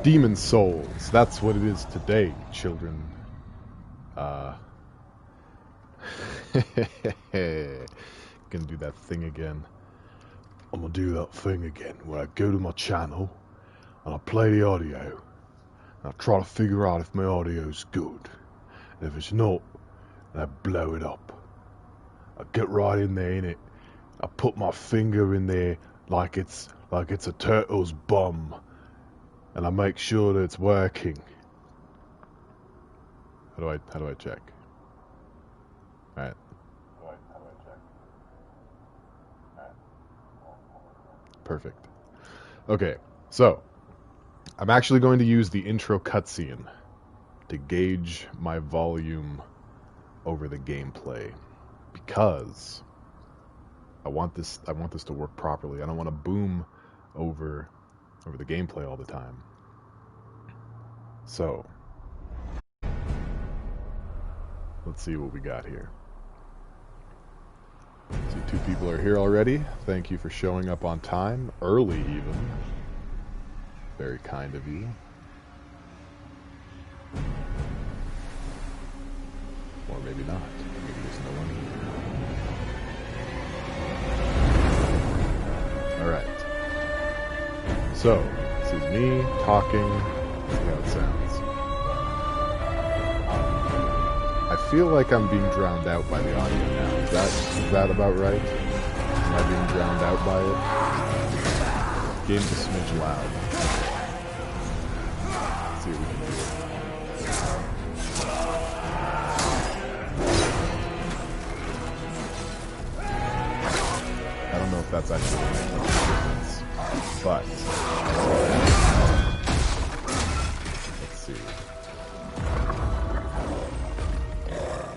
Demon Souls. That's what it is today, children. Gonna do that thing again. I'm gonna do that thing again where I go to my channel and I play the audio and I try to figure out if my audio's good. And if it's not, then I blow it up. I get right in there, innit? I put my finger in there like it's a turtle's bum. And I make sure that it's working. How do I check? Alright. Perfect. Okay, so I'm actually going to use the intro cutscene to gauge my volume over the gameplay because I want this to work properly. I don't want to boom over the gameplay all the time. So let's see what we got here. See, 2 people are here already. Thank you for showing up on time, early even. Very kind of you. Or maybe not. Maybe there's no one here. Alright. So, this is me talking. Let's see how it sounds. I feel like I'm being drowned out by the audio now. Is that about right? Am I being drowned out by it? Game's a smidge loud. Let's see what we can do. I don't know if that's actually going to make much difference, but let's see.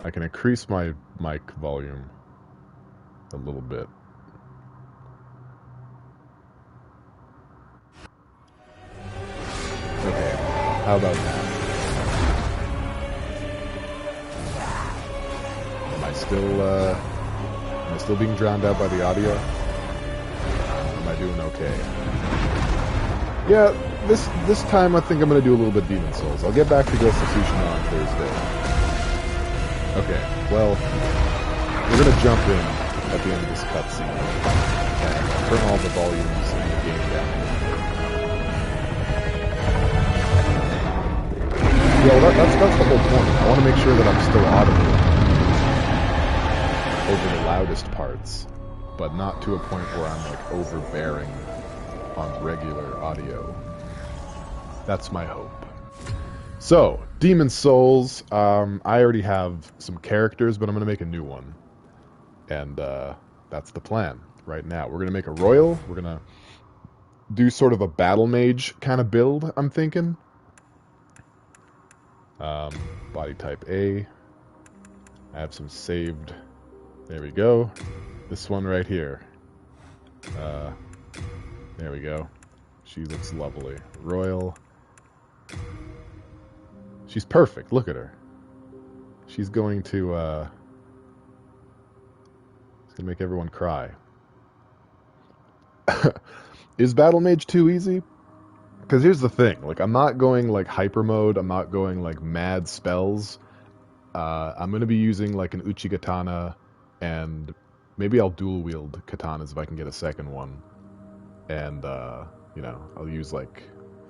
I can increase my mic volume a little bit. Okay, how about now? Am I still being drowned out by the audio? Am I doing okay? Yeah, this time I think I'm gonna do a little bit Demon Souls. I'll get back to Ghost of Tsushima on Thursday. Okay, well, we're gonna jump in at the end of this cutscene and turn all the volumes in the game down. Yeah, well, that's the whole point. I want to make sure that I'm still audible over the loudest parts, but not to a point where I'm like overbearing on regular audio. That's my hope. So, Demon Souls, I already have some characters, but I'm going to make a new one. And that's the plan right now. We're going to make a royal. We're going to do sort of a battle mage kind of build, I'm thinking. Body type A. I have some saved. There we go. This one right here. There we go. She looks lovely. Royal. She's perfect. Look at her. She's going to make everyone cry. Is Battle Mage too easy? Because here's the thing. Like, I'm not going, like, hyper mode. I'm not going, like, mad spells. I'm going to be using, like, an Uchigatana, and maybe I'll dual wield katanas if I can get a second one. And, you know, I'll use, like,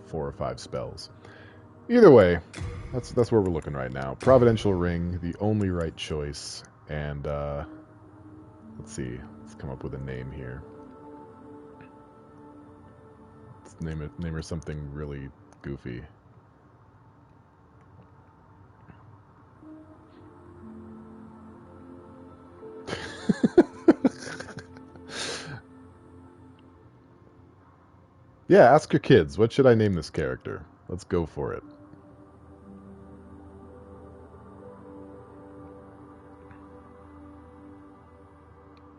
4 or 5 spells. Either way, that's where we're looking right now. Providential Ring, the only right choice. And, let's see. Let's come up with a name here. Let's name her something really goofy. Yeah, ask your kids. What should I name this character? Let's go for it.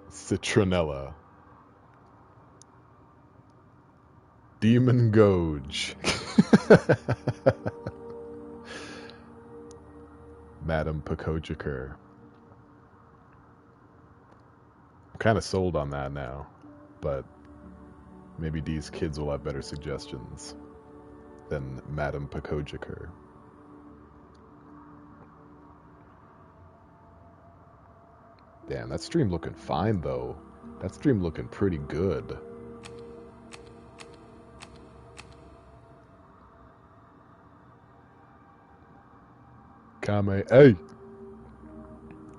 Citronella. Demon Goge. Madame Pikojkr. I'm kind of sold on that now, but maybe these kids will have better suggestions. than Madame Pikojkr. Damn, that stream looking fine, though. That stream looking pretty good. Kame, hey!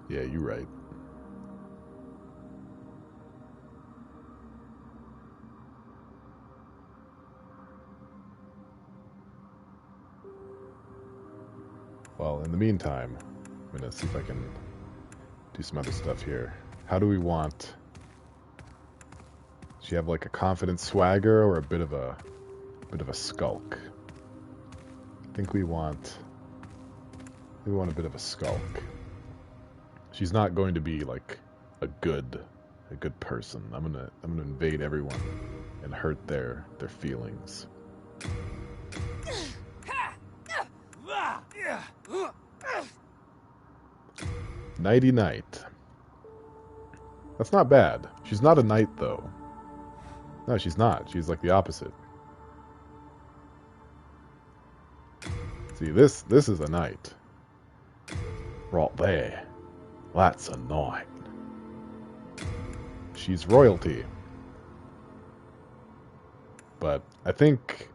Yeah, you right. Well, in the meantime, I'm gonna see if I can do some other stuff here. How do we want... Does she have like a confident swagger or a bit of a skulk? I think we want a bit of a skulk. She's not going to be like a good person. I'm gonna invade everyone and hurt their feelings. Nighty night. That's not bad. She's not a knight though. No, she's not. She's like the opposite. See, this is a knight. Right there. That's a knight. She's royalty. But I think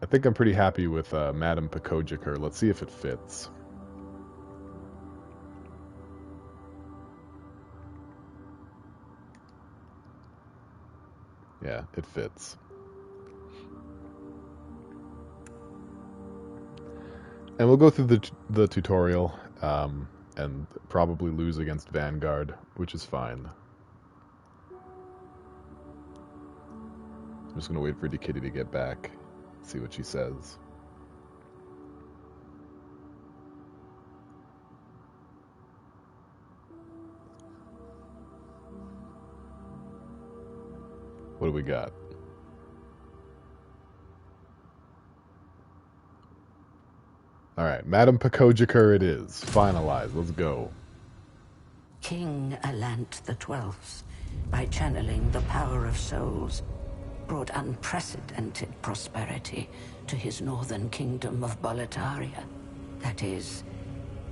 I'm pretty happy with Madame Pikojkr. Let's see if it fits. Yeah, it fits. And we'll go through the tutorial and probably lose against Vanguard, which is fine. I'm just going to wait for Kitty to get back, see what she says. What do we got? Alright, Madame Pikojkr it is. Finalized. Let's go. King Alant XII, by channeling the power of souls, brought unprecedented prosperity to his northern kingdom of Boletaria. That is,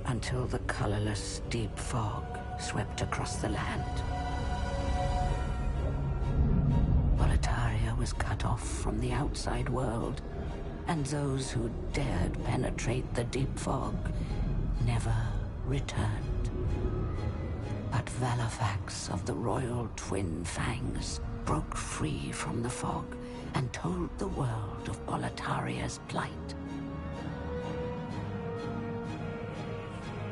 until the colorless deep fog swept across the land. Boletaria was cut off from the outside world, and those who dared penetrate the deep fog never returned. But Valifax of the Royal Twin Fangs broke free from the fog and told the world of Boletaria's plight.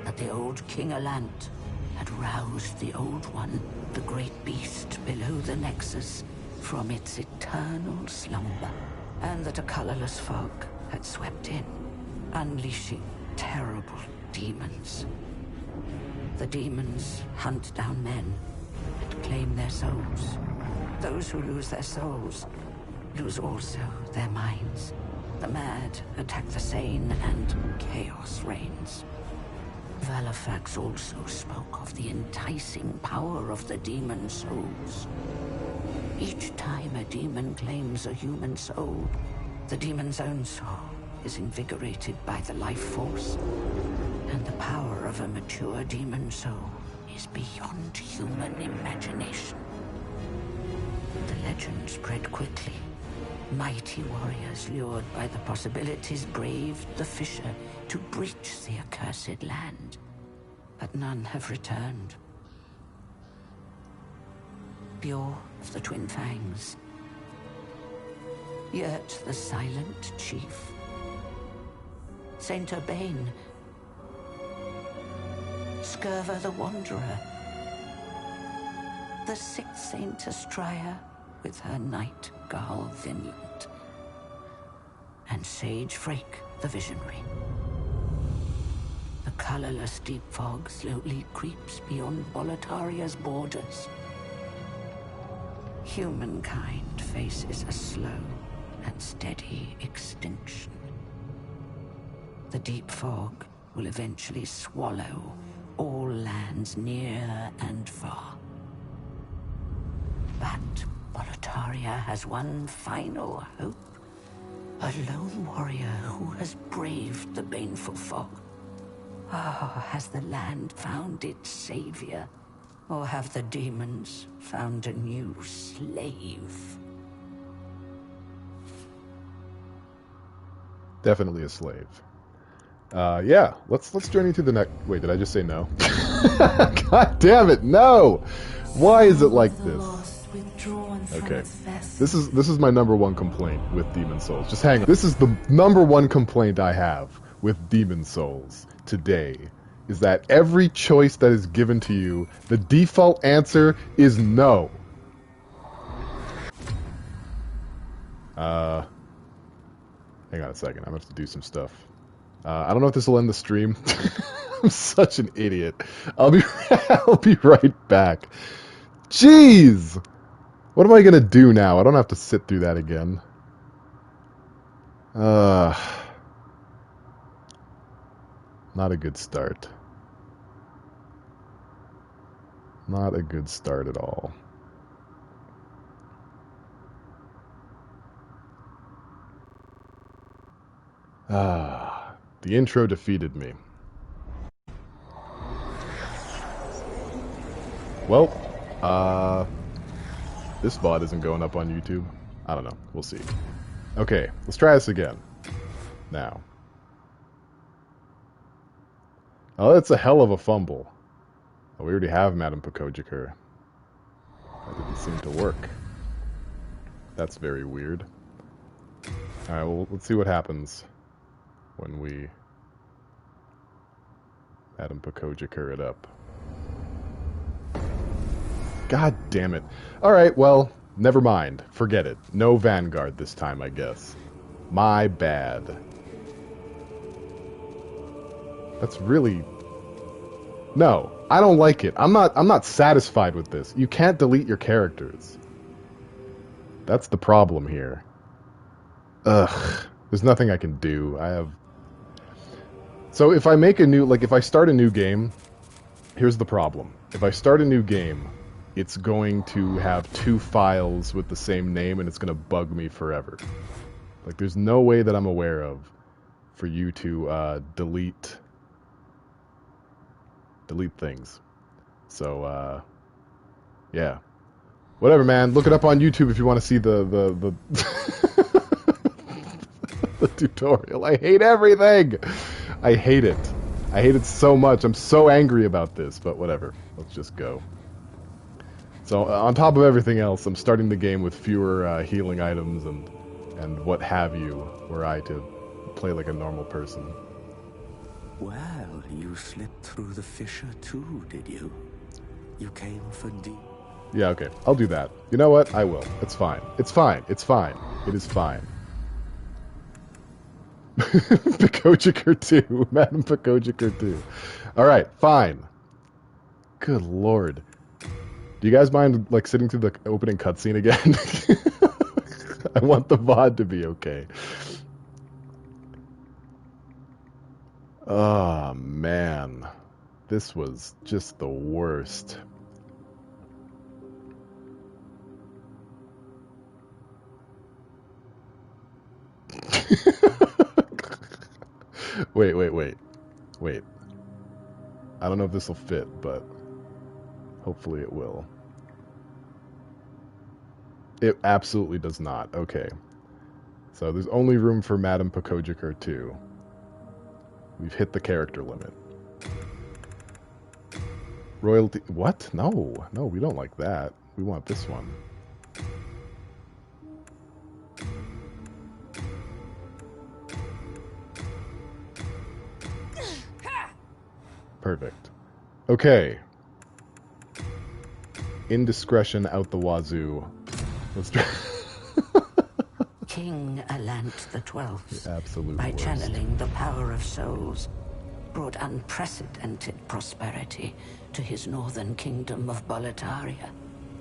That the old King Alant had roused the Old One, the great beast below the Nexus, from its eternal slumber, and that a colorless fog had swept in, unleashing terrible demons. The demons hunt down men and claim their souls. Those who lose their souls lose also their minds. The mad attack the sane, and chaos reigns. Valifax also spoke of the enticing power of the demon souls. Each time a demon claims a human soul, the demon's own soul is invigorated by the life force, and the power of a mature demon soul is beyond human imagination. The legend spread quickly. Mighty warriors lured by the possibilities braved the fissure to breach the accursed land, but none have returned. Pure of the Twin Fangs, yet the silent chief, Saint Urbane, Scurva the Wanderer, the sixth Saint Astria with her Night Girl Vinland, and Sage Frake the Visionary. The colorless deep fog slowly creeps beyond Boletaria's borders. Humankind faces a slow and steady extinction. The deep fog will eventually swallow all lands near and far. But Boletaria has one final hope. A lone warrior who has braved the baneful fog. Ah, has the land found its savior? Or have the demons found a new slave? Definitely a slave. Yeah, let's journey through the next... Wait, did I just say no? God damn it, no! Why is it like this? Okay, this is my number one complaint with Demon Souls. Just hang on. This is the number one complaint I have with Demon Souls today, is that every choice that is given to you, the default answer is no. Hang on a second, I'm gonna have to do some stuff. I don't know if this will end the stream. I'm such an idiot. I'll be right back. Jeez! What am I gonna do now? I don't have to sit through that again. Not a good start. Not a good start at all. The intro defeated me. Well, this VOD isn't going up on YouTube. I don't know. We'll see. Okay, let's try this again. Now. Oh, that's a hell of a fumble. Oh, we already have Madame Pikojkr. That didn't seem to work. That's very weird. Alright, well, let's see what happens when we Madame Pikojkr it up. God damn it. Alright, well, never mind. Forget it. No Vanguard this time, I guess. My bad. That's really... No, I don't like it. I'm not satisfied with this. You can't delete your characters. That's the problem here. Ugh. There's nothing I can do. I have... So if I make a new... Like, if I start a new game, here's the problem. If I start a new game, it's going to have 2 files with the same name, and it's going to bug me forever. Like, there's no way that I'm aware of for you to delete things. So, yeah. Whatever, man. Look it up on YouTube if you want to see the the tutorial. I hate everything! I hate it. I hate it so much. I'm so angry about this, but whatever. Let's just go. So, on top of everything else, I'm starting the game with fewer healing items and what have you, were I to play like a normal person. Well, you slipped through the fissure too, did you? You came for deep. Yeah, okay. I'll do that. You know what? I will. It's fine. It's fine. It's fine. It is fine. Pikojkr 2. Madame Pikojkr 2. Alright, fine. Good lord. Do you guys mind, like, sitting through the opening cutscene again? I want the VOD to be okay. Oh, man. This was just the worst. Wait. I don't know if this will fit, but hopefully it will. It absolutely does not. Okay. So there's only room for Madame Pikojkr 2. We've hit the character limit. Royalty... What? No, we don't like that. We want this one. Perfect. Okay. Indiscretion out the wazoo. Let's try... King Alant the XII, absolute by worst. channeling the power of souls, brought unprecedented prosperity to his northern kingdom of Boletaria.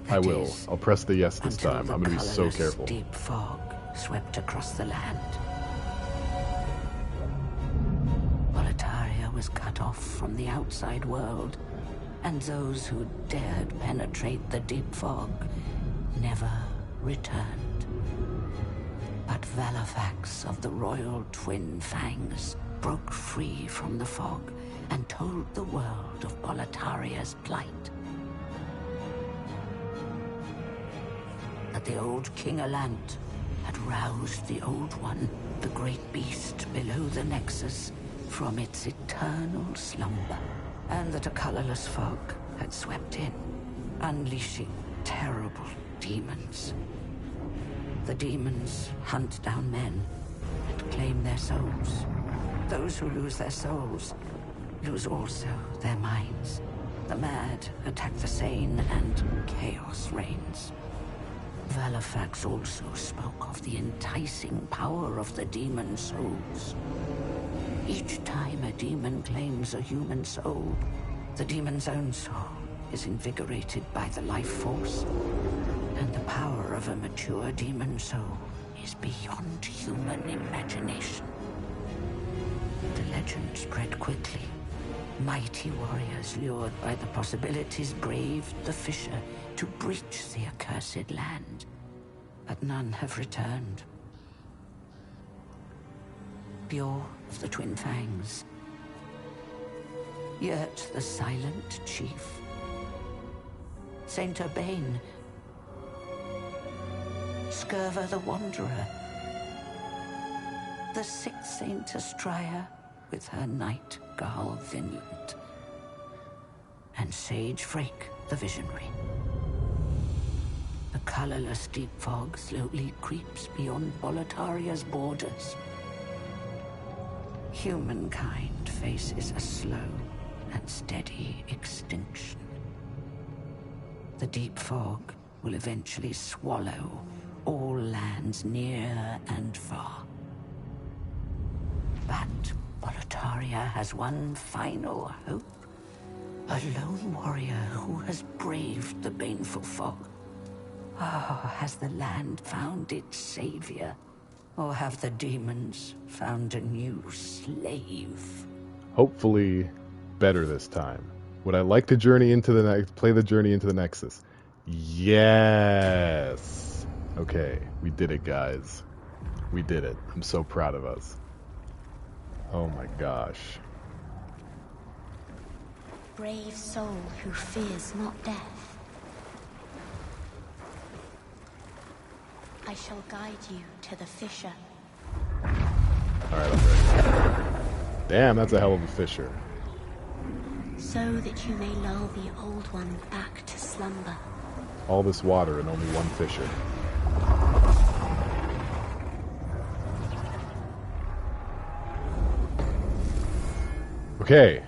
I will. I'll press the yes this until time. the I'm going to be so colorless careful. Deep fog swept across the land. Boletaria was cut off from the outside world, and those who dared penetrate the deep fog never returned. But Valifax of the Royal Twin Fangs broke free from the fog and told the world of Boletaria's plight. That the old King Alant had roused the Old One, the great beast below the Nexus, from its eternal slumber, and that a colorless fog had swept in, unleashing terrible demons. The demons hunt down men and claim their souls. Those who lose their souls lose also their minds. The mad attack the sane, and chaos reigns. Valifax also spoke of the enticing power of the demon souls. Each time a demon claims a human soul, the demon's own soul is invigorated by the life force, and the power of a mature demon soul is beyond human imagination. The legend spread quickly. Mighty warriors lured by the possibilities braved the fissure to breach the accursed land, but none have returned. Pure of the Twin Fangs, yet the silent chief, Saint Urbane, Scurva the Wanderer, the sixth Saint Astria with her night Garl Vinland, and Sage Frake the Visionary. The colorless deep fog slowly creeps beyond Boletaria's borders. Humankind faces a slow and steady extinction. The deep fog will eventually swallow all lands near and far. But Boletaria has one final hope. A lone warrior who has braved the baneful fog. Oh, has the land found its savior? Or have the demons found a new slave? Hopefully better this time. Would I like to journey into the play the journey into the Nexus? Yes. Okay, we did it, guys. We did it. I'm so proud of us. Oh my gosh. Brave soul who fears not death. I shall guide you to the fissure. Alright, I'm ready. Damn, that's a hell of a fissure. So that you may lull the Old One back to slumber. All this water and only one fissure. Okay,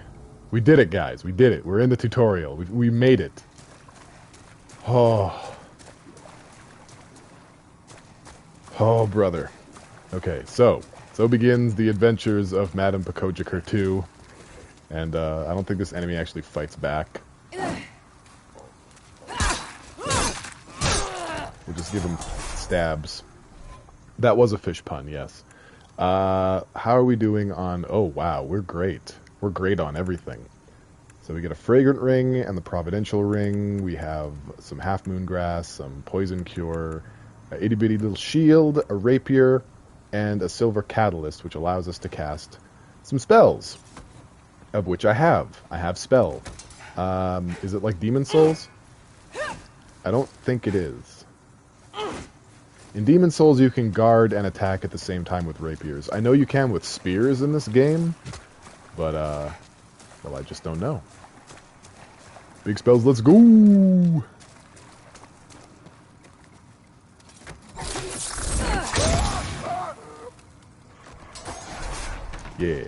we did it, guys. We did it. We're in the tutorial. We made it. Oh, brother. Okay, so begins the adventures of Madame Pikojkr 2. And I don't think this enemy actually fights back. We'll just give him stabs. That was a fish pun, yes. How are we doing on... Oh, wow, we're great. We're great on everything. So we get a fragrant ring and the providential ring. We have some half moon grass, some poison cure, a itty bitty little shield, a rapier, and a silver catalyst, which allows us to cast some spells, of which I have. I have spell. Is it like Demon Souls? I don't think it is. In Demon Souls, you can guard and attack at the same time with rapiers. I know you can with spears in this game, but, well, I just don't know. Big spells, let's go! Yeah.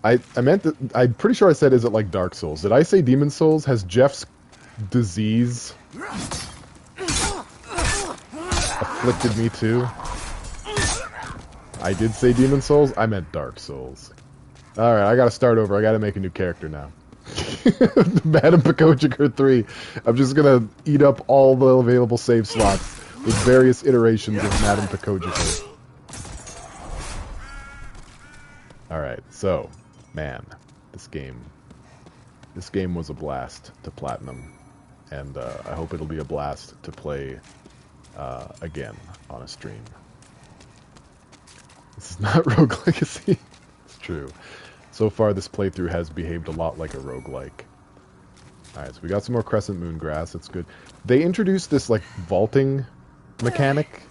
I meant that, I'm pretty sure I said, is it like Dark Souls? Did I say Demon Souls? Has Jeff's disease afflicted me too? I did say Demon Souls? I meant Dark Souls. Alright, I gotta start over. I gotta make a new character now. Madame Pikojkr 3. I'm just gonna eat up all the available save slots with various iterations of Madame Pikojkr. Alright, so, man, this game was a blast to platinum, and I hope it'll be a blast to play again on a stream. This is not Rogue Legacy. It's true. So far, this playthrough has behaved a lot like a roguelike. Alright, so we got some more Crescent Moon grass. That's good. They introduced this, like, vaulting mechanic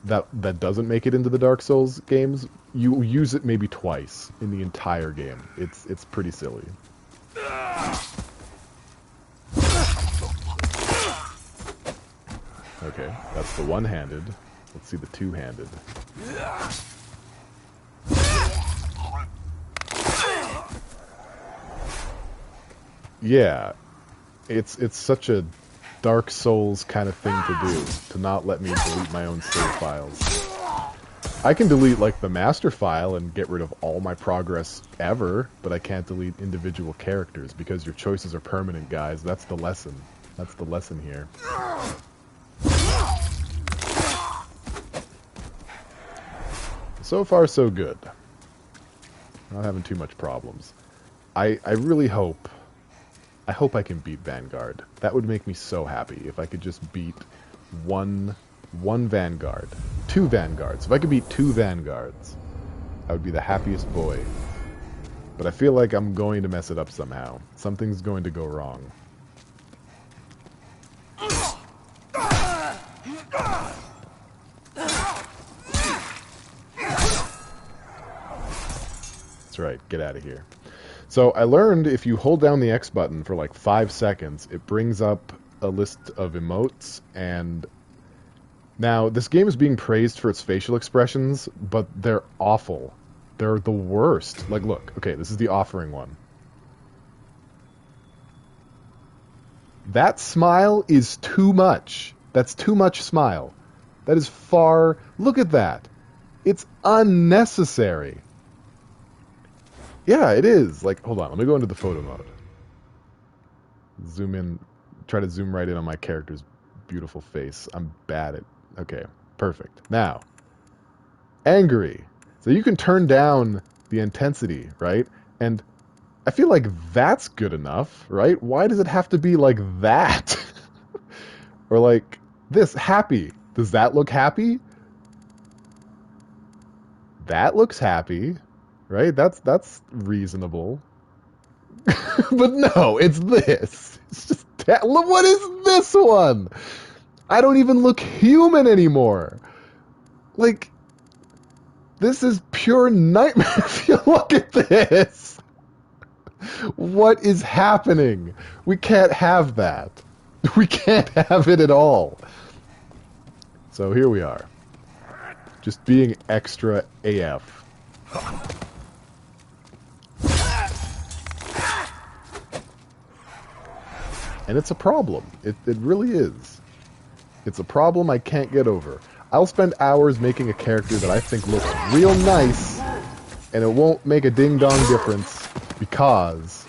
that doesn't make it into the Dark Souls games. You use it maybe twice in the entire game. It's pretty silly. Okay, that's the one-handed. Let's see the two-handed. Yeah, it's such a Dark Souls kind of thing to do, to not let me delete my own save files. I can delete, like, the master file and get rid of all my progress ever, but I can't delete individual characters, because your choices are permanent, guys. That's the lesson. That's the lesson here. So far, so good. Not having too much problems. I really hope... I hope I can beat Vanguard. That would make me so happy if I could just beat one Vanguard. 2 Vanguards. If I could beat 2 Vanguards, I would be the happiest boy. But I feel like I'm going to mess it up somehow. Something's going to go wrong. That's right, get out of here. So I learned if you hold down the X button for like 5 seconds, it brings up a list of emotes, and now this game is being praised for its facial expressions, but they're awful. They're the worst. Like, look, okay, this is the offering one. That smile is too much. That's too much smile. That is far... Look at that. It's unnecessary. Yeah, it is. Like, hold on. Let me go into the photo mode. Zoom in. Try to zoom right in on my character's beautiful face. I'm bad at... Okay, perfect. Now, angry. So you can turn down the intensity, right? And I feel like that's good enough, right? Why does it have to be like that? Or like this, happy. Does that look happy? That looks happy. Right? That's reasonable. But no, it's this. It's just look, what is this one? I don't even look human anymore. Like, this is pure nightmare if you look at this. What is happening? We can't have that. We can't have it at all. So here we are. Just being extra AF. And it's a problem. It really is. It's a problem I can't get over. I'll spend hours making a character that I think looks real nice, and it won't make a ding-dong difference because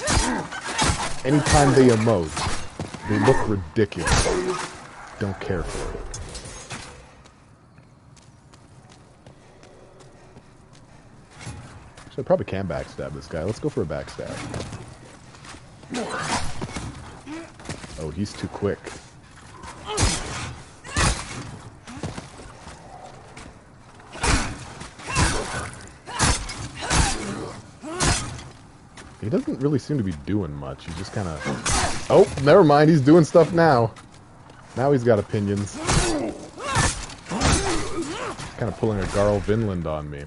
anytime they emote, they look ridiculous. Don't care for it. Actually, I probably can backstab this guy. Let's go for a backstab. Oh, he's too quick. He doesn't really seem to be doing much. He's just kind of... Oh, never mind. He's doing stuff now. Now he's got opinions. Kind of pulling a Garl Vinland on me.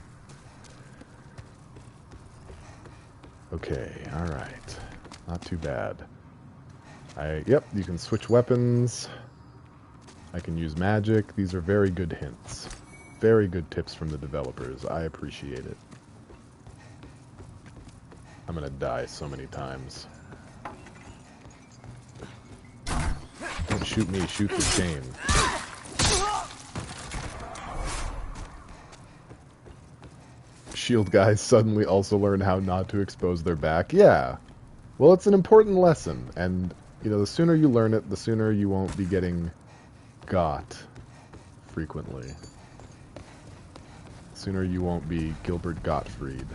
Okay, alright. Not too bad. Yep, you can switch weapons. I can use magic. These are very good hints. Very good tips from the developers. I appreciate it. I'm gonna die so many times. Don't shoot me, shoot the chain. Shield guys suddenly also learn how not to expose their back. Yeah. Well, it's an important lesson, and, you know, the sooner you learn it, the sooner you won't be getting got frequently. The sooner you won't be Gilbert Gottfried.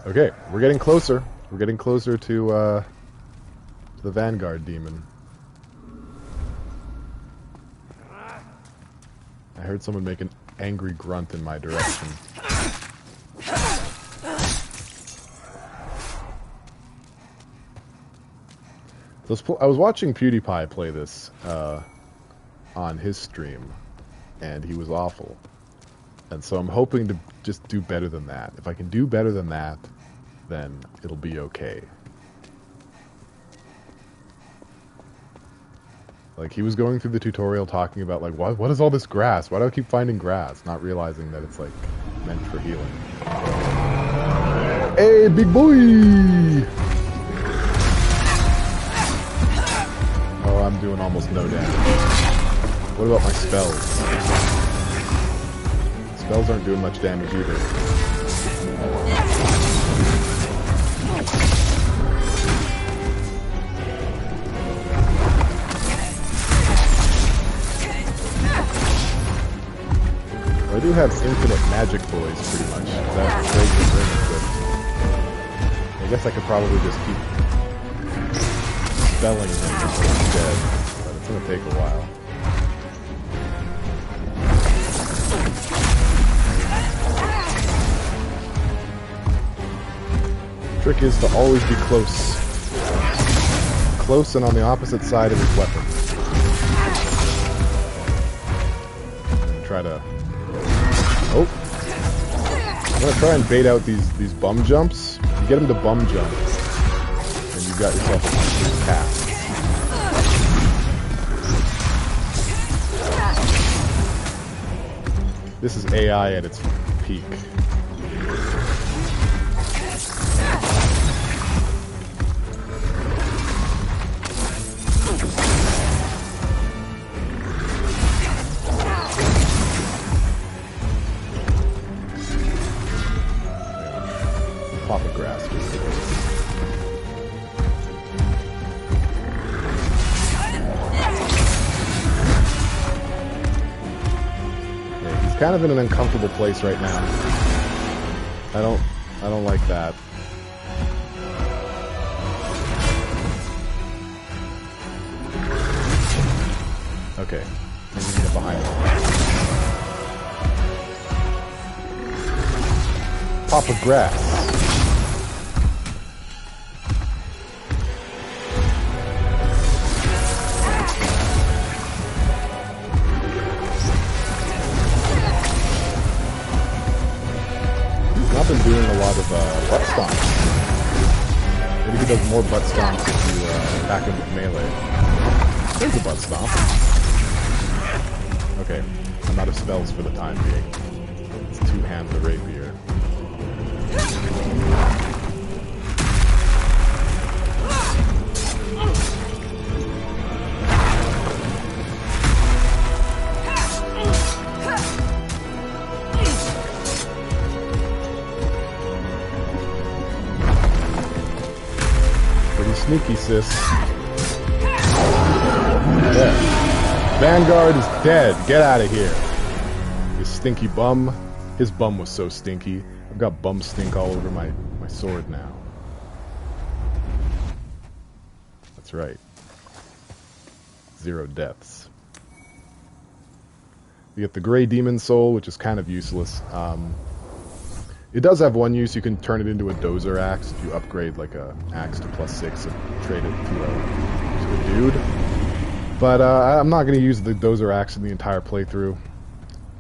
Okay, we're getting closer. We're getting closer to the Vanguard demon. I heard someone make an angry grunt in my direction. I was watching PewDiePie play this on his stream, and he was awful. And so I'm hoping to just do better than that. If I can do better than that, then it'll be okay. Like, he was going through the tutorial talking about, like, what is all this grass? Why do I keep finding grass? Not realizing that it's, like, meant for healing. Hey, big boy! Oh, I'm doing almost no damage. What about my spells? Spells aren't doing much damage either. I do have infinite magic boys, pretty much. That breaks the ring equipped. I guess I could probably just keep spelling them instead, but it's gonna take a while. Trick is to always be close. Close and on the opposite side of his weapon. And try to... Oh! I'm gonna try and bait out these bum jumps. You get him to bum jump, and you've got yourself a complete cast. This is AI at its peak. Pop of grass. Yeah, he's kind of in an uncomfortable place right now. I don't like that. Okay, I'm gonna get behind him. Pop of grass. I've been doing a lot of butt stomps. Maybe he does more butt stomps if you back him with melee. There's a butt stomp. Okay, I'm out of spells for the time being. Let's two-hand the rapier. Sneaky, sis. Dead. Vanguard is dead. Get out of here. You stinky bum. His bum was so stinky. I've got bum stink all over my sword now. That's right. 0 deaths. You get the Grey Demon Soul, which is kind of useless. It does have one use. You can turn it into a dozer axe if you upgrade like a axe to +6 and trade it to a dude. But I'm not going to use the dozer axe in the entire playthrough.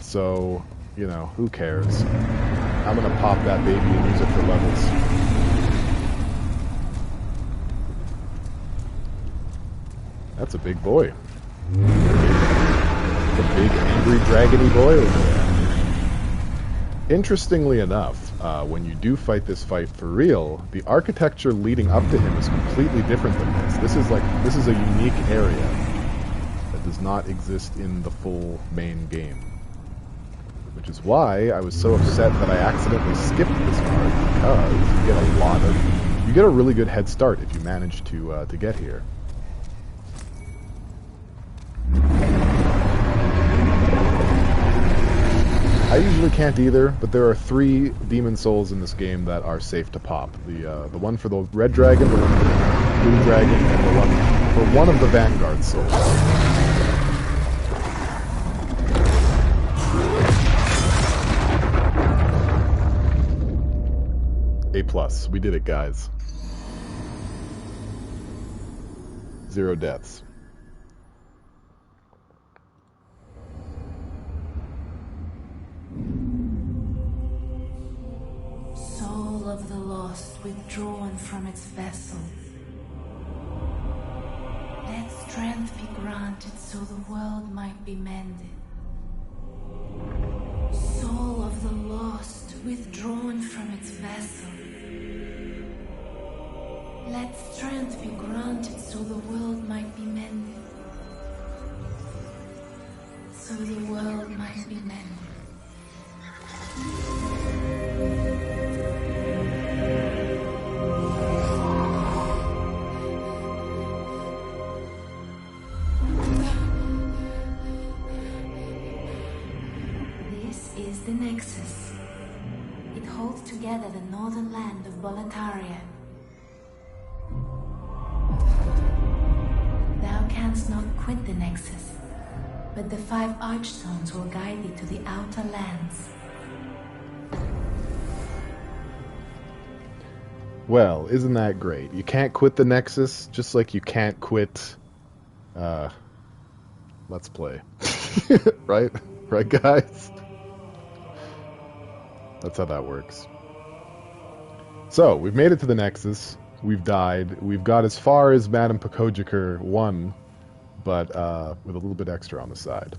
So, you know, who cares? I'm going to pop that baby and use it for levels. That's a big boy. The big angry dragony boy over there. Interestingly enough, when you do fight this fight for real, the architecture leading up to him is completely different than this. This is a unique area that does not exist in the full main game. Which is why I was so upset that I accidentally skipped this part, because you get a really good head start if you manage to get here. I I usually can't either, but there are 3 demon souls in this game that are safe to pop. The one for the red dragon, the one for the blue dragon, and the one for one of the vanguard souls. A+. We did it, guys. 0 deaths. Soul of the lost withdrawn from its vessel. Let strength be granted so the world might be mended. Soul of the lost withdrawn from its vessel. Let strength be granted so the world might be mended. So the world might be mended. This is the Nexus. It holds together the northern land of Boletaria. Thou canst not quit the Nexus, but the 5 archstones will guide thee to the outer lands. Well, isn't that great? You can't quit the Nexus, just like you can't quit, Let's Play. Right? Right, guys? That's how that works. So, we've made it to the Nexus. We've died. We've got as far as Madame Pikojkr 1, but with a little bit extra on the side.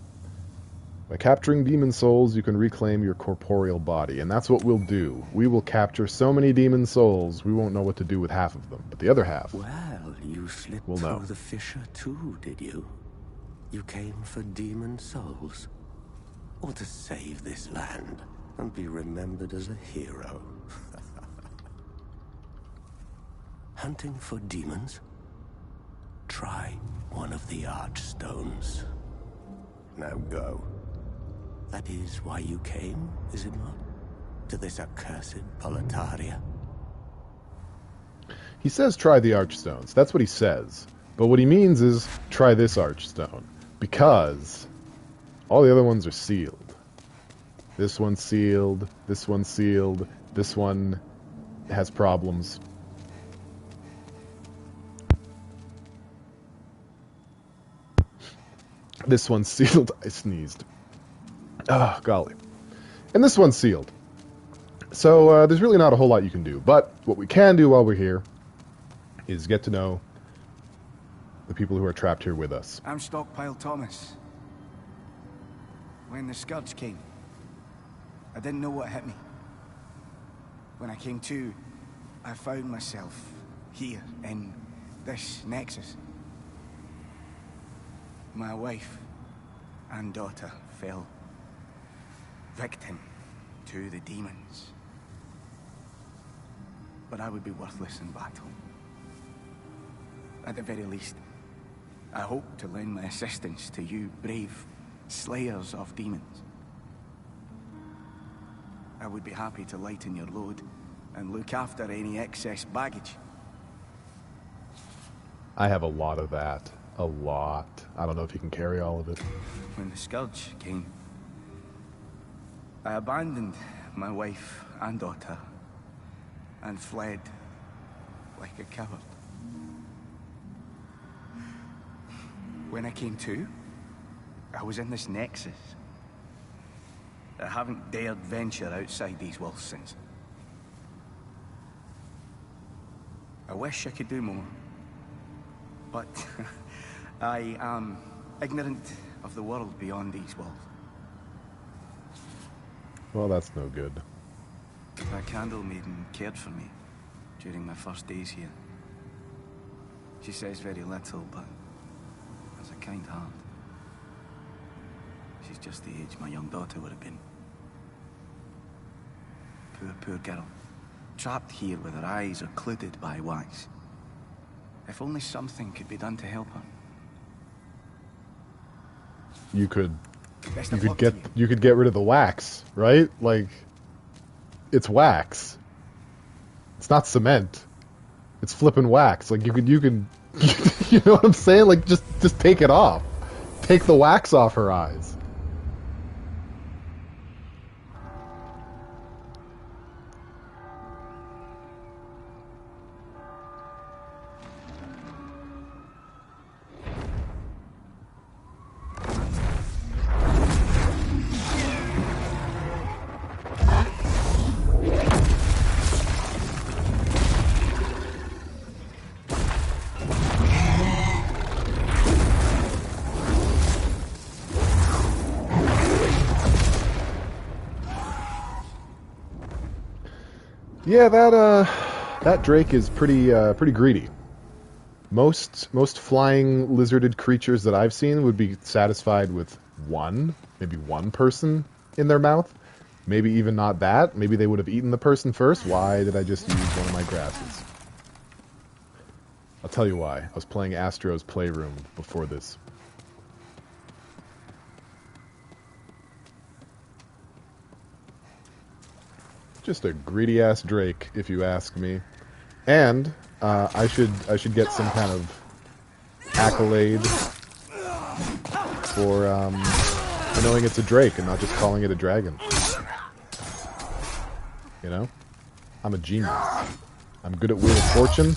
By capturing demon souls, you can reclaim your corporeal body, and that's what we'll do. We will capture so many demon souls, we won't know what to do with half of them, but the other half, Well, you slipped we'll know. through the fissure too, did you? You came for demon souls? Or to save this land and be remembered as a hero? Hunting for demons? Try one of the archstones. Now go. That is why you came, is it not? To this accursed Boletaria? He says try the archstones. That's what he says. But what he means is try this archstone. Because all the other ones are sealed. This one's sealed. This one's sealed. This one has problems. This one's sealed. I sneezed. Oh, golly. And this one's sealed. So there's really not a whole lot you can do. But what we can do while we're here is get to know the people who are trapped here with us. I'm Stockpile Thomas. When the Scourge came, I didn't know what hit me. When I came to, I found myself here in this Nexus. My wife and daughter fell victim to the demons. But I would be worthless in battle. At the very least, I hope to lend my assistance to you brave slayers of demons. I would be happy to lighten your load and look after any excess baggage. I have a lot of that. A lot. I don't know if you can carry all of it. When the Scourge came, I abandoned my wife and daughter and fled like a coward. When I came to, I was in this Nexus. I haven't dared venture outside these walls since. I wish I could do more, but I am ignorant of the world beyond these walls. Well, that's no good. My candle maiden cared for me during my first days here. She says very little, but has a kind heart. She's just the age my young daughter would have been. Poor girl. Trapped here with her eyes occluded by wax. If only something could be done to help her. You could Best You of could luck get to you. you could get rid of the wax, right? Like, it's wax. It's not cement. It's flipping wax. Like, you could you know what I'm saying? Like, just take it off. Take the wax off her eyes. Yeah, that Drake is pretty greedy. Most flying lizarded creatures that I've seen would be satisfied with maybe one person in their mouth. Maybe even not that. Maybe they would have eaten the person first. Why did I just use one of my grasses? I'll tell you why. I was playing Astro's Playroom before this. Just a greedy ass Drake, if you ask me. And I should get some kind of accolade for knowing it's a Drake and not just calling it a dragon. You know, I'm a genius. I'm good at Wheel of Fortune,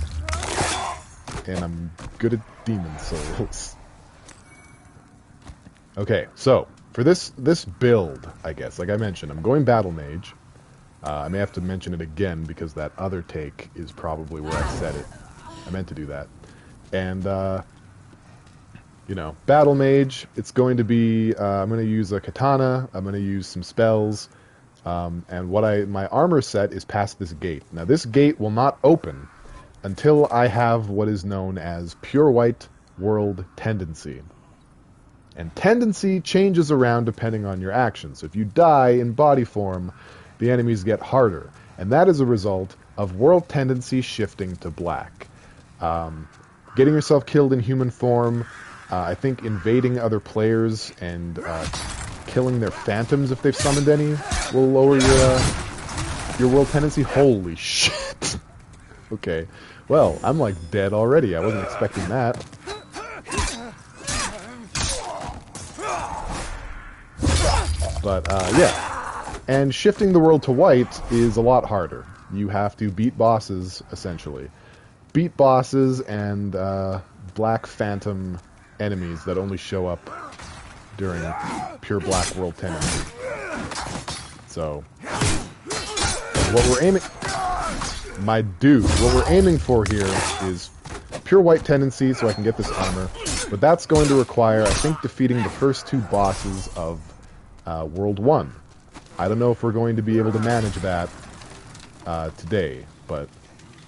and I'm good at Demon Souls. Okay, so for this build, I guess, like I mentioned, I'm going Battle Mage. I may have to mention it again because that other take is probably where I said it. I meant to do that. And, you know, Battle Mage, it's going to be, I'm going to use a katana, I'm going to use some spells, and my armor set is past this gate. Now, this gate will not open until I have what is known as Pure White World Tendency. And Tendency changes around depending on your actions. So if you die in body form, the enemies get harder. And that is a result of World Tendency shifting to black. Getting yourself killed in human form, I think invading other players and killing their phantoms if they've summoned any will lower your World Tendency. Holy shit. Okay. Well, I'm like dead already. I wasn't expecting that. But, yeah. And shifting the world to white is a lot harder. You have to beat bosses, essentially. Beat bosses and black phantom enemies that only show up during pure black world tendency. So, what we're aiming... My dude, what we're aiming for here is pure white tendency so I can get this armor. But that's going to require, I think, defeating the first two bosses of World 1. I don't know if we're going to be able to manage that today, but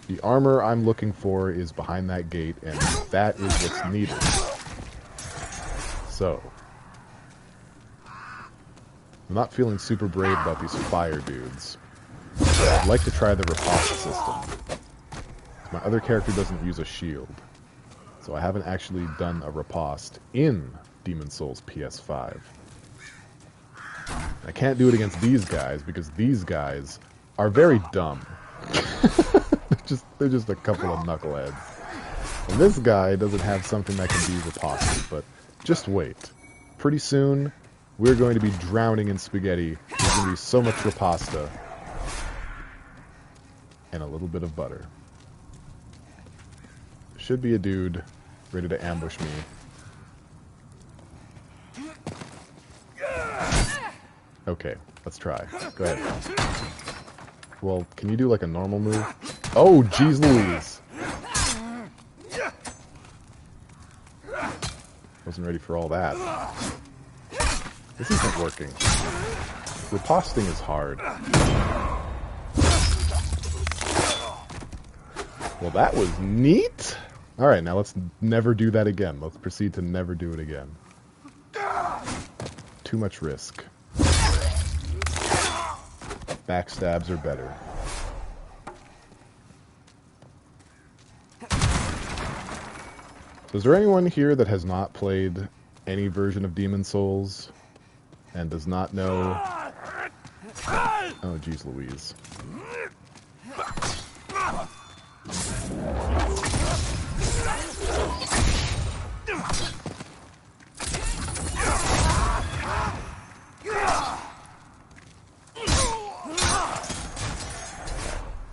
the armor I'm looking for is behind that gate, and that is what's needed. So, I'm not feeling super brave about these fire dudes. I'd like to try the riposte system. My other character doesn't use a shield, so I haven't actually done a riposte in Demon's Souls PS5. I can't do it against these guys because these guys are very dumb. they're just a couple of knuckleheads. And this guy doesn't have something that can be riposted, but just wait. Pretty soon, we're going to be drowning in spaghetti. There's going to be so much riposta. And a little bit of butter. Should be a dude ready to ambush me. Okay, let's try. Go ahead. Well, can you do like a normal move? Oh, jeez Louise! Wasn't ready for all that. This isn't working. Riposting is hard. Well, that was neat! Alright, now let's never do that again. Let's proceed to never do it again. Too much risk. Backstabs are better. So is there anyone here that has not played any version of Demon's Souls? and does not know... Oh, geez Louise.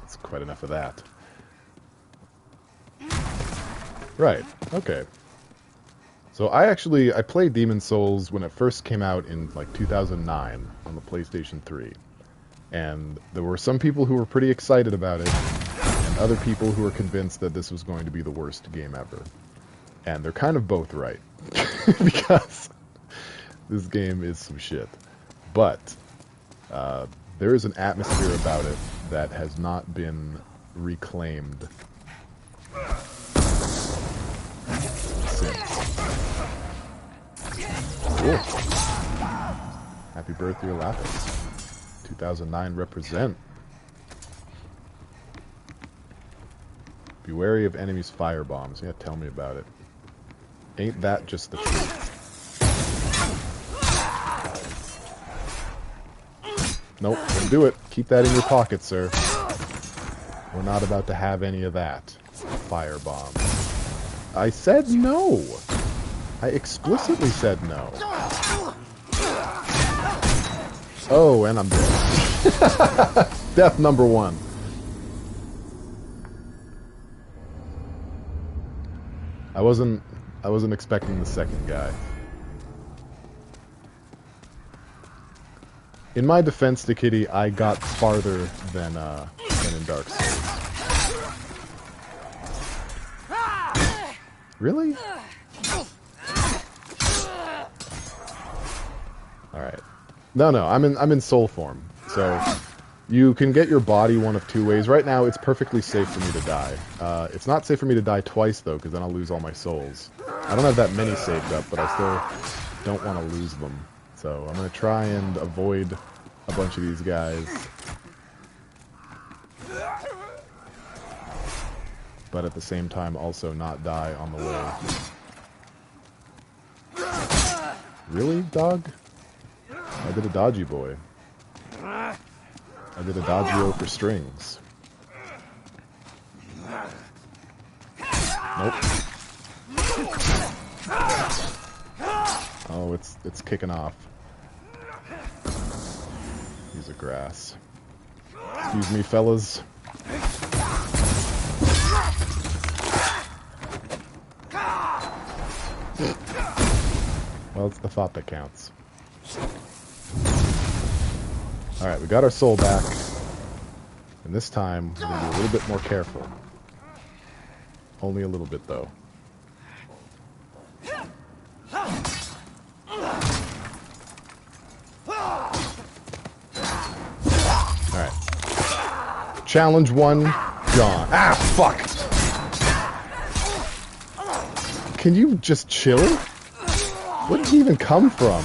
That's quite enough of that. Right, okay. So I played Demon's Souls when it first came out in like 2009 on the PlayStation 3. And there were some people who were pretty excited about it, and other people who were convinced that this was going to be the worst game ever. And they're kind of both right. Because this game is some shit. But there is an atmosphere about it that has not been reclaimed since. Cool. Happy birthday, Lapis. 2009 represent. Be wary of enemies' fire bombs. Yeah, tell me about it. Ain't that just the truth? Nope, don't do it. Keep that in your pocket, sir. We're not about to have any of that. Fire bomb. I said no! I explicitly said no. Oh, and I'm dead. Death number 1. I wasn't expecting the second guy. In my defense to Kitty, I got farther than in Dark Souls. Really? Alright. No, I'm in soul form. So you can get your body one of two ways. Right now, it's perfectly safe for me to die. It's not safe for me to die twice, though, because then I'll lose all my souls. I don't have that many saved up, but I still don't want to lose them. So I'm going to try and avoid a bunch of these guys. But at the same time, also not die on the way. Really, dog? I did a dodgy boy. I did a dodgy-o for strings. Nope. Oh, it's kicking off. Use a grass. Excuse me, fellas. Well, it's the thought that counts. Alright, we got our soul back. And this time, we're going to be a little bit more careful. Only a little bit, though. Alright. Challenge 1, gone. Ah, fuck! Can you just chill? Where did he even come from?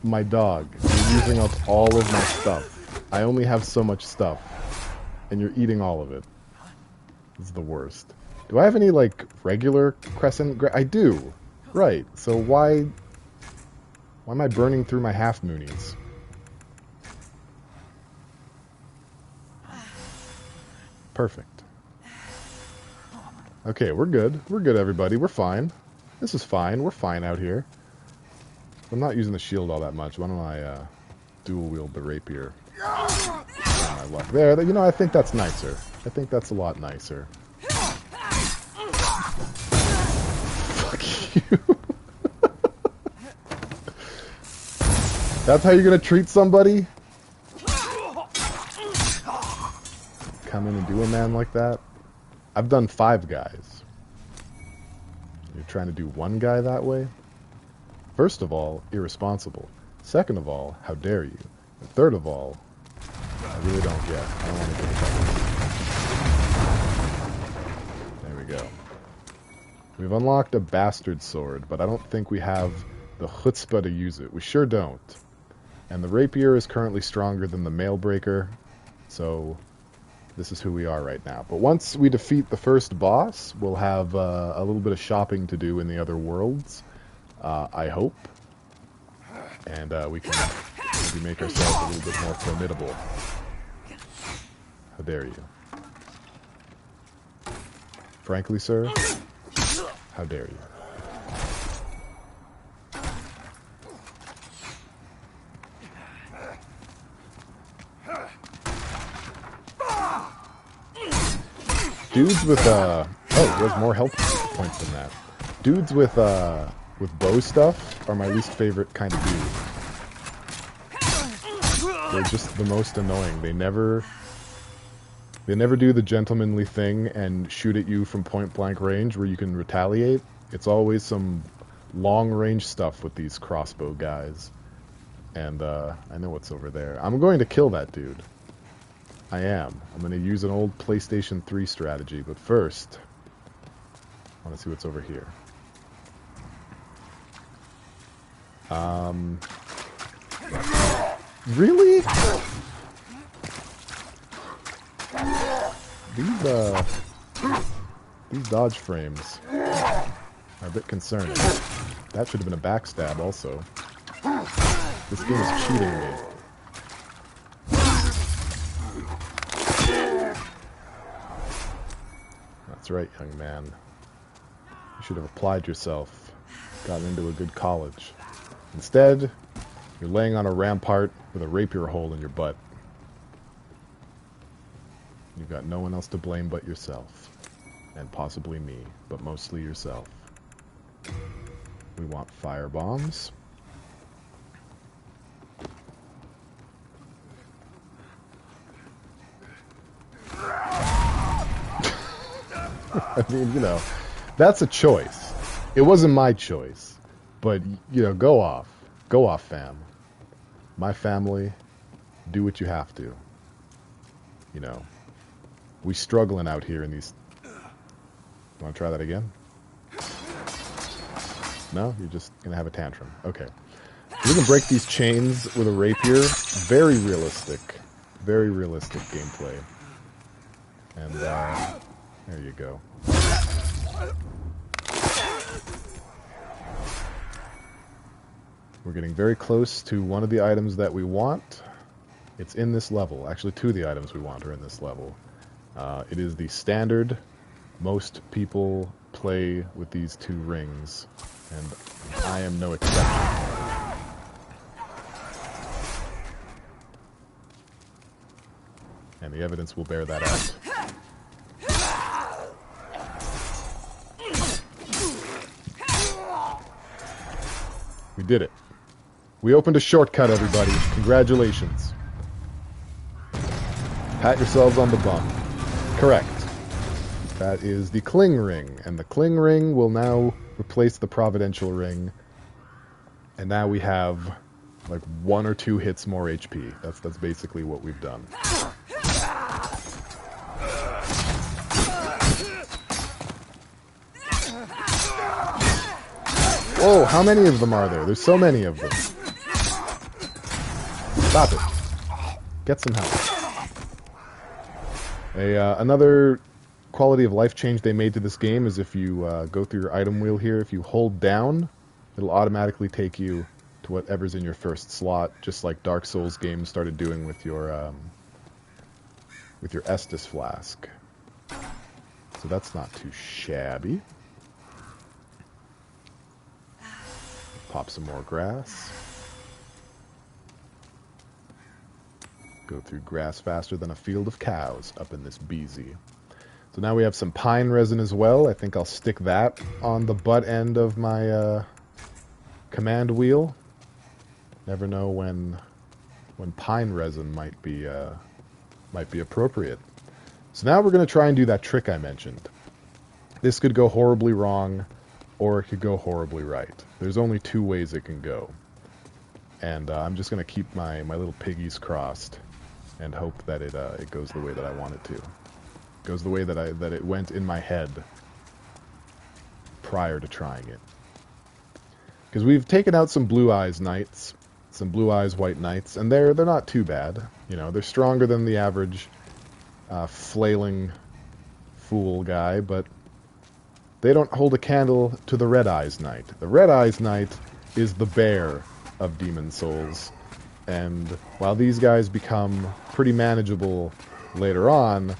My dog. You're using up all of my stuff. I only have so much stuff. And you're eating all of it. This is the worst. Do I have any, like, regular crescent? I do. Right. So why am I burning through my half-moonies? Perfect. Okay, we're good. We're good, everybody. We're fine. This is fine. We're fine out here. I'm not using the shield all that much. Why don't I dual wield the rapier? My luck there. You know, I think that's nicer. I think that's a lot nicer. Fuck you. That's how you're gonna treat somebody? Come in and do a man like that? I've done 5 guys. You're trying to do one guy that way? First of all, irresponsible. Second of all, how dare you? And third of all, I really don't get. I don't want to get it. There we go. We've unlocked a bastard sword, but I don't think we have the chutzpah to use it. We sure don't. And the rapier is currently stronger than the mail breaker, so This is who we are right now. But once we defeat the first boss, we'll have a little bit of shopping to do in the other worlds, I hope. And we can maybe make ourselves a little bit more formidable. How dare you? Frankly, sir, how dare you? Dudes with oh, there's more health points than that. Dudes with bow stuff are my least favorite kind of dude. They're just the most annoying. They never do the gentlemanly thing and shoot at you from point blank range where you can retaliate. It's always some long range stuff with these crossbow guys. And I know what's over there. I'm going to kill that dude. I am. I'm going to use an old PlayStation 3 strategy, but first, I want to see what's over here. Really? These dodge frames are a bit concerning. That should have been a backstab also. This game is cheating me. That's right, young man. You should have applied yourself, gotten into a good college. Instead, you're laying on a rampart with a rapier hole in your butt. You've got no one else to blame but yourself. And possibly me, but mostly yourself. We want fire bombs. I mean, you know, that's a choice. It wasn't my choice. But, you know, go off. Go off, fam. My family, do what you have to. You know, we struggling out here in these... Want to try that again? No? You're just going to have a tantrum. Okay. We can break these chains with a rapier. Very realistic. Very realistic gameplay. And, there you go. We're getting very close to one of the items that we want. It's in this level. Actually, two of the items we want are in this level. It is the standard. Most people play with these two rings, and I am no exception. And the evidence will bear that out. We did it. We opened a shortcut, everybody. Congratulations. Pat yourselves on the bum. Correct. That is the Cling Ring, and the Cling Ring will now replace the Providential Ring, and now we have like 1 or 2 hits more HP. That's basically what we've done. Whoa, how many of them are there? There's so many of them. Stop it. Get some help. Another quality of life change they made to this game is if you go through your item wheel here, if you hold down, it'll automatically take you to whatever's in your first slot, just like Dark Souls games started doing with your Estus flask. So that's not too shabby. Pop some more grass. Go through grass faster than a field of cows up in this BZ. So now we have some pine resin as well. I think I'll stick that on the butt end of my command wheel. Never know when pine resin might be appropriate. So now we're going to try and do that trick I mentioned. This could go horribly wrong, or it could go horribly right. There's only 2 ways it can go. And I'm just going to keep my little piggies crossed and hope that it goes the way that I want it to. Goes the way that it went in my head prior to trying it. Because we've taken out some Blue Eyes Knights, some Blue Eyes White Knights, and they're not too bad. You know, they're stronger than the average flailing fool guy, but they don't hold a candle to the Red Eyes Knight. The Red Eyes Knight is the bear of Demon Souls, and while these guys become pretty manageable later on,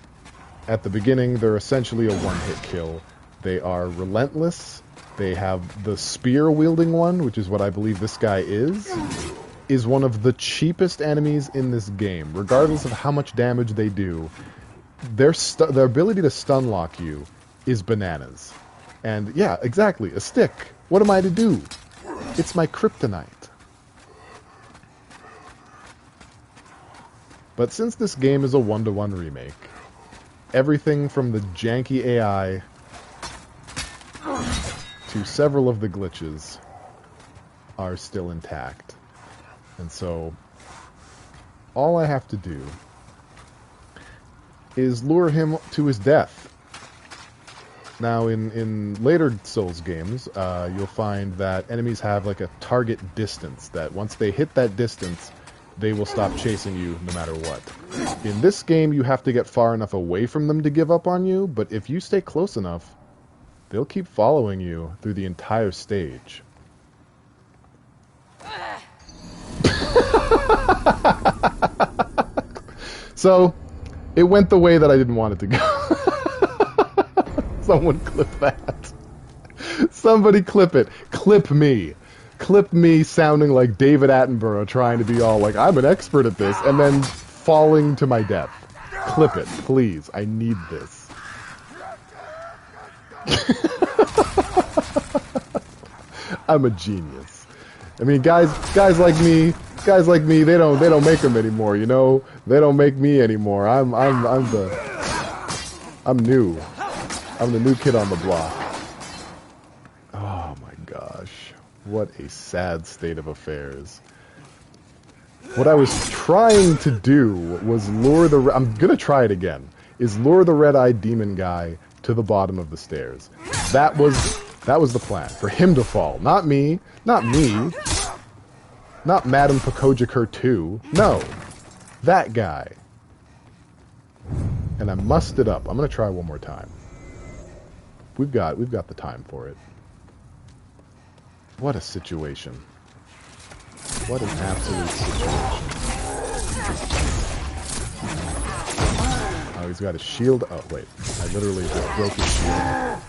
at the beginning they're essentially a one-hit kill. They are relentless. They have the spear-wielding one, which is what I believe this guy is one of the cheapest enemies in this game. Regardless of how much damage they do, their ability to stun lock you is bananas. And yeah, exactly, a stick. What am I to do? It's my kryptonite. But since this game is a 1-to-1 remake, everything from the janky AI to several of the glitches are still intact. And so, all I have to do is lure him to his death. Now, in later Souls games, you'll find that enemies have like a target distance, that once they hit that distance, they will stop chasing you no matter what. In this game, you have to get far enough away from them to give up on you, but if you stay close enough, they'll keep following you through the entire stage. So, it went the way that I didn't want it to go. Someone clip that. Somebody clip it. Clip me. Clip me sounding like David Attenborough trying to be all like, I'm an expert at this, and then falling to my death. Clip it, please. I need this. I'm a genius. I mean, guys like me, they don't make them anymore. You know, they don't make me anymore. I'm new. I'm the new kid on the block. Oh my gosh, what a sad state of affairs. What I was trying to do was lure the. I'm gonna try it again. Is lure the red-eyed demon guy to the bottom of the stairs. That was the plan. For him to fall. Not me. Not me. Not Madame Pikojkr 2. No. That guy. And I mussed it up. I'm going to try one more time. We've got the time for it. What a situation. What an absolute situation. Oh, he's got a shield. Oh, wait. I literally just broke his shield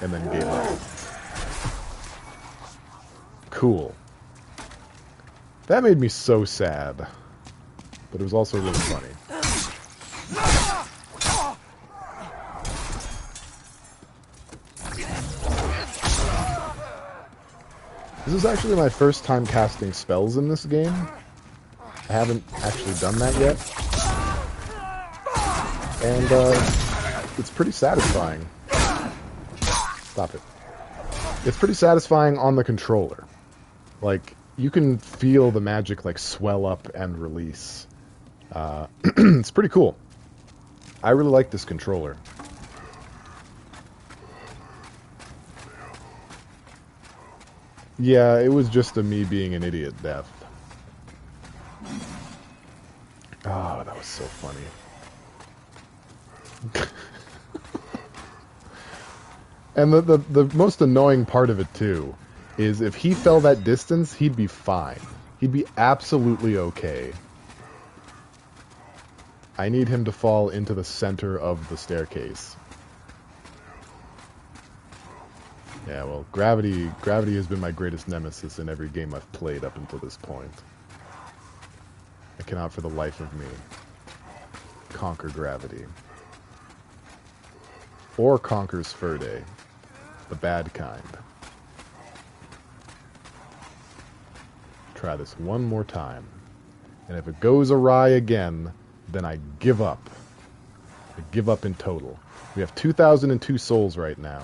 and then gave up. Cool. That made me so sad. But it was also really funny. This is actually my first time casting spells in this game. I haven't actually done that yet. And, it's pretty satisfying. Stop it. It's pretty satisfying on the controller. Like, you can feel the magic, like, swell up and release. It's pretty cool. I really like this controller. Yeah, it was just a me being an idiot death. Oh, that was so funny. And the most annoying part of it, too, is if he fell that distance, he'd be fine. He'd be absolutely okay. I need him to fall into the center of the staircase. Yeah, well, gravity has been my greatest nemesis in every game I've played up until this point. I cannot for the life of me conquer gravity. Or conquer Sferde, the bad kind. Try this one more time. And if it goes awry again, then I give up. I give up in total. We have 2,002 souls right now.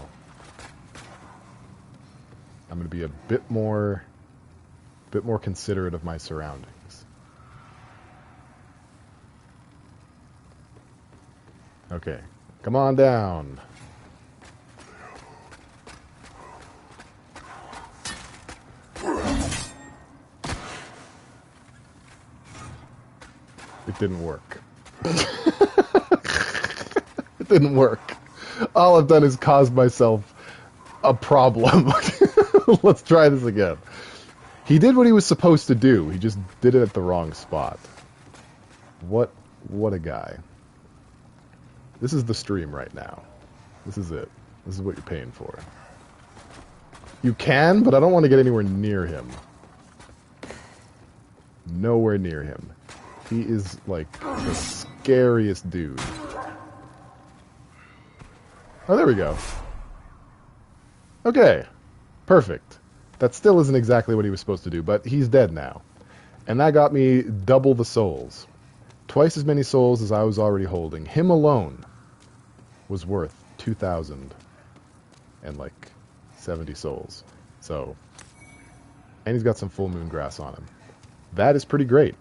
I'm going to be a bit more considerate of my surroundings. Okay, come on down. It didn't work. It didn't work. All I've done is cause myself a problem. Let's try this again. He did what he was supposed to do. He just did it at the wrong spot. What a guy. This is the stream right now. This is it. This is what you're paying for. You can, but I don't want to get anywhere near him. Nowhere near him. He is, like, the scariest dude. Oh, there we go. Okay. Perfect. That still isn't exactly what he was supposed to do, but he's dead now. And that got me double the souls. Twice as many souls as I was already holding. Him alone was worth 2,070 souls. So, and he's got some full moon grass on him. That is pretty great.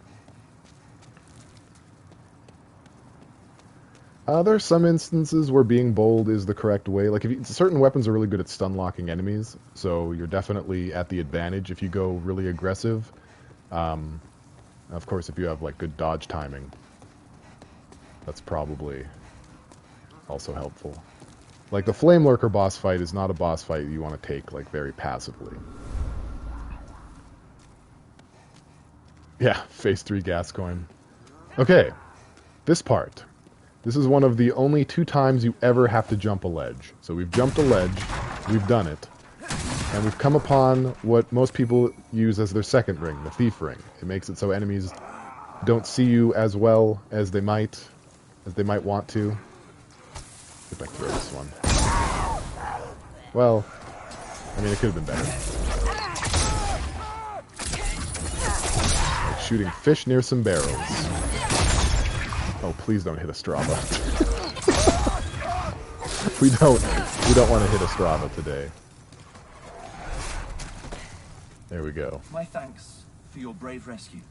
There are some instances where being bold is the correct way. Like, certain weapons are really good at stun locking enemies, so you're definitely at the advantage if you go really aggressive. Of course, if you have, like, good dodge timing, that's probably also helpful. Like, the Flame Lurker boss fight is not a boss fight you want to take, like, very passively. Yeah, phase 3 Gascoigne. Okay, this part. This is one of the only 2 times you ever have to jump a ledge. So we've jumped a ledge, we've done it, and we've come upon what most people use as their second ring, the Thief Ring. It makes it so enemies don't see you as well as they might want to. See if I can throw this one. Well, I mean, it could have been better. Like shooting fish near some barrels. Oh, please don't hit Ostrava. we don't want to hit Ostrava today. There we go. My thanks for your brave rescue.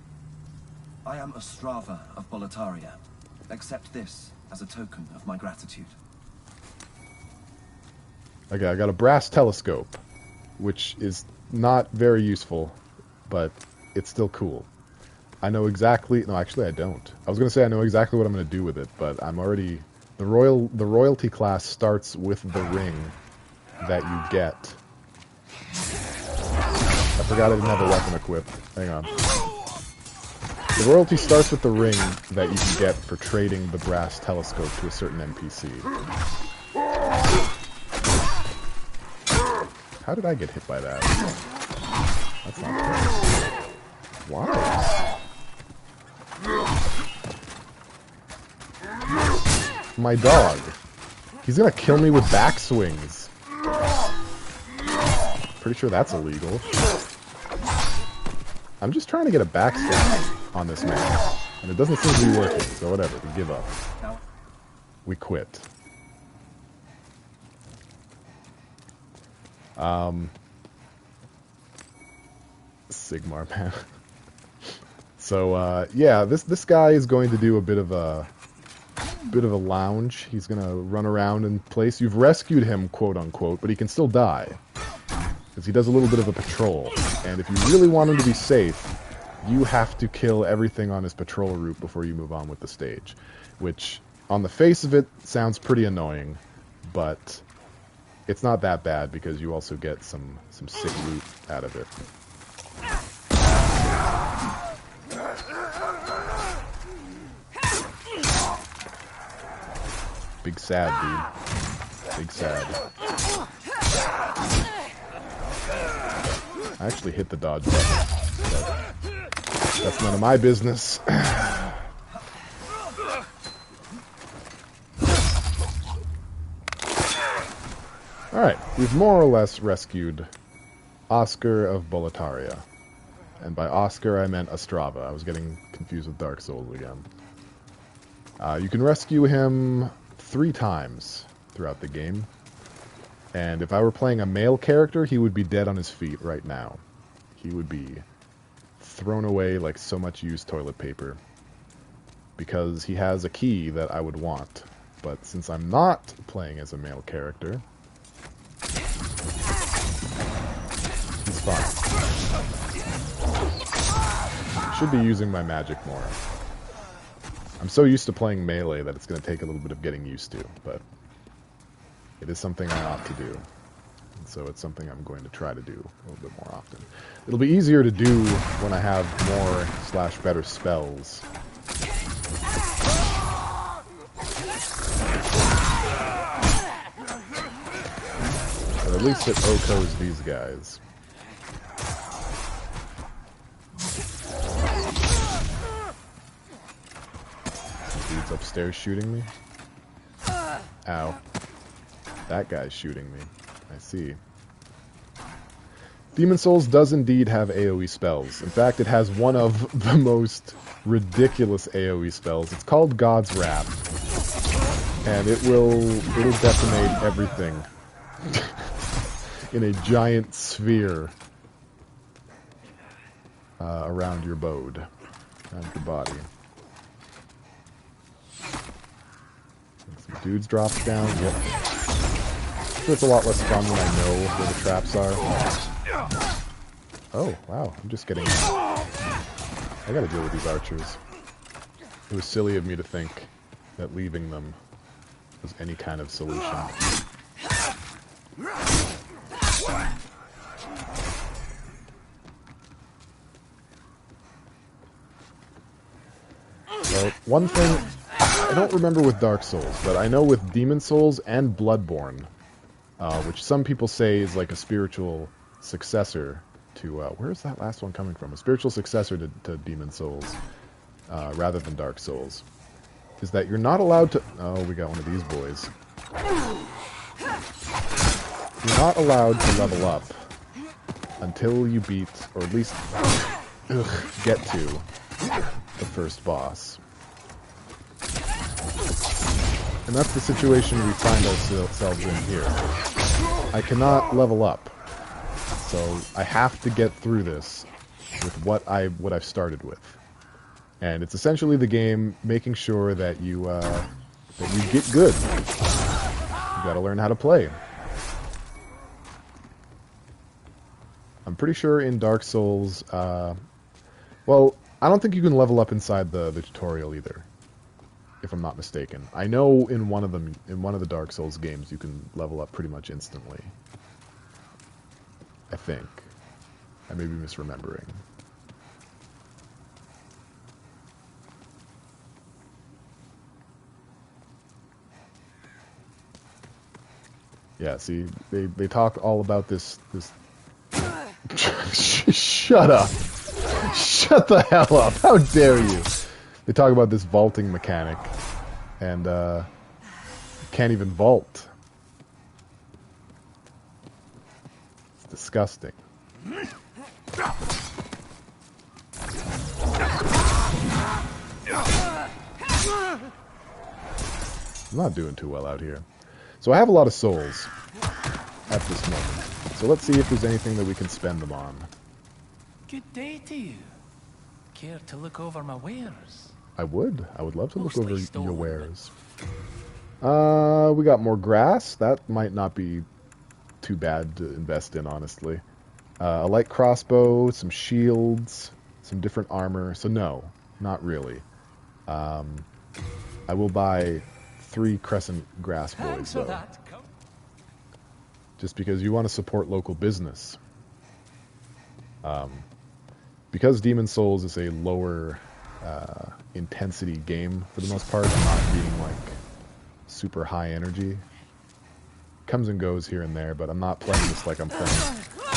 I am Ostrava of Boletaria. Accept this as a token of my gratitude. Okay, I got a brass telescope, which is not very useful, but it's still cool. I know exactly... No, actually I don't. I was going to say I know exactly what I'm going to do with it, but I'm already... The royalty class starts with the ring that you get. I forgot I didn't have a weapon equipped. Hang on. The royalty starts with the ring that you can get for trading the brass telescope to a certain NPC. How did I get hit by that? That's not fair. Why? My dog. He's gonna kill me with backswings. Pretty sure that's illegal. I'm just trying to get a backstab on this man. And it doesn't seem to be working, so whatever, we give up. We quit. Sigmar, man. So, yeah, this guy is going to do a bit of a lounge. He's gonna run around in place. You've rescued him, quote unquote, but he can still die. Because he does a little bit of a patrol. And if you really want him to be safe, you have to kill everything on his patrol route before you move on with the stage. Which, on the face of it, sounds pretty annoying, but it's not that bad because you also get some sick loot out of it. Big sad, dude. Big sad. I actually hit the dodge button, but that's none of my business. Alright, we've more or less rescued Oscar of Boletaria. And by Oscar, I meant Ostrava. I was getting confused with Dark Souls again. You can rescue him 3 times throughout the game. And if I were playing a male character, he would be dead on his feet right now. He would be thrown away like so much used toilet paper. Because he has a key that I would want. But since I'm not playing as a male character, he's fine. Should be using my magic more. I'm so used to playing melee that it's going to take a little bit of getting used to, but it is something I ought to do. And so it's something I'm going to try to do a little bit more often. It'll be easier to do when I have more / better spells. But at least it OKOs these guys. Dude's upstairs shooting me. Ow. That guy's shooting me. I see. Demon Souls does indeed have AoE spells. In fact, it has one of the most ridiculous AoE spells. It's called God's Wrath. And it'll decimate everything in a giant sphere around your abode, around your body. Some dudes drop down. Yep. It's a lot less fun when I know where the traps are. Oh, wow. I'm just getting... I gotta deal with these archers. It was silly of me to think that leaving them was any kind of solution. Well, one thing... I don't remember with Dark Souls, but I know with Demon Souls and Bloodborne, which some people say is like a spiritual successor to... where's that last one coming from? A spiritual successor to Demon Souls, rather than Dark Souls. Is that you're not allowed to... Oh, we got one of these boys. You're not allowed to level up until you beat, or at least get to, the first boss. And that's the situation we find ourselves in here. I cannot level up. So I have to get through this with what I've started with. And it's essentially the game making sure that you get good. You gotta learn how to play. I'm pretty sure in Dark Souls, well, I don't think you can level up inside the tutorial either, if I'm not mistaken. I know in one of the Dark Souls games you can level up pretty much instantly. I think. I may be misremembering. Yeah, see, they talk all about this Shut up. Shut the hell up. How dare you? They talk about this vaulting mechanic and can't even vault. It's disgusting. I'm not doing too well out here. So I have a lot of souls at this moment. So let's see if there's anything that we can spend them on. Good day to you. Care to look over my wares? I would. I would love to look over Mostly stolen, your wares. We got more grass. That might not be too bad to invest in, honestly. A light crossbow, some shields, some different armor. So no, not really. I will buy 3 crescent grass boys, though. Just because you want to support local business. Because Demon Souls is a lower intensity game for the most part, not being like super high energy. Comes and goes here and there, but I'm not playing this like I'm playing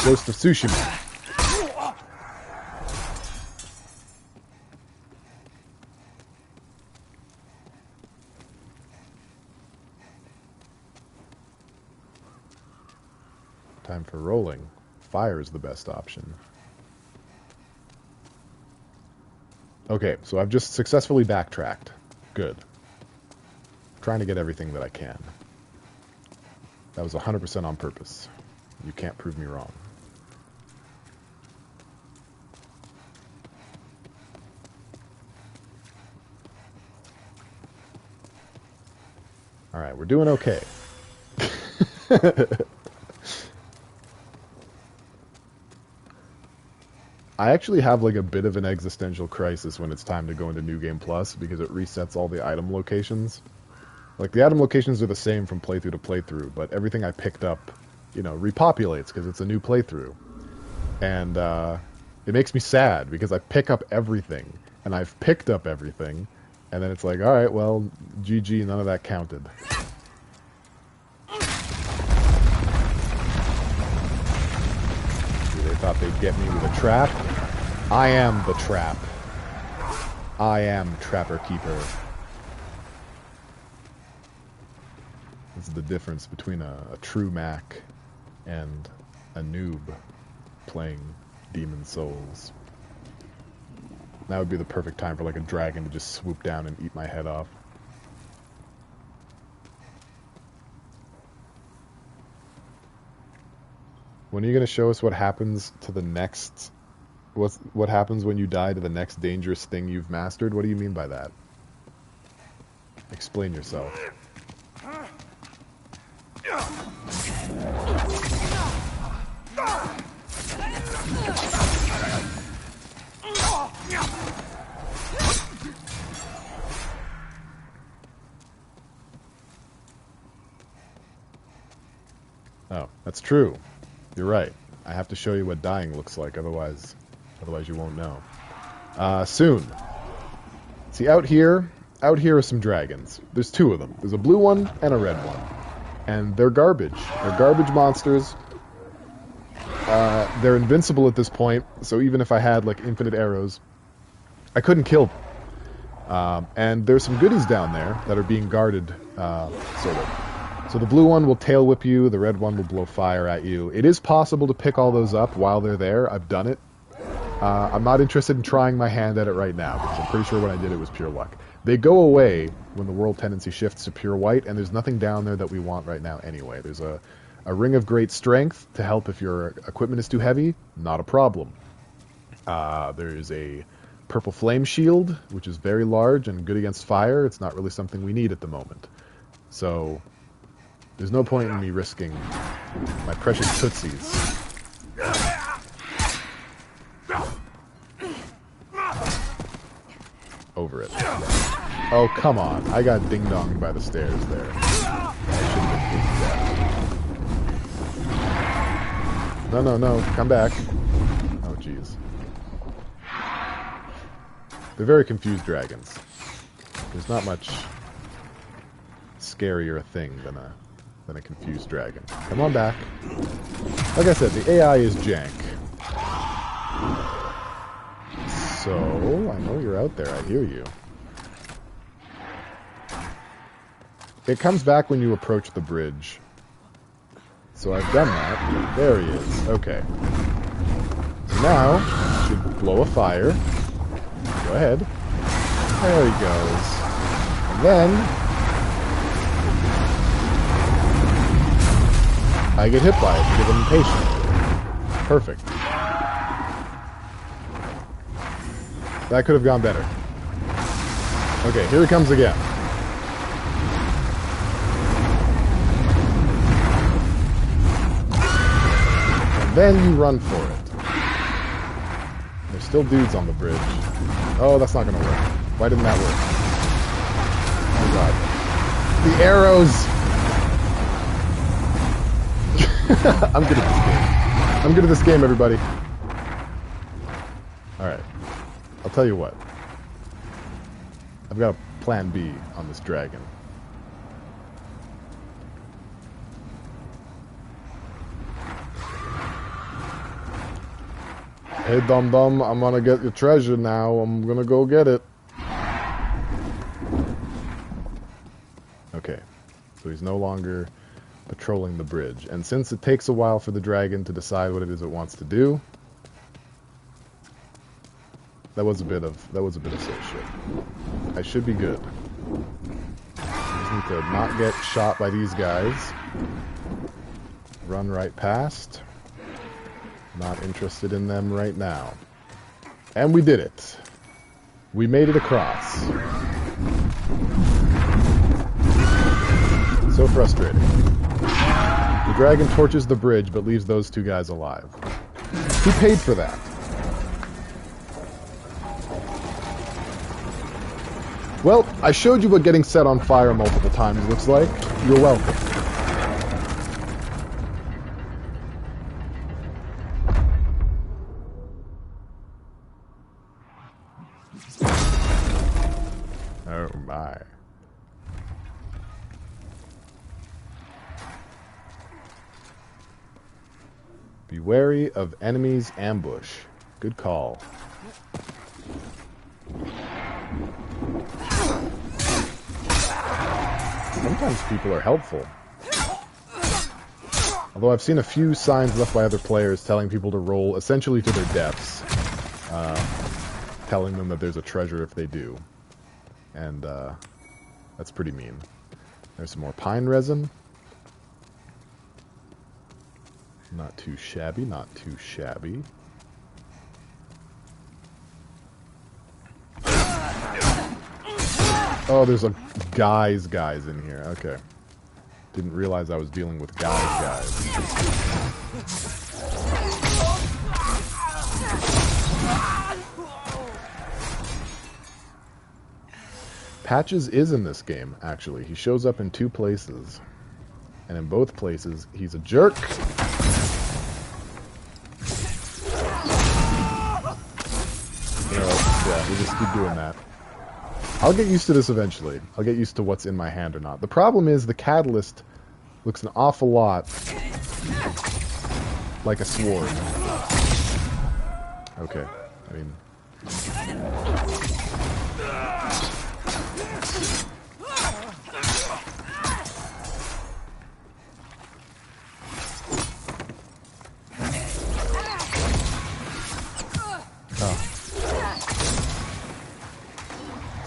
Ghost of Tsushima. Time for rolling. Fire is the best option. Okay, so I've just successfully backtracked. Good. Trying to get everything that I can. That was 100% on purpose. You can't prove me wrong. Alright, we're doing okay. I actually have like a bit of an existential crisis when it's time to go into New Game Plus because it resets all the item locations. Like, the item locations are the same from playthrough to playthrough, but everything I picked up, you know, repopulates because it's a new playthrough. And it makes me sad because I pick up everything, and I've picked up everything, and then it's like, alright, well, GG, none of that counted. They thought they'd get me with a trap. I am the trap. I am Trapper Keeper. This is the difference between a true Mac and a noob playing Demon Souls. That would be the perfect time for like a dragon to just swoop down and eat my head off. When are you going to show us what happens to the next... What happens when you die to the next dangerous thing you've mastered? What do you mean by that? Explain yourself. Oh, that's true. You're right. I have to show you what dying looks like, otherwise you won't know. Soon. See, out here are some dragons. There's two of them. There's a blue one and a red one. And they're garbage. They're garbage monsters. They're invincible at this point, so even if I had, like, infinite arrows, I couldn't kill them. And there's some goodies down there that are being guarded, sort of. So the blue one will tail whip you, the red one will blow fire at you. It is possible to pick all those up while they're there. I've done it. I'm not interested in trying my hand at it right now, because I'm pretty sure when I did it was pure luck. They go away when the world tendency shifts to pure white, and there's nothing down there that we want right now anyway. There's a ring of great strength to help if your equipment is too heavy. Not a problem. There's a purple flame shield, which is very large and good against fire. It's not really something we need at the moment. So there's no point in me risking my precious tootsies. Over it. Oh, come on. I got ding-donged by the stairs there. I should have been dead. No. Come back. Oh, jeez. They're very confused dragons. There's not much scarier a thing than a confused dragon. Come on back. Like I said, the AI is jank. So, I know you're out there. I hear you. It comes back when you approach the bridge. So I've done that. There he is. Okay. So now, I should blow a fire. Go ahead. There he goes. And then I get hit by it because I'm impatient. Perfect. That could have gone better. Okay, here he comes again. And then you run for it. There's still dudes on the bridge. Oh, that's not gonna work. Why didn't that work? Oh god. The arrows! I'm good at this game. I'm good at this game, everybody. Alright. I'll tell you what. I've got a plan B on this dragon. Hey, dum-dum, I'm gonna get your treasure now. I'm gonna go get it. Okay. So he's no longer patrolling the bridge. And since it takes a while for the dragon to decide what it is it wants to do, that was a bit of silly shit. I should be good. I just need to not get shot by these guys. Run right past. Not interested in them right now. And we did it. We made it across. So frustrating. The dragon torches the bridge but leaves those two guys alive. Who paid for that? Well, I showed you what getting set on fire multiple times looks like. You're welcome. Oh my. Be wary of enemies' ambush. Good call. Sometimes people are helpful. Although I've seen a few signs left by other players telling people to roll essentially to their deaths. Telling them that there's a treasure if they do. And that's pretty mean. There's some more pine resin. Not too shabby, not too shabby. Oh, there's a guys in here. Okay. Didn't realize I was dealing with guys. Patches is in this game, actually. He shows up in 2 places. And in both places, he's a jerk. Yeah, we just keep doing that. I'll get used to this eventually. I'll get used to what's in my hand or not. The problem is the catalyst looks an awful lot like a sword. Okay, I mean...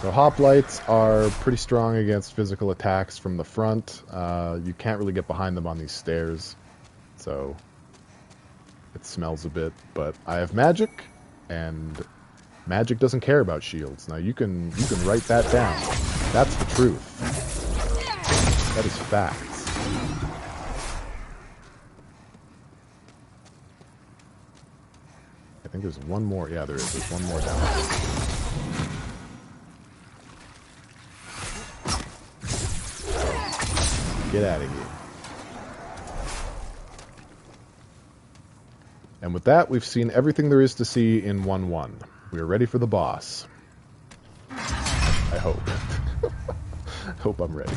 So hoplites are pretty strong against physical attacks from the front. You can't really get behind them on these stairs, so it smells a bit. But I have magic, and magic doesn't care about shields. Now you can write that down. That's the truth. That is facts. I think there's one more. Yeah, there is. There's one more down there. Get out of here. And with that, we've seen everything there is to see in 1-1. We are ready for the boss. I hope. Hope I'm ready.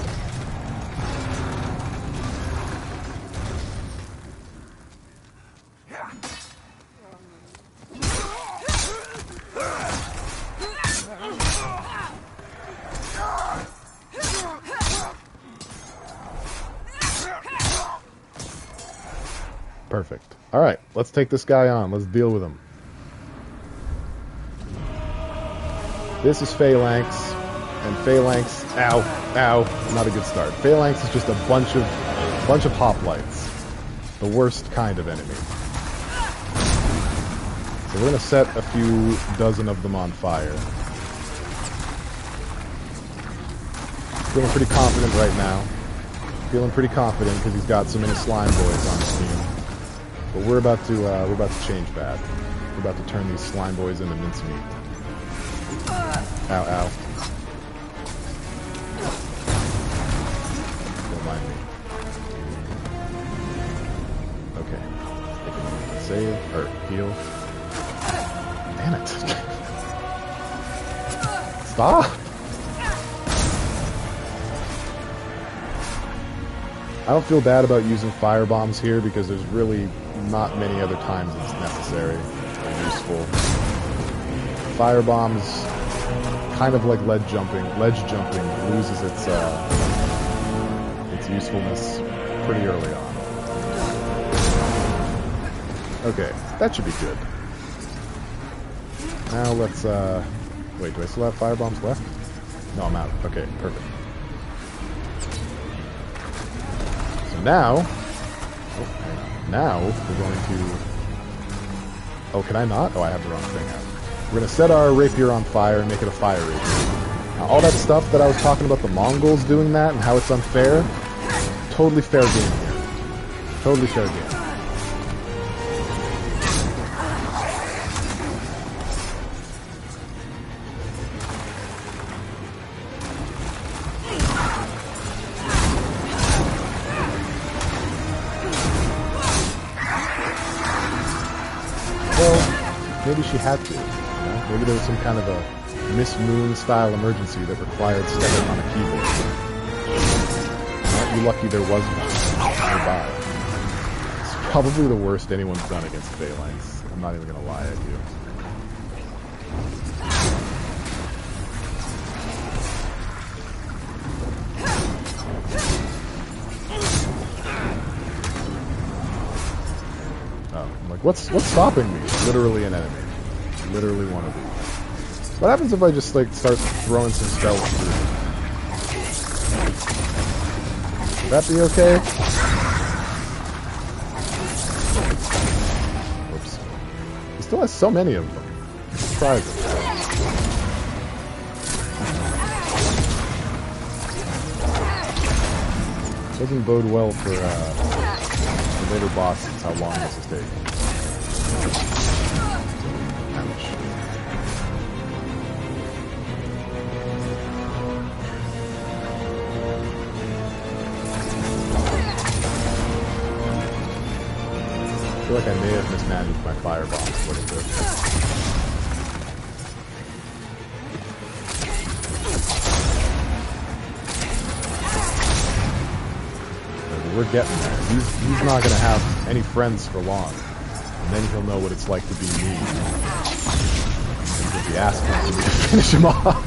Perfect. Alright, let's take this guy on. Let's deal with him. This is Phalanx. And Phalanx... Ow. Not a good start. Phalanx is just a bunch of hoplites. The worst kind of enemy. So we're going to set a few dozen of them on fire. Feeling pretty confident right now. Feeling pretty confident because he's got so many slime boys on his team. But we're about to change that. We're about to turn these slime boys into mincemeat. Ow. Don't mind me. Okay. Take a moment to save, or heal. Damn it. Stop! I don't feel bad about using fire bombs here because there's really not many other times it's necessary or useful. Fire bombs, kind of like ledge jumping, loses its usefulness pretty early on. Okay, that should be good. Now let's wait, do I still have fire bombs left? No, I'm out. Okay, perfect. Now we're going to... Oh, can I not? Oh, I have the wrong thing out. We're going to set our rapier on fire and make it a fire rapier. Now, all that stuff that I was talking about, the Mongols doing that and how it's unfair, totally fair game here. Totally fair game. maybe she had to. You know? Maybe there was some kind of a Miss Moon style emergency that required stepping on a keyboard. Aren't you lucky there was one nearby? It's probably the worst anyone's done against Phalanx. I'm not even gonna lie at you. Oh, I'm like, what's stopping me? Literally an enemy. Literally one of these. What happens if I just like start throwing some spells through? Would that be okay? Whoops. He still has so many of them. It's surprising. Doesn't bode well for the later bosses, how long this is taking. Ouch. I feel like I may have mismanaged my firebomb a little bit. We're getting there. He's not going to have any friends for long. And then he'll know what it's like to be me. And he'll be asking for me to finish him off.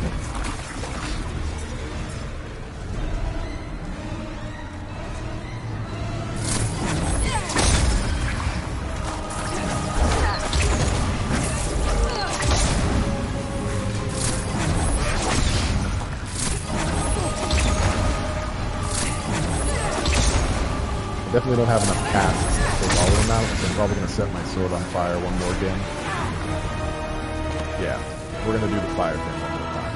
Definitely don't have enough casts to take all of them out, so I'm probably going to set my sword on fire one more again. Yeah, we're going to do the fire thing one more time.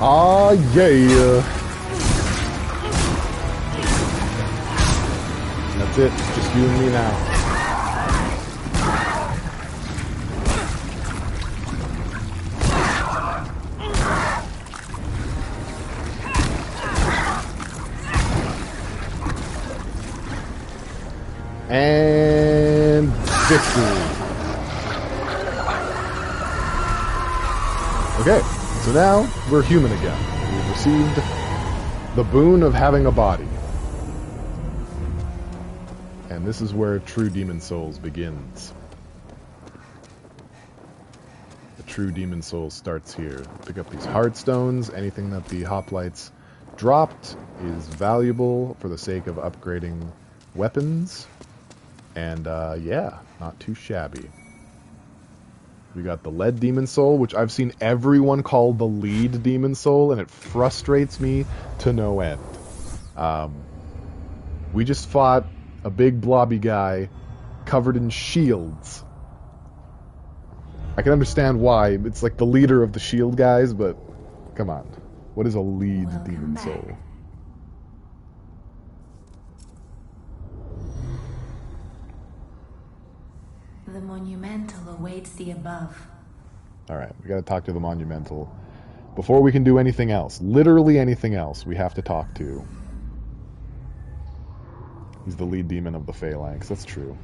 Ah, yeah! That's it, just you and me now. And victory. Okay, so now we're human again. We've received the boon of having a body. And this is where true Demon Souls begins. The true Demon Souls starts here. Pick up these Heartstones. Anything that the hoplites dropped is valuable for the sake of upgrading weapons. And, yeah, not too shabby. We got the Lead Demon Soul, which I've seen everyone call the Lead Demon Soul, and it frustrates me to no end. We just fought a big blobby guy covered in shields. I can understand why. It's like the leader of the shield guys, but come on. What is a Lead Demon Soul? The Monumental awaits the above. Alright, we gotta talk to the Monumental. Before we can do anything else, literally anything else, we have to talk to. He's the lead demon of the Phalanx, that's true.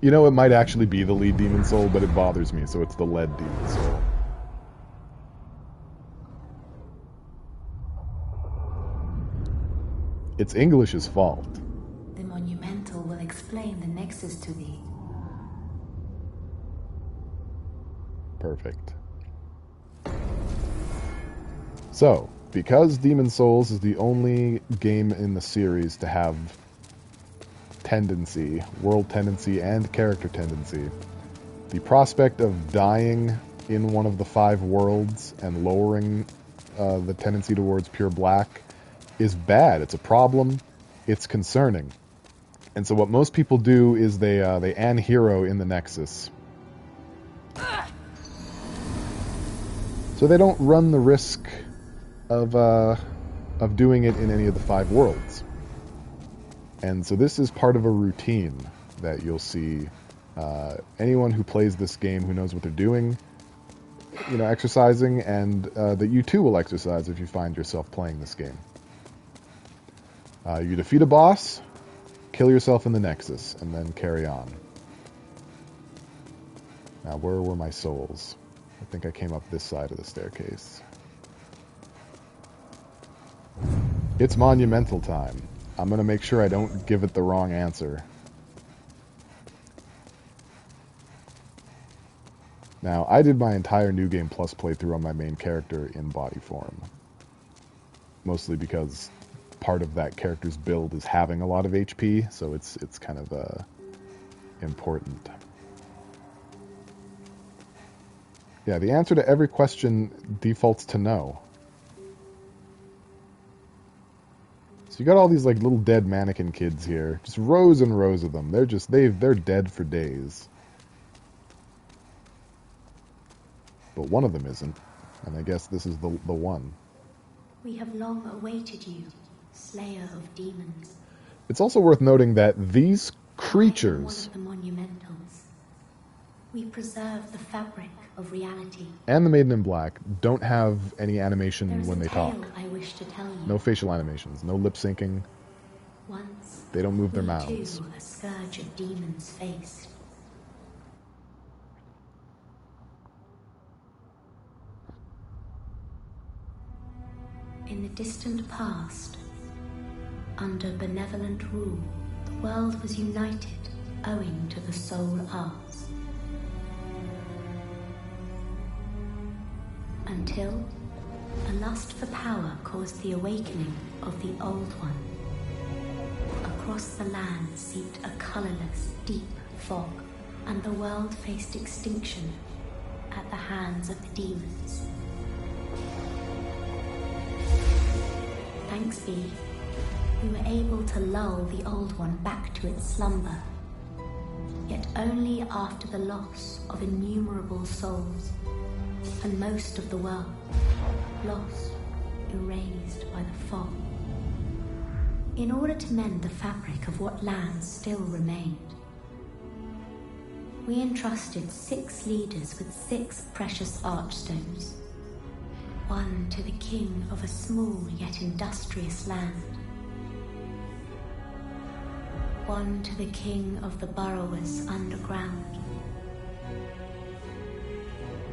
You know, it might actually be the Lead Demon Soul, but it bothers me, so it's the Lead Demon Soul. It's English's fault. The Monumental will explain the Nexus to thee. Perfect. So, because Demon Souls is the only game in the series to have tendency, world tendency, and character tendency, the prospect of dying in one of the 5 worlds and lowering the tendency towards pure black is bad. It's a problem. It's concerning. And so what most people do is they anhero in the Nexus. So they don't run the risk of doing it in any of the 5 worlds. And so this is part of a routine that you'll see anyone who plays this game who knows what they're doing exercising, and that you too will exercise if you find yourself playing this game. You defeat a boss, kill yourself in the Nexus, and then carry on. Now, where were my souls? I think I came up this side of the staircase. It's monumental time. I'm going to make sure I don't give it the wrong answer. Now, I did my entire New Game Plus playthrough on my main character in body form. Mostly because part of that character's build is having a lot of HP, so it's kind of important. Yeah, the answer to every question defaults to no. So you got all these like little dead mannequin kids here, just rows and rows of them. They're dead for days. But one of them isn't, and I guess this is the one. We have long awaited you, Slayer of Demons. It's also worth noting that these creatures, I am one of the monumentals. We preserve the fabric of reality. And the Maiden in Black don't have any animation when they talk. I wish to tell you. No facial animations, no lip syncing. Once they don't move their we mouths. Too, a scourge of demons faced. In the distant past, under benevolent rule, the world was united owing to the soul arts. Until a lust for power caused the awakening of the Old One. Across the land seeped a colorless, deep fog, and the world faced extinction at the hands of the demons. Thanks be, we were able to lull the Old One back to its slumber, yet only after the loss of innumerable souls, and most of the world lost, erased by the fog. In order to mend the fabric of what lands still remained, we entrusted 6 leaders with 6 precious archstones. One to the king of a small yet industrious land. One to the king of the burrowers underground.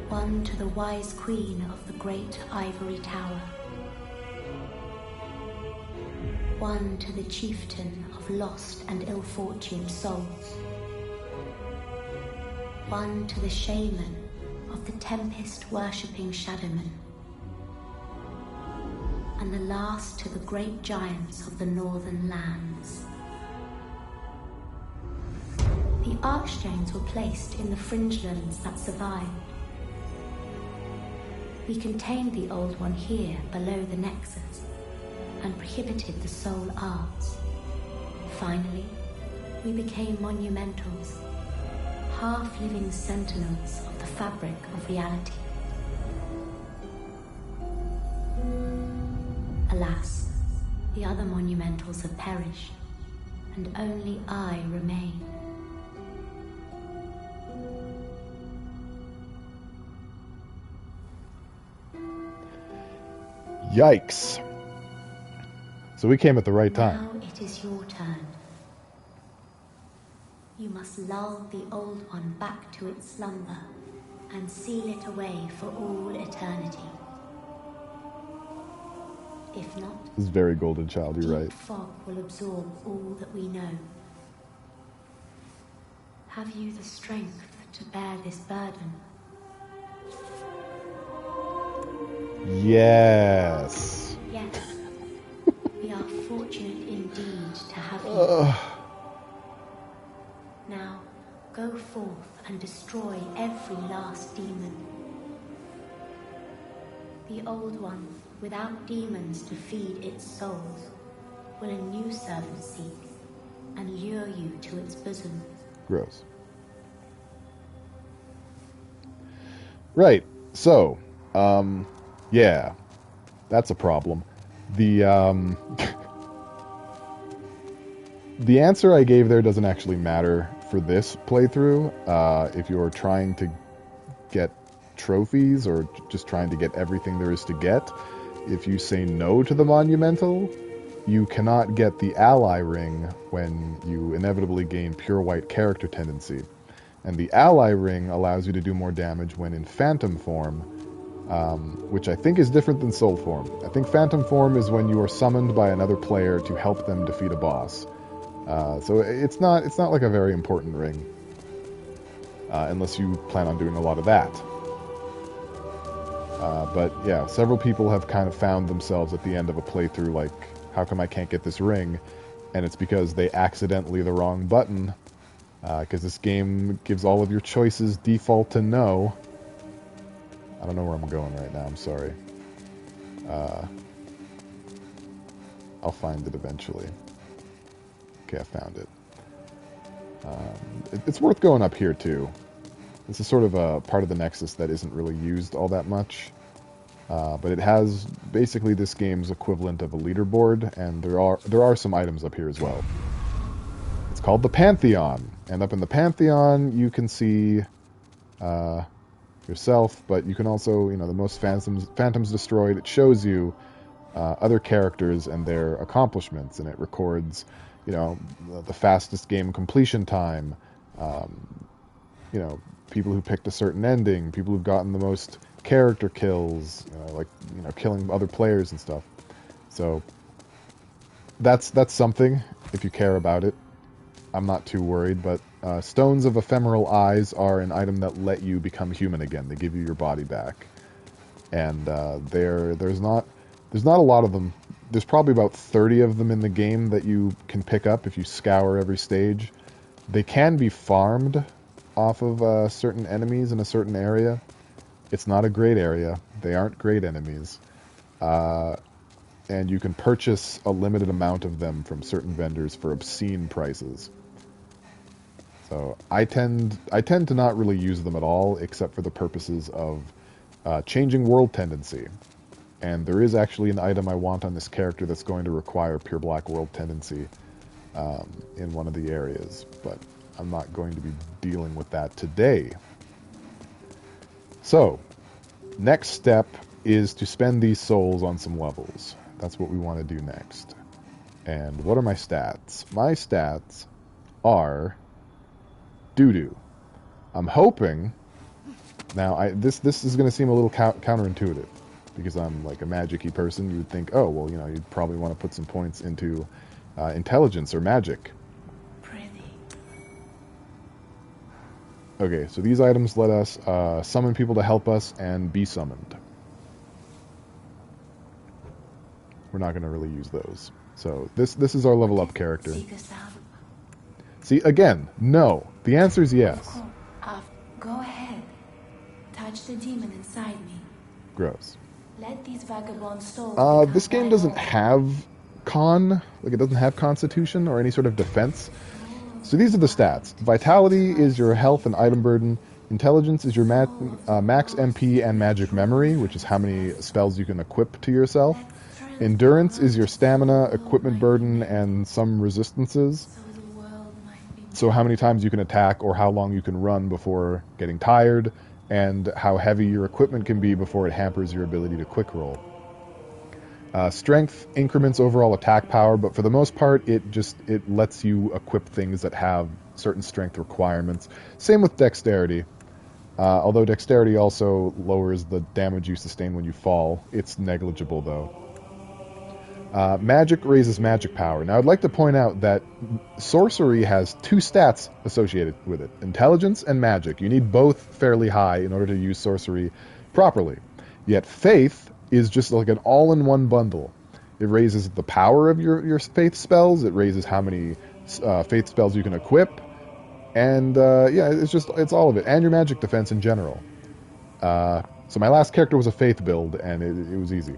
One to the wise queen of the great ivory tower. One to the chieftain of lost and ill-fortuned souls. One to the shaman of the tempest-worshipping shadowmen. And the last to the great giants of the northern lands. The archstones were placed in the fringelands that survived. We contained the Old One here below the Nexus, and prohibited the soul arts. Finally, we became monumentals, half-living sentinels of the fabric of reality. Alas, the other monumentals have perished, and only I remain. Yikes. So we came at the right time. Now it is your turn. You must lull the Old One back to its slumber, and seal it away for all eternity. If not, This is very Golden Child, you're right. fog will absorb all that we know. Have you the strength to bear this burden? Yes. Yes. We are fortunate indeed to have you. Now, go forth and destroy every last demon. The Old One, without demons to feed its souls, will a new servant seek and lure you to its bosom. Gross. Right. So, yeah, that's a problem. The the answer I gave there doesn't actually matter for this playthrough. If you're trying to get trophies or just trying to get everything there is to get, if you say no to the monumental, you cannot get the ally ring when you inevitably gain pure white character tendency. And the ally ring allows you to do more damage when in phantom form, which I think is different than soul form. I think phantom form is when you are summoned by another player to help them defeat a boss. So it's not like a very important ring, unless you plan on doing a lot of that. But yeah, several people have kind of found themselves at the end of a playthrough like, how come I can't get this ring? And it's because they accidentally the wrong button, because this game gives all of your choices default to no. I don't know where I'm going right now, I'm sorry. I'll find it eventually. Okay, I found it. It's worth going up here too. This is sort of a part of the Nexus that isn't really used all that much. But it has basically this game's equivalent of a leaderboard, and there are some items up here as well. It's called the Pantheon, and up in the Pantheon you can see yourself, but you can also, the most phantoms destroyed. It shows you other characters and their accomplishments, and it records, the fastest game completion time, people who picked a certain ending, people who've gotten the most character kills, killing other players and stuff. So that's something if you care about it. I'm not too worried, but stones of ephemeral eyes are an item that let you become human again. They give you your body back, and there's not a lot of them. There's probably about 30 of them in the game that you can pick up if you scour every stage. They can be farmed off of certain enemies in a certain area. It's not a great area. They aren't great enemies. And you can purchase a limited amount of them from certain vendors for obscene prices. So I tend to not really use them at all, except for the purposes of changing world tendency. And there is actually an item I want on this character that's going to require pure black world tendency in one of the areas, but I'm not going to be dealing with that today. So, next step is to spend these souls on some levels. That's what we want to do next. And what are my stats? My stats are doo-doo. I'm hoping... Now, this is going to seem a little counterintuitive, because I'm like a magic-y person. You would think, oh, well, you'd probably want to put some points into intelligence or magic. Okay, so these items let us summon people to help us and be summoned. We're not going to really use those. So this is our level up character. See, again, no. The answer is yes. Go ahead. Touch the demon inside me. Gross. Let these vagabond souls this game doesn't have it doesn't have constitution or any sort of defense. So these are the stats. Vitality is your health and item burden. Intelligence is your max MP and magic memory, which is how many spells you can equip to yourself. Endurance is your stamina, equipment burden, and some resistances. So how many times you can attack or how long you can run before getting tired, and how heavy your equipment can be before it hampers your ability to quick roll. Strength increments overall attack power, but for the most part, it lets you equip things that have certain strength requirements. Same with dexterity. Although dexterity also lowers the damage you sustain when you fall. It's negligible, though. Magic raises magic power. Now, I'd like to point out that sorcery has two stats associated with it. Intelligence and magic. You need both fairly high in order to use sorcery properly. Yet faith is just like an all-in-one bundle. It raises the power of your faith spells. It raises how many faith spells you can equip. And, it's all of it. And your magic defense in general. So my last character was a faith build, and it was easy.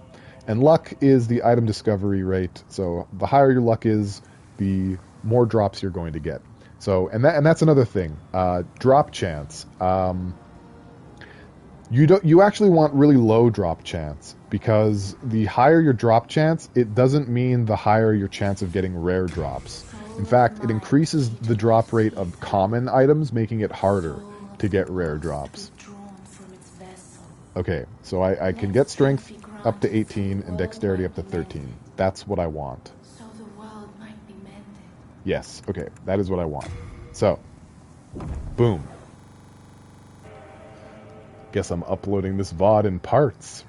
And luck is the item discovery rate. So the higher your luck is, the more drops you're going to get. So, and that's another thing. Drop chance. You actually want really low drop chance, because the higher your drop chance, it doesn't mean the higher your chance of getting rare drops. In fact, it increases the drop rate of common items, making it harder to get rare drops. Okay, so I can get strength up to 18 and dexterity up to 13. That's what I want. So the world might be mended. Yes, okay, that is what I want. So, boom. Guess I'm uploading this VOD in parts.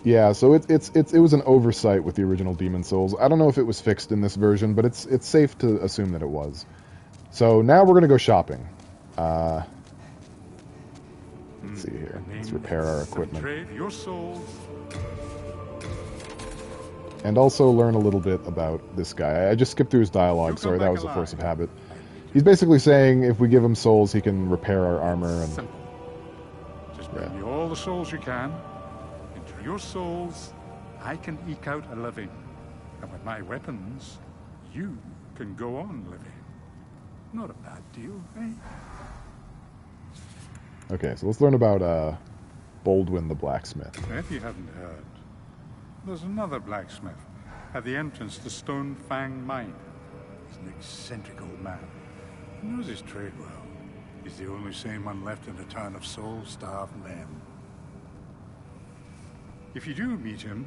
Yeah, so it was an oversight with the original Demon Souls. I don't know if it was fixed in this version, but it's safe to assume that it was. So now we're gonna go shopping. Let's see here. Let's repair our equipment. And also learn a little bit about this guy. I just skipped through his dialogue, sorry, that was a force of habit. He's basically saying if we give him souls, he can repair our armor and... Simple. Just bring me all the souls you can. And through your souls, I can eke out a living. And with my weapons, you can go on living. Not a bad deal, eh? Okay, so let's learn about Baldwin the Blacksmith. If you haven't heard, there's another blacksmith at the entrance to Stone Fang Mine. He's an eccentric old man. He knows his trade well. He's the only sane one left in a town of soul-starved men. If you do meet him,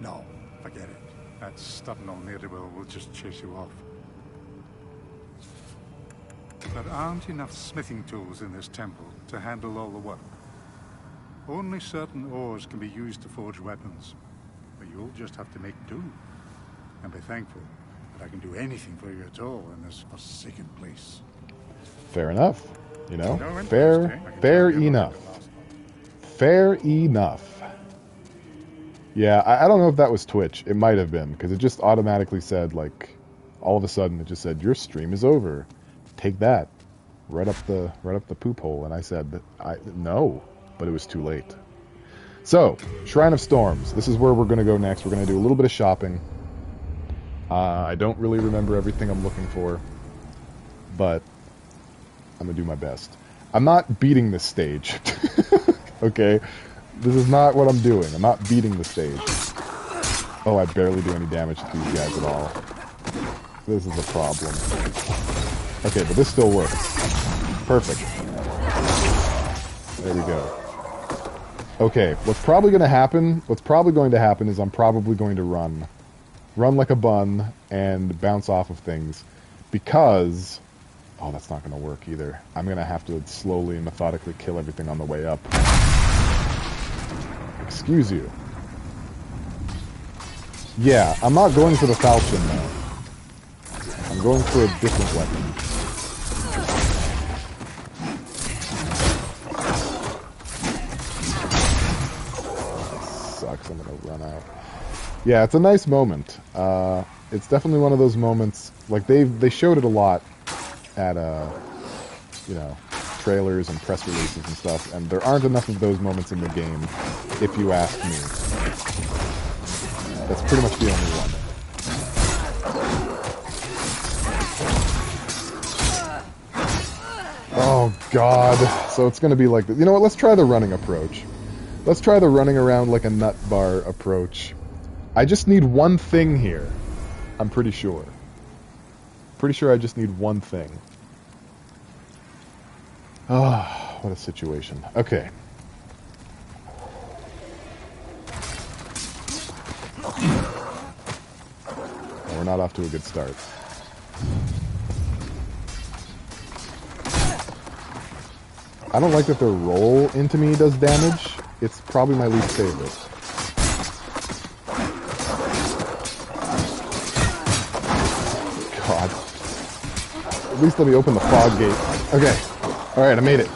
no, forget it. That stubborn old ne'er-do-well will just chase you off. There aren't enough smithing tools in this temple to handle all the work. Only certain ores can be used to forge weapons. But you'll just have to make do. And be thankful that I can do anything for you at all in this forsaken place. Fair enough. You know? Fair enough. Fair enough. Yeah, I don't know if that was Twitch. It might have been, because it just automatically said, like, all of a sudden it just said, your stream is over. Take that. Right up the poop hole. And I said, no, but it was too late. So, Shrine of Storms. This is where we're going to go next. We're going to do a little bit of shopping. I don't really remember everything I'm looking for, but I'm going to do my best. I'm not beating this stage. Okay? This is not what I'm doing. I'm not beating the stage. Oh, I barely do any damage to these guys at all. This is a problem. Okay, but this still works. Perfect. There we go. Okay, what's probably going to happen is I'm probably going to run like a bun and bounce off of things because, oh, that's not going to work either. I'm going to have to slowly and methodically kill everything on the way up. Excuse you. Yeah, I'm not going for the falchion though. I'm going for a different weapon. Sucks, I'm gonna run out. Yeah, it's a nice moment. It's definitely one of those moments, like they showed it a lot at you know, trailers and press releases and stuff, and there aren't enough of those moments in the game, if you ask me. That's pretty much the only one. Oh god, so it's gonna be like this. You know what, let's try the running approach. Let's try the running around like a nut bar approach. I just need one thing here. I'm pretty sure. Pretty sure I just need one thing. Oh, what a situation. Okay. Well, we're not off to a good start. I don't like that their roll into me does damage. It's probably my least favorite. God. At least let me open the fog gate. Okay. Alright, I made it.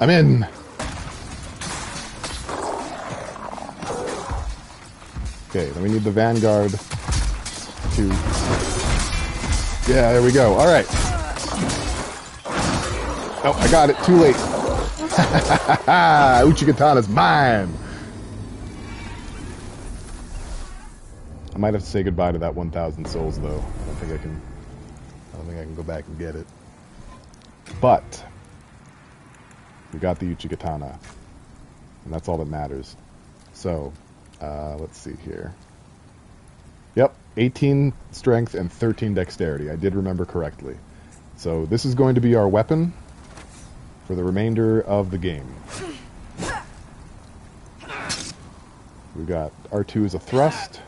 I'm in. Okay, then we need the Vanguard to... Yeah, there we go. Alright. Oh, I got it. Too late. Uchigatana's mine. I might have to say goodbye to that 1,000 souls, though. I don't think I can go back and get it. But we got the Uchigatana, and that's all that matters. So, let's see here. Yep, 18 strength and 13 dexterity. I did remember correctly. So this is going to be our weapon for the remainder of the game. We got R2 as a thrust.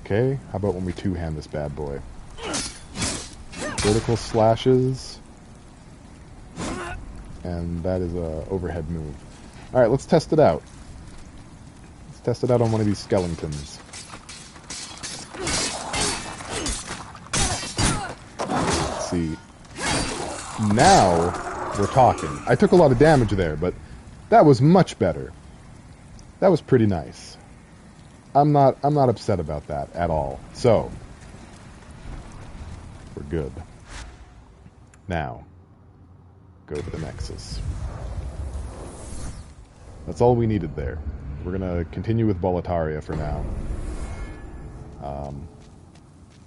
Okay, how about when we two-hand this bad boy? Vertical slashes. And that is a overhead move. Alright, let's test it out. Let's test it out on one of these skeletons. Let's see. Now we're talking. I took a lot of damage there, but that was much better. That was pretty nice. I'm not upset about that at all. So we're good. Now go to the Nexus. That's all we needed there. We're gonna continue with Boletaria for now.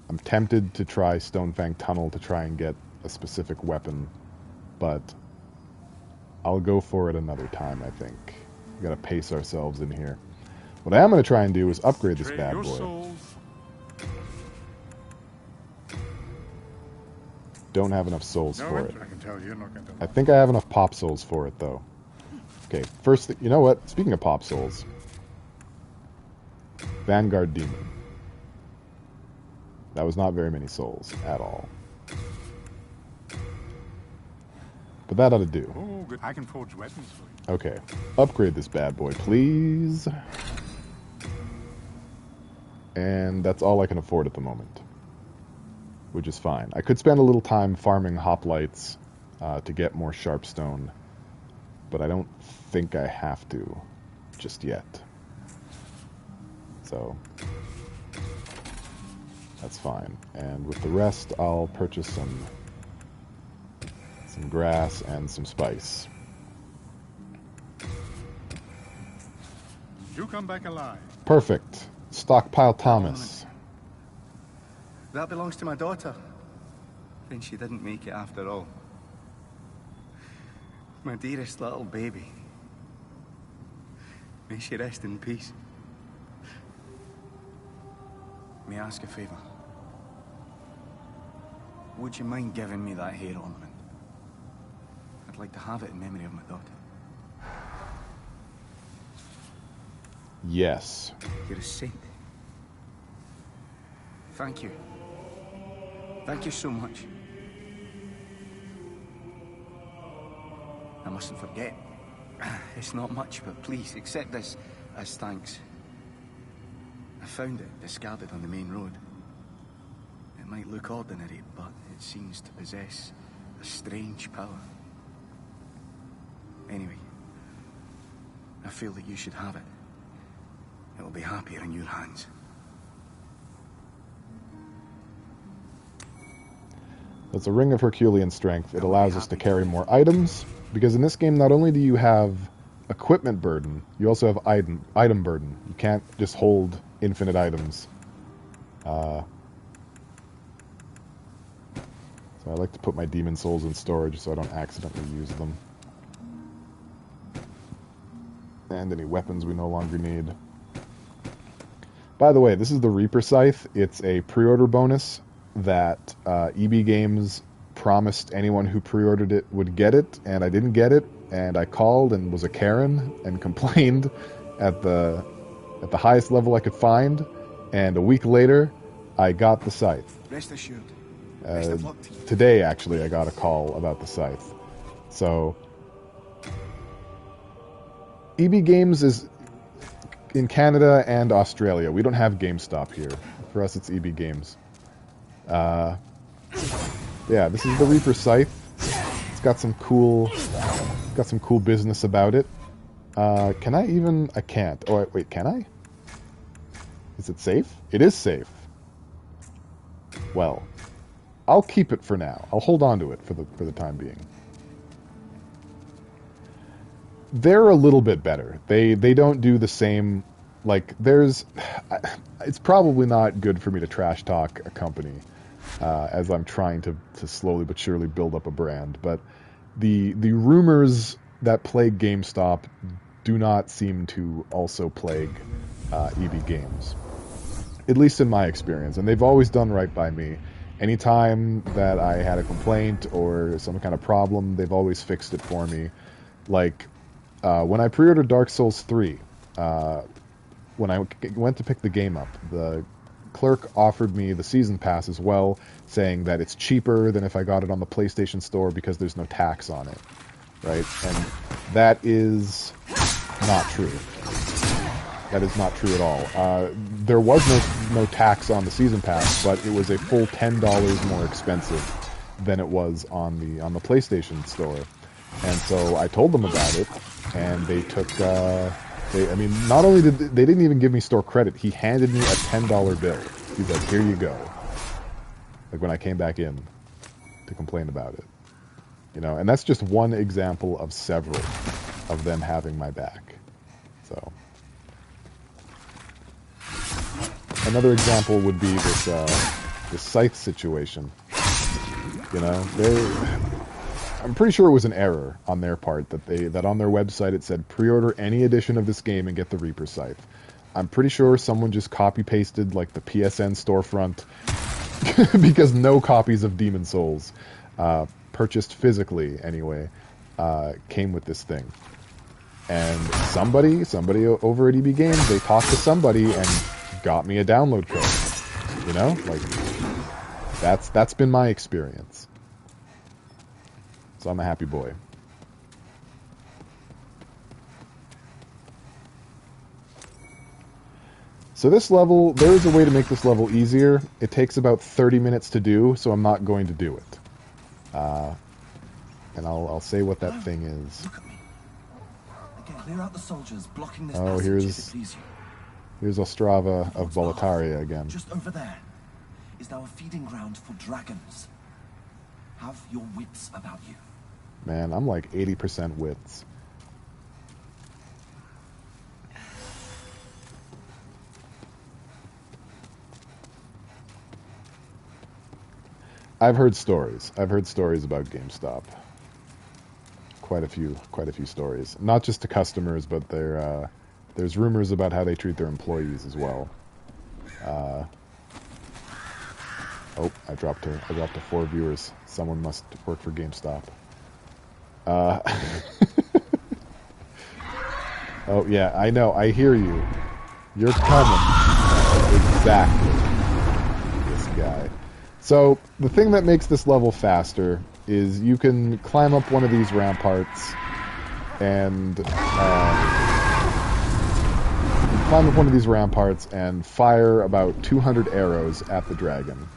I'm tempted to try Stonefang Tunnel to try and get a specific weapon, but I'll go for it another time, I think. We gotta pace ourselves in here. What I am gonna try and do is upgrade this bad boy. Don't have enough souls for it. I think I have enough pop souls for it, though. Okay, first thing, you know what? Speaking of pop souls. Vanguard Demon. That was not very many souls at all. But that ought to do. Oh, good. I can forge weapons for you. Okay, upgrade this bad boy, please. And that's all I can afford at the moment, which is fine. I could spend a little time farming hoplites to get more sharpstone, but I don't think I have to just yet. So that's fine. And with the rest, I'll purchase some grass and some spice. You come back alive. Perfect. Stockpile Thomas. That belongs to my daughter. Then she didn't make it after all. My dearest little baby. May she rest in peace. May I ask a favor? Would you mind giving me that hair ornament? I'd like to have it in memory of my daughter. Yes. You're a saint. Thank you. Thank you so much. I mustn't forget. It's not much, but please accept this as thanks. I found it discarded on the main road. It might look ordinary, but it seems to possess a strange power. Anyway, I feel that you should have it. It will be happier in your hands. It's a ring of Herculean strength. It allows us to carry more items, because in this game not only do you have equipment burden, you also have item burden. You can't just hold infinite items. So I like to put my demon souls in storage so I don't accidentally use them. And any weapons we no longer need. By the way, this is the Reaper Scythe. It's a pre-order bonus that EB Games promised anyone who pre-ordered it would get it, and I didn't get it, and I called and was a Karen and complained at the highest level I could find, and a week later, I got the scythe. Rest assured. Best of luck to you. Today, actually, I got a call about the scythe. So, EB Games is in Canada and Australia. We don't have GameStop here. For us, it's EB Games. Yeah, this is the Reaper Scythe. It's got some cool business about it. Can I even? I can't. Oh wait, can I? Is it safe? It is safe. Well, I'll keep it for now. I'll hold on to it for the time being. They're a little bit better. They don't do the same. Like there's, it's probably not good for me to trash talk a company. As I'm trying to slowly but surely build up a brand. But the rumors that plague GameStop do not seem to also plague EB Games. At least in my experience. And they've always done right by me. Anytime that I had a complaint or some kind of problem, they've always fixed it for me. Like, when I pre-ordered Dark Souls 3, when I went to pick the game up, the clerk offered me the season pass as well, saying that it's cheaper than if I got it on the PlayStation Store because there's no tax on it, right? And that is not true. That is not true at all. There was no tax on the season pass, but it was a full $10 more expensive than it was on the PlayStation Store. And so I told them about it, and they took. I mean, not only did they didn't even give me store credit. He handed me a $10 bill. He's like, "Here you go." Like when I came back in to complain about it, you know. And that's just one example of several of them having my back. So. Another example would be this scythe situation. You know, I'm pretty sure it was an error on their part that on their website it said pre-order any edition of this game and get the Reaper scythe. I'm pretty sure someone just copy-pasted like the PSN storefront because no copies of Demon Souls, purchased physically anyway, came with this thing. And somebody over at EB Games, they talked to somebody and got me a download code. You know, like that's been my experience. So I'm a happy boy. So this level, there is a way to make this level easier. It takes about 30 minutes to do, so I'm not going to do it. And I'll say what that thing is. Look at me. Again, clear out the soldiers blocking this Oh, here's Ostrava of Boletaria again. Just over there is now a feeding ground for dragons. Have your wits about you. Man, I'm like 80% wits. I've heard stories. I've heard stories about GameStop. Quite a few stories. Not just to customers, but there's rumors about how they treat their employees as well. Oh, I dropped to 4 viewers. Someone must work for GameStop. Oh yeah, I know. I hear you. You're coming. Exactly. This guy. So the thing that makes this level faster is you can climb up one of these ramparts and fire about 200 arrows at the dragon.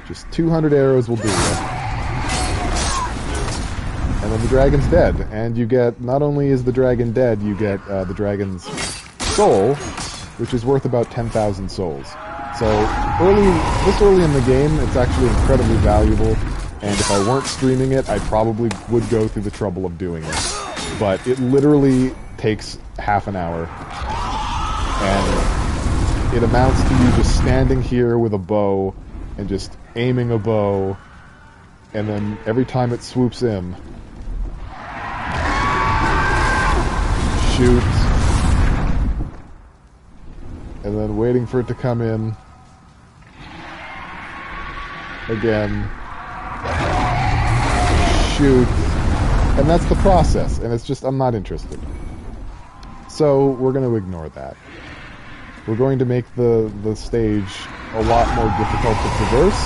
Just 200 arrows will do it. And then the dragon's dead. And you get, not only is the dragon dead, you get the dragon's soul, which is worth about 10,000 souls. So this early in the game, it's actually incredibly valuable. And if I weren't streaming it, I probably would go through the trouble of doing it. But it literally takes half an hour. And it amounts to you just standing here with a bow and just aiming a bow. And then every time it swoops in, shoot. And then waiting for it to come in. Again. Shoot. And that's the process. And it's just, I'm not interested. So, we're going to ignore that. We're going to make the stage a lot more difficult to traverse.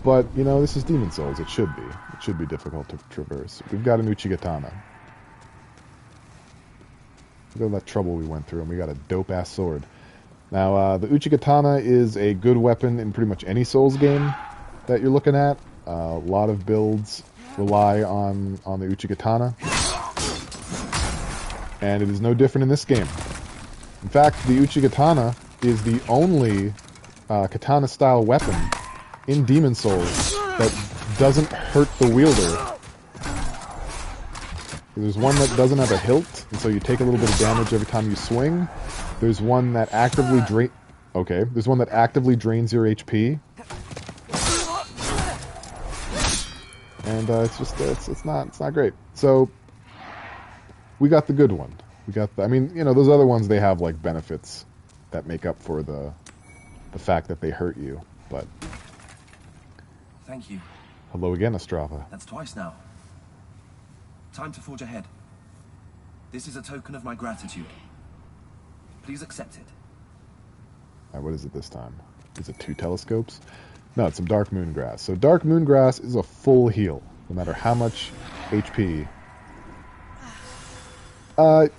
But, you know, this is Demon Souls. It should be. It should be difficult to traverse. We've got an Uchigatana. Look at all that trouble we went through, and we got a dope-ass sword. Now, the Uchigatana is a good weapon in pretty much any Souls game that you're looking at. A lot of builds rely on the Uchigatana. And it is no different in this game. In fact, the Uchigatana is the only katana-style weapon in Demon Souls that doesn't hurt the wielder. There's one that doesn't have a hilt, and so you take a little bit of damage every time you swing. There's one that actively there's one that actively drains your HP. And it's not great. So we got the good one. I mean, you know, those other ones, they have like benefits that make up for the fact that they hurt you. But Thank you. hello again, Ostrava. That's twice now. Time to forge ahead. This is a token of my gratitude. Please accept it. Alright, what is it this time? Is it 2 telescopes? No, it's some Dark Moongrass. So Dark Moongrass is a full heal, no matter how much HP.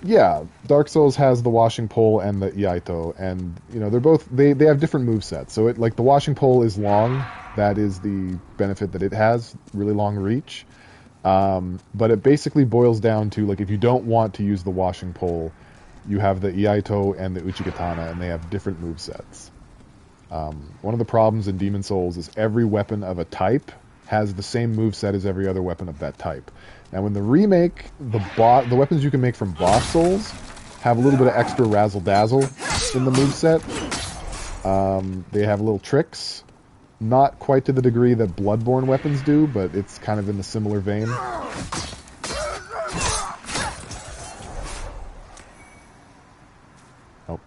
Yeah, Dark Souls has the Washing Pole and the Iaito, and, you know, they're both, they have different movesets. So, like, the Washing Pole is long. That is the benefit that it has, really long reach. But it basically boils down to, like, if you don't want to use the Washing Pole, you have the Iaito and the Uchigatana, and they have different movesets. One of the problems in Demon Souls is every weapon of a type has the same moveset as every other weapon of that type. Now, in the remake, the weapons you can make from boss souls have a little bit of extra razzle-dazzle in the moveset. They have little tricks. Not quite to the degree that Bloodborne weapons do, but it's kind of in the similar vein. Oh.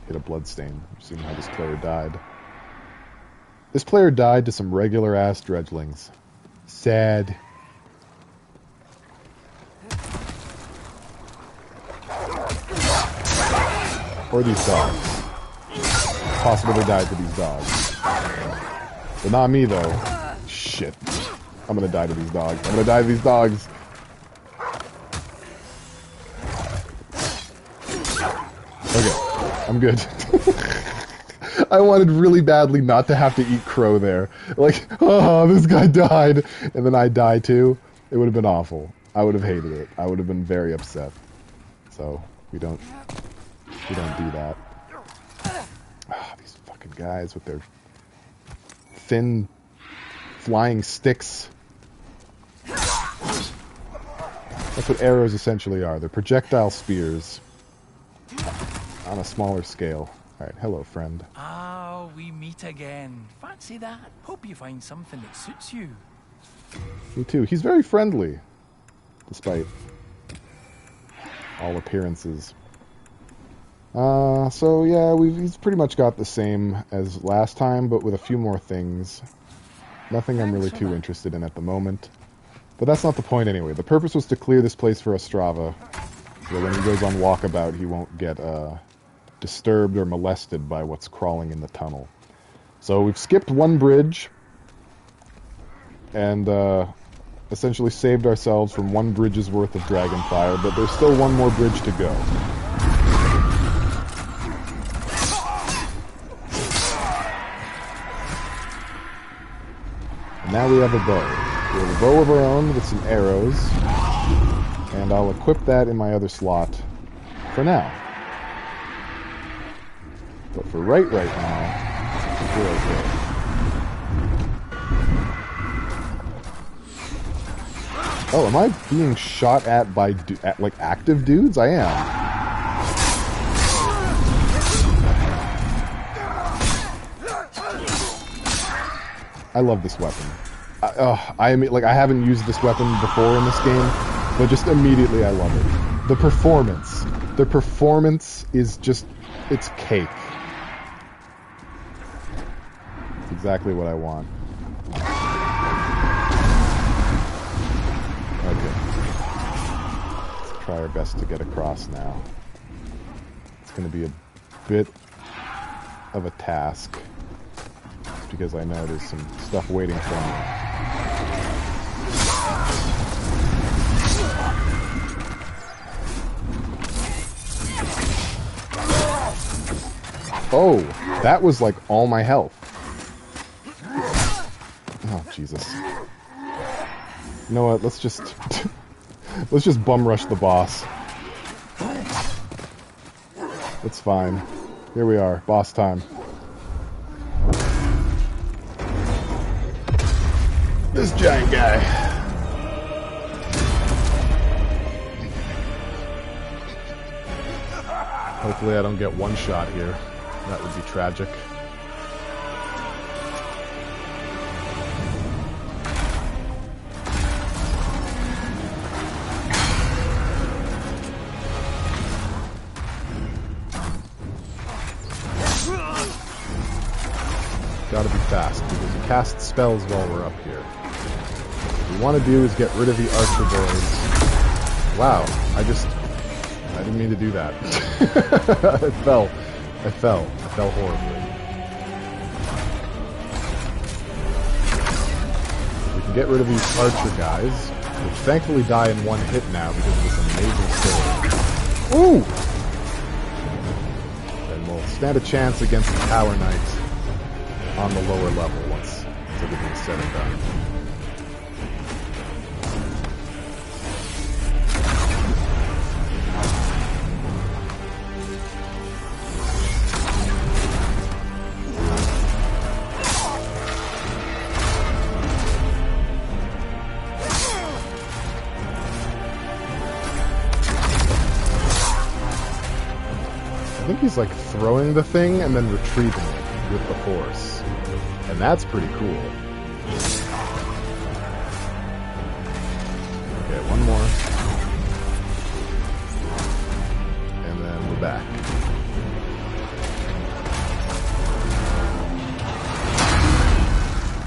Hit a bloodstain. You've seen how this player died. This player died to some regular-ass dredgelings. Sad. Or these dogs. Possible they died to these dogs. But not me, though. Shit. I'm gonna die to these dogs. I'm gonna die to these dogs. Okay. I'm good. I wanted really badly not to have to eat crow there. Like, oh, this guy died. And then I die too. It would have been awful. I would have hated it. I would have been very upset. So, we don't do that. Oh, these fucking guys with their thin flying sticks. That's what arrows essentially are. They're projectile spears on a smaller scale. Alright, hello, friend. Ah, we meet again. Fancy that. Hope you find something that suits you. Me too. He's very friendly, despite all appearances. So yeah, he's pretty much got the same as last time, but with a few more things. Nothing I'm really too interested in at the moment. But that's not the point anyway. The purpose was to clear this place for Ostrava, so that when he goes on walkabout, he won't get disturbed or molested by what's crawling in the tunnel. So we've skipped one bridge, and essentially saved ourselves from one bridge's worth of Dragonfire, but there's still one more bridge to go. And now we have a bow. We have a bow of our own with some arrows, and I'll equip that in my other slot for now. But for right now, we're okay. Oh, am I being shot at by like active dudes? I am. I love this weapon. I mean, like, I haven't used this weapon before in this game, but just immediately I love it. The performance is just, it's cake. It's exactly what I want. Okay. Let's try our best to get across now. It's going to be a bit of a task, just because I know there's some stuff waiting for me. Oh, that was like all my health. Oh, Jesus. You know what, let's just let's just bum rush the boss. It's fine. Here we are, boss time. This giant guy. Hopefully I don't get one shot here. That would be tragic. fast, because you cast spells while we're up here. What we want to do is get rid of the archer boys. Wow, I didn't mean to do that. I fell horribly. We can get rid of these archer guys, which thankfully die in one hit now because of this amazing sword. Ooh! Then we'll stand a chance against the Tower Knight on the lower level once everything's said and done. I think he's like throwing the thing and then retrieving it with the force. And that's pretty cool. Okay, one more. And then we're back.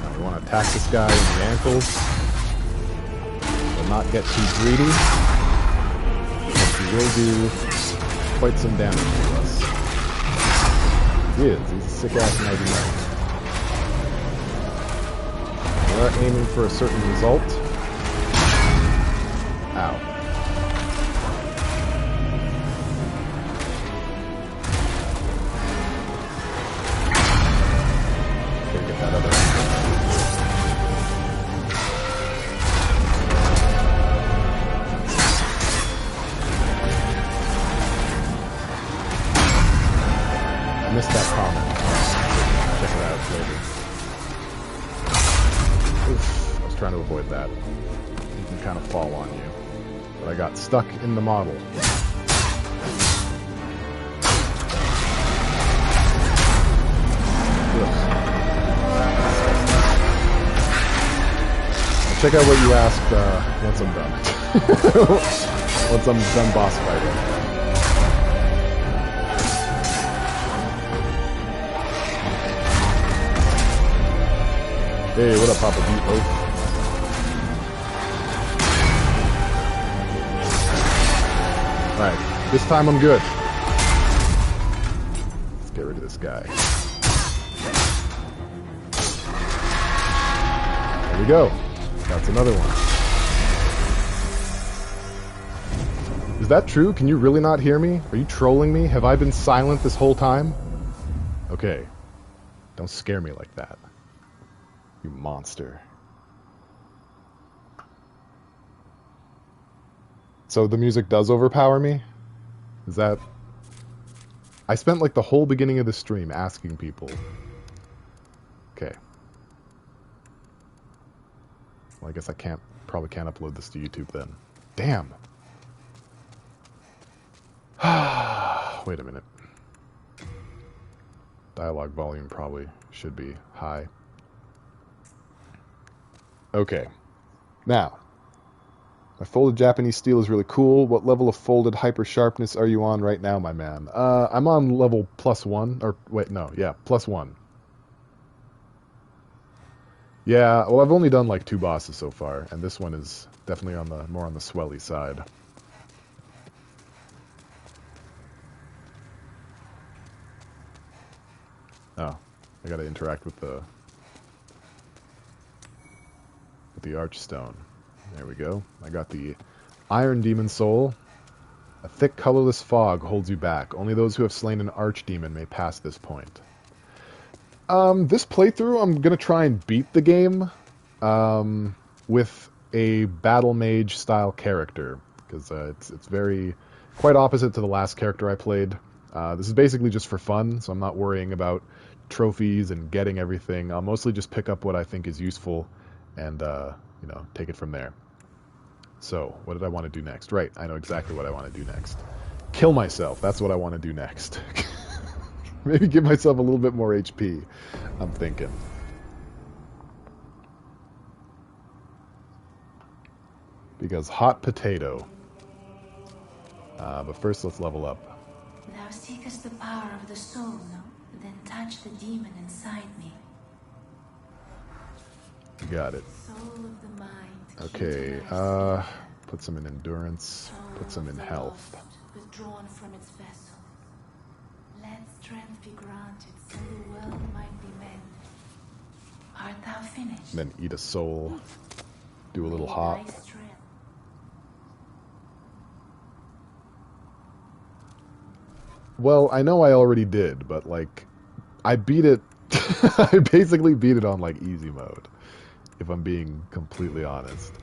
Now we want to attack this guy in the ankles. We'll not get too greedy. But he will do quite some damage to us. He is. He's a sick-ass mighty knight. We are aiming for a certain result. Ow. Gotta get that other I missed that comment. Check it out later. Oof, I was trying to avoid that. He can kind of fall on you. But I got stuck in the model. I'll check out what you asked once I'm done. Once I'm done boss fighting. Hey, what up, Papa Beat? Alright, this time I'm good. Let's get rid of this guy. There we go. That's another one. Is that true? Can you really not hear me? Are you trolling me? Have I been silent this whole time? Okay. Don't scare me like that. You monster. So the music does overpower me? Is that... I spent like the whole beginning of the stream asking people. Okay. Well, I guess I probably can't upload this to YouTube then. Damn! Wait a minute. Dialogue volume probably should be high. Okay. Now, my folded Japanese steel is really cool. What level of folded hyper sharpness are you on right now, my man? I'm on level +1. Or, wait, no. Yeah, +1. Yeah, well, I've only done like 2 bosses so far, and this one is definitely on the more on the swelly side. Oh, I gotta interact with the Archstone. There we go. I got the Iron Demon Soul. A thick, colorless fog holds you back. Only those who have slain an Archdemon may pass this point. This playthrough, I'm gonna try and beat the game with a Battle Mage style character, because it's quite opposite to the last character I played. This is basically just for fun, so I'm not worrying about trophies and getting everything. I'll mostly just pick up what I think is useful and, you know, take it from there. So, what did I want to do next? Right, I know exactly what I want to do next. Kill myself, that's what I want to do next. Maybe give myself a little bit more HP, I'm thinking. Because hot potato. But first let's level up. Thou seekest the power of the soul, no? Then touch the demon inside me. Got it. Soul of the mind. Okay, put some in endurance, put some in health. Withdrawn from its vessel. Let strength be granted so the world might be mended. Art thou finished? Then eat a soul, do a little hop. Thy strength. Well, I know I already did, but like, I beat it, I basically beat it on like easy mode, if I'm being completely honest.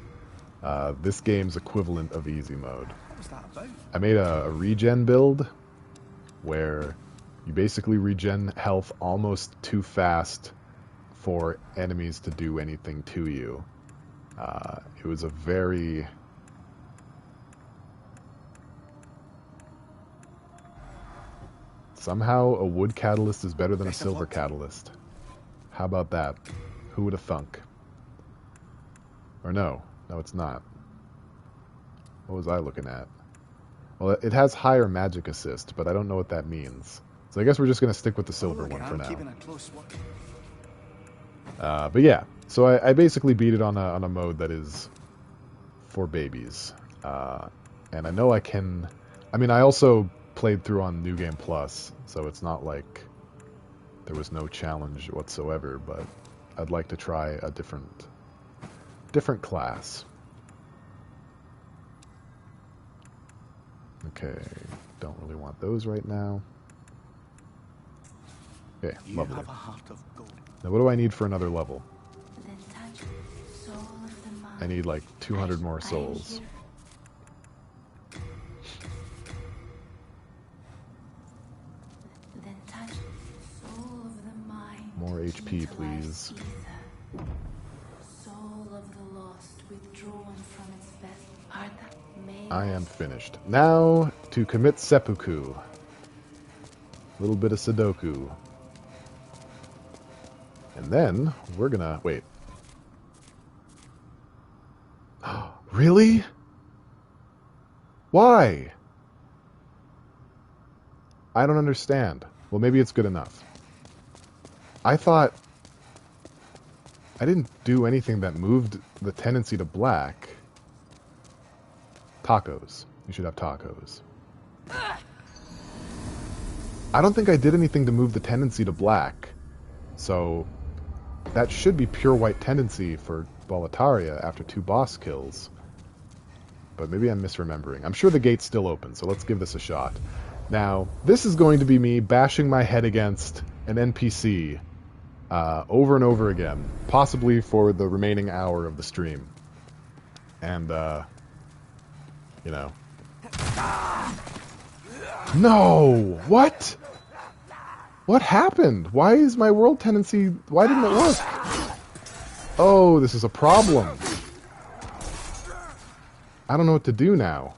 This game's equivalent of easy mode. What was that about? I made a regen build where you basically regen health almost too fast for enemies to do anything to you. It was a very... Somehow a wood catalyst is better than a silver catalyst. How about that? Who would have thunk? Or no, it's not. What was I looking at? Well, it has higher magic assist, but I don't know what that means. So I guess we're just going to stick with the silver one for now. But yeah, so I basically beat it on a mode that is for babies. And I know I can... I mean, I also played through on New Game Plus, so it's not like there was no challenge whatsoever, but I'd like to try a different class. Okay, don't really want those right now. Okay, lovely. Now what do I need for another level? I need like 200 more souls. More HP, please. I am finished. Now to commit seppuku. A little bit of Sudoku. And then we're gonna... Wait. Really? Why? I don't understand. Well, maybe it's good enough. I thought I didn't do anything that moved the tendency to black. Tacos. You should have tacos. I don't think I did anything to move the tendency to black. So that should be pure white tendency for Boletaria after 2 boss kills. But maybe I'm misremembering. I'm sure the gate's still open, so let's give this a shot. Now, this is going to be me bashing my head against an NPC over and over again, possibly for the remaining hour of the stream. And, you know. No! What? What happened? Why is my world tendency... Why didn't it work? Oh, this is a problem. I don't know what to do now.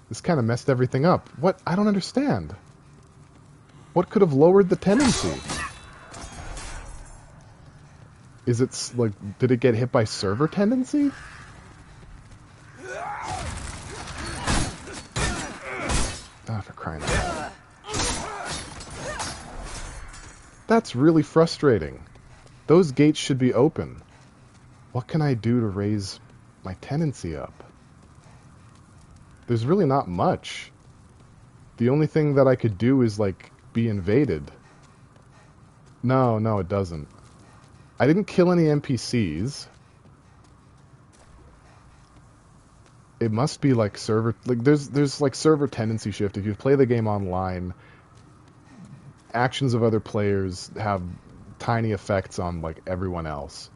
This kind of messed everything up. What? I don't understand. What could have lowered the tendency? Is it, like, did it get hit by server tendency? Ah, for crying out loud. That's really frustrating. Those gates should be open. What can I do to raise my tendency up? There's really not much. The only thing that I could do is, like, be invaded. No, it doesn't. I didn't kill any NPCs. It must be, like, server... Like, there's like, server tendency shift. If you play the game online, actions of other players have tiny effects on, like, everyone else.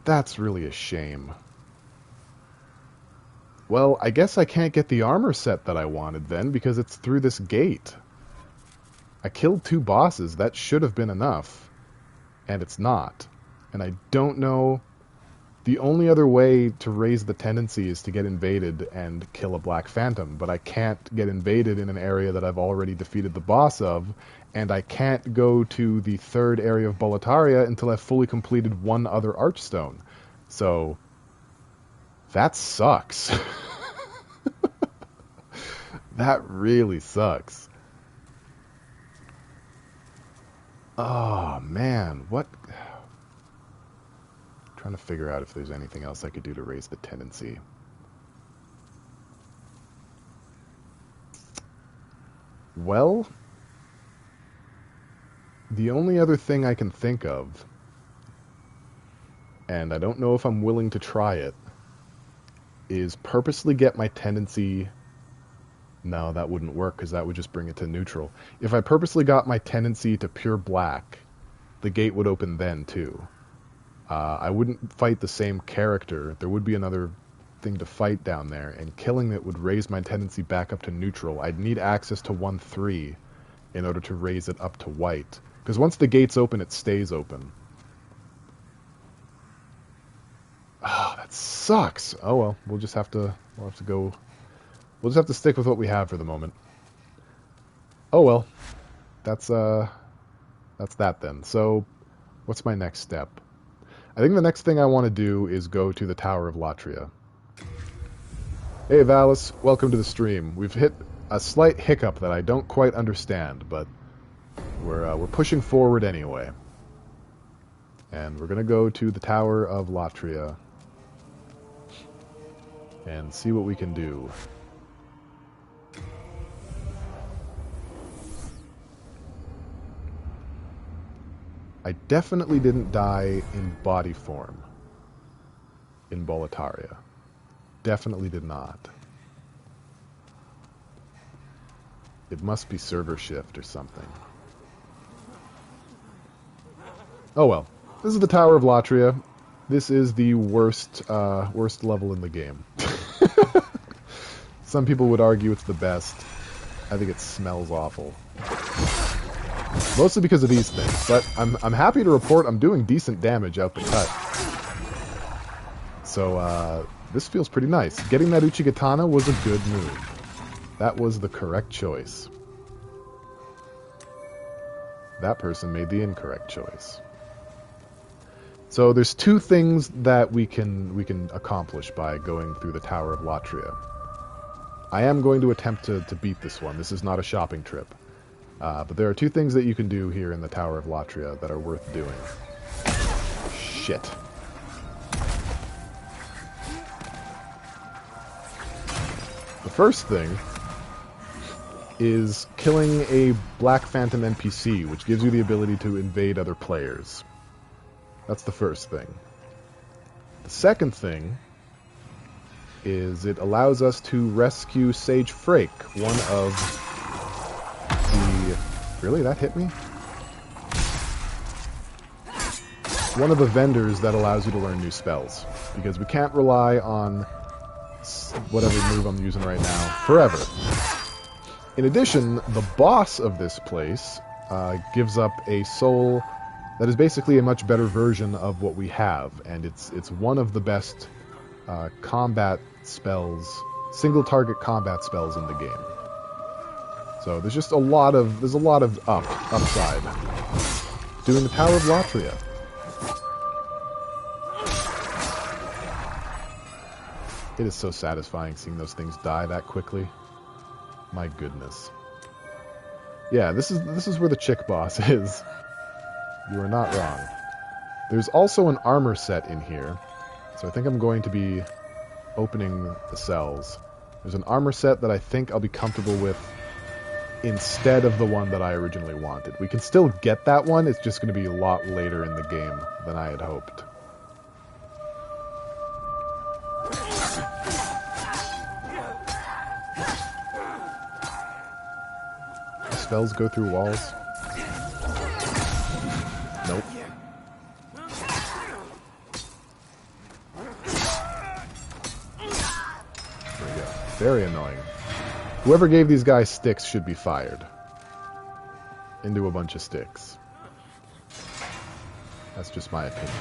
That's really a shame. Well, I guess I can't get the armor set that I wanted then, because it's through this gate. I killed 2 bosses. That should have been enough. And it's not. And I don't know... The only other way to raise the tendency is to get invaded and kill a Black Phantom, but I can't get invaded in an area that I've already defeated the boss of, and I can't go to the 3rd area of Boletaria until I've fully completed 1 other Archstone. So... that sucks. That really sucks. Oh, man. What? trying to figure out if there's anything else I could do to raise the tendency. Well, the only other thing I can think of, and I don't know if I'm willing to try it, is purposely get my tendency... No, that wouldn't work, because that would just bring it to neutral. If I purposely got my tendency to pure black, the gate would open then, too. I wouldn't fight the same character. There would be another thing to fight down there, and killing it would raise my tendency back up to neutral. I'd need access to 1/3 in order to raise it up to white. Because once the gate's open, it stays open. Oh, that sucks. Oh well, we'll just have to go. We'll just have to stick with what we have for the moment. Oh well, that's that then. So, what's my next step? I think the next thing I want to do is go to the Tower of Latria. Hey Valis, welcome to the stream. We've hit a slight hiccup that I don't quite understand, but we're pushing forward anyway. And we're gonna go to the Tower of Latria and see what we can do. I definitely didn't die in body form in Boletaria. Definitely did not. It must be server shift or something. Oh well. This is the Tower of Latria. This is the worst level in the game. Some people would argue it's the best. I think it smells awful. Mostly because of these things, but I'm happy to report I'm doing decent damage out the cut. So, this feels pretty nice. Getting that Uchigatana was a good move. That was the correct choice. That person made the incorrect choice. So there's two things that we can accomplish by going through the Tower of Latria. I am going to attempt to beat this one. This is not a shopping trip. But there are two things that you can do here in the Tower of Latria that are worth doing. Shit. The first thing is killing a Black Phantom NPC, which gives you the ability to invade other players. That's the first thing. The second thing is it allows us to rescue Sage Frake, one of the... Really? That hit me? One of the vendors that allows you to learn new spells. Because we can't rely on whatever move I'm using right now forever. In addition, the boss of this place gives up a soul that is basically a much better version of what we have, and it's one of the best combat spells, single target combat spells in the game. So there's just a lot of upside doing the Tower of Latria. It is so satisfying seeing those things die that quickly. My goodness. Yeah, this is where the chick boss is. You are not wrong. There's also an armor set in here, so I think I'm going to be opening the cells. There's an armor set that I think I'll be comfortable with instead of the one that I originally wanted. We can still get that one, it's just going to be a lot later in the game than I had hoped. Spells go through walls? Nope. There we go. Very annoying. Whoever gave these guys sticks should be fired. Into a bunch of sticks. That's just my opinion.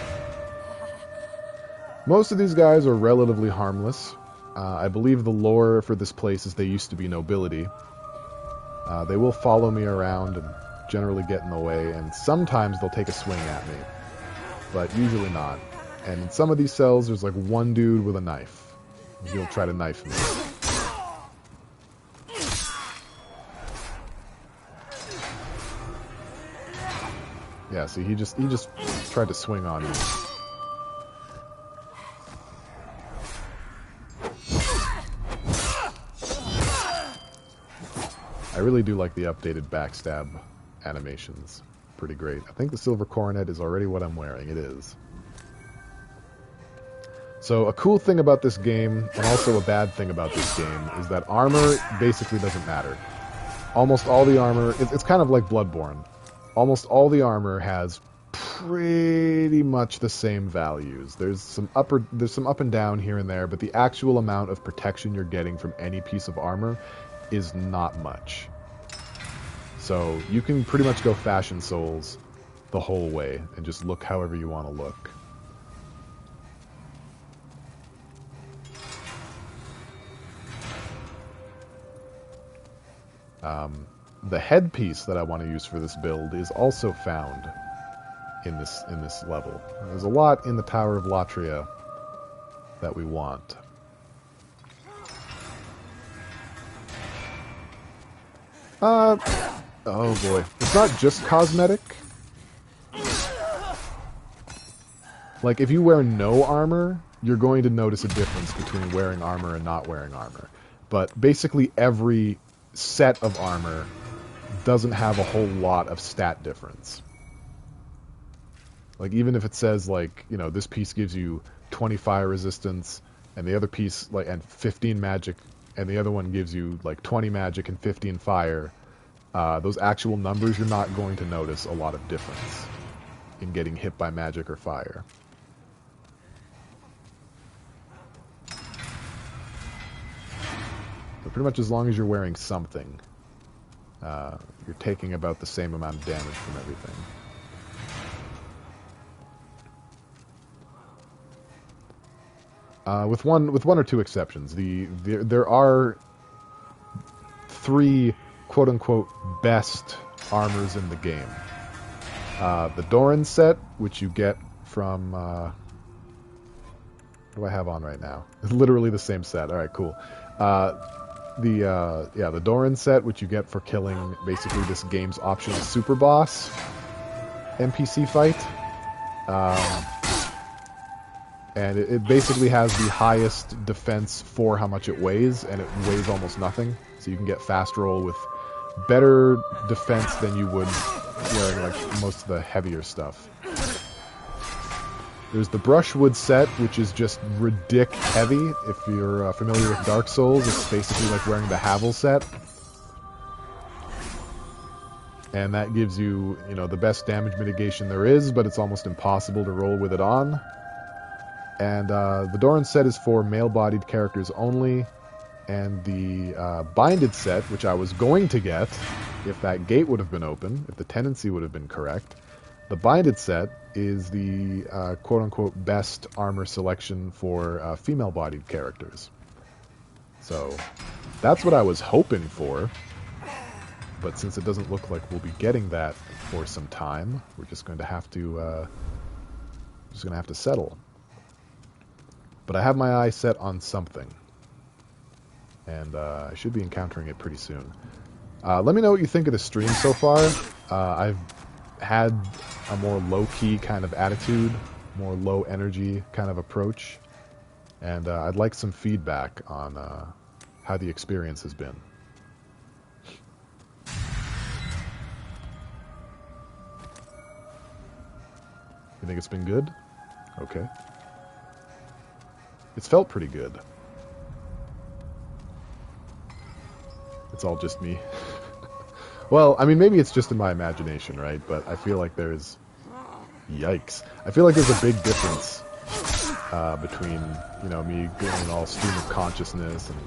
Most of these guys are relatively harmless. I believe the lore for this place is they used to be nobility. They will follow me around and generally get in the way, and sometimes they'll take a swing at me, but usually not. And in some of these cells, there's like one dude with a knife. He'll try to knife me. Yeah, see, he just tried to swing on me. I really do like the updated backstab animations. Pretty great. I think the silver coronet is already what I'm wearing. It is. So a cool thing about this game, and also a bad thing about this game, is that armor basically doesn't matter. Almost all the armor, it's kind of like Bloodborne. Almost all the armor has pretty much the same values. There's some up and down here and there, but the actual amount of protection you're getting from any piece of armor is not much. So you can pretty much go Fashion Souls the whole way and just look however you want to look. The headpiece that I want to use for this build is also found in this level. There's a lot in the Tower of Latria that we want. Oh boy. It's not just cosmetic. Like, if you wear no armor, you're going to notice a difference between wearing armor and not wearing armor. But basically every set of armor doesn't have a whole lot of stat difference. Like, even if it says, like, you know, this piece gives you 20 fire resistance, and the other piece, like, and 15 magic, and the other one gives you, like, 20 magic and 15 fire, those actual numbers, you're not going to notice a lot of difference in getting hit by magic or fire. But pretty much as long as you're wearing something, you're taking about the same amount of damage from everything. With one or two exceptions. There are 3 quote-unquote best armors in the game. The Doran set, which you get from... what do I have on right now? It's literally the same set. Alright, cool. The Doran set, which you get for killing basically this game's optional super boss NPC fight. And it basically has the highest defense for how much it weighs, and it weighs almost nothing. So you can get fast roll with better defense than you would wearing like most of the heavier stuff. There's the Brushwood set, which is just ridic heavy. If you're familiar with Dark Souls, it's basically like wearing the Havel set. And that gives you, you know, the best damage mitigation there is, but it's almost impossible to roll with it on. And the Doran set is for male-bodied characters only. And the Binded set, which I was going to get if that gate would have been open, if the tendency would have been correct. The Binded set is the quote-unquote best armor selection for female-bodied characters. So that's what I was hoping for. But since it doesn't look like we'll be getting that for some time, we're just going to have to settle. But I have my eye set on something. And I should be encountering it pretty soon. Let me know what you think of the stream so far. I've had a more low-key kind of attitude, more low-energy kind of approach. And I'd like some feedback on how the experience has been. You think it's been good? Okay. It's felt pretty good. It's all just me. Well, I mean, maybe it's just in my imagination, right? But I feel like there's... Yikes. I feel like there's a big difference between, you know, me going all stream of consciousness and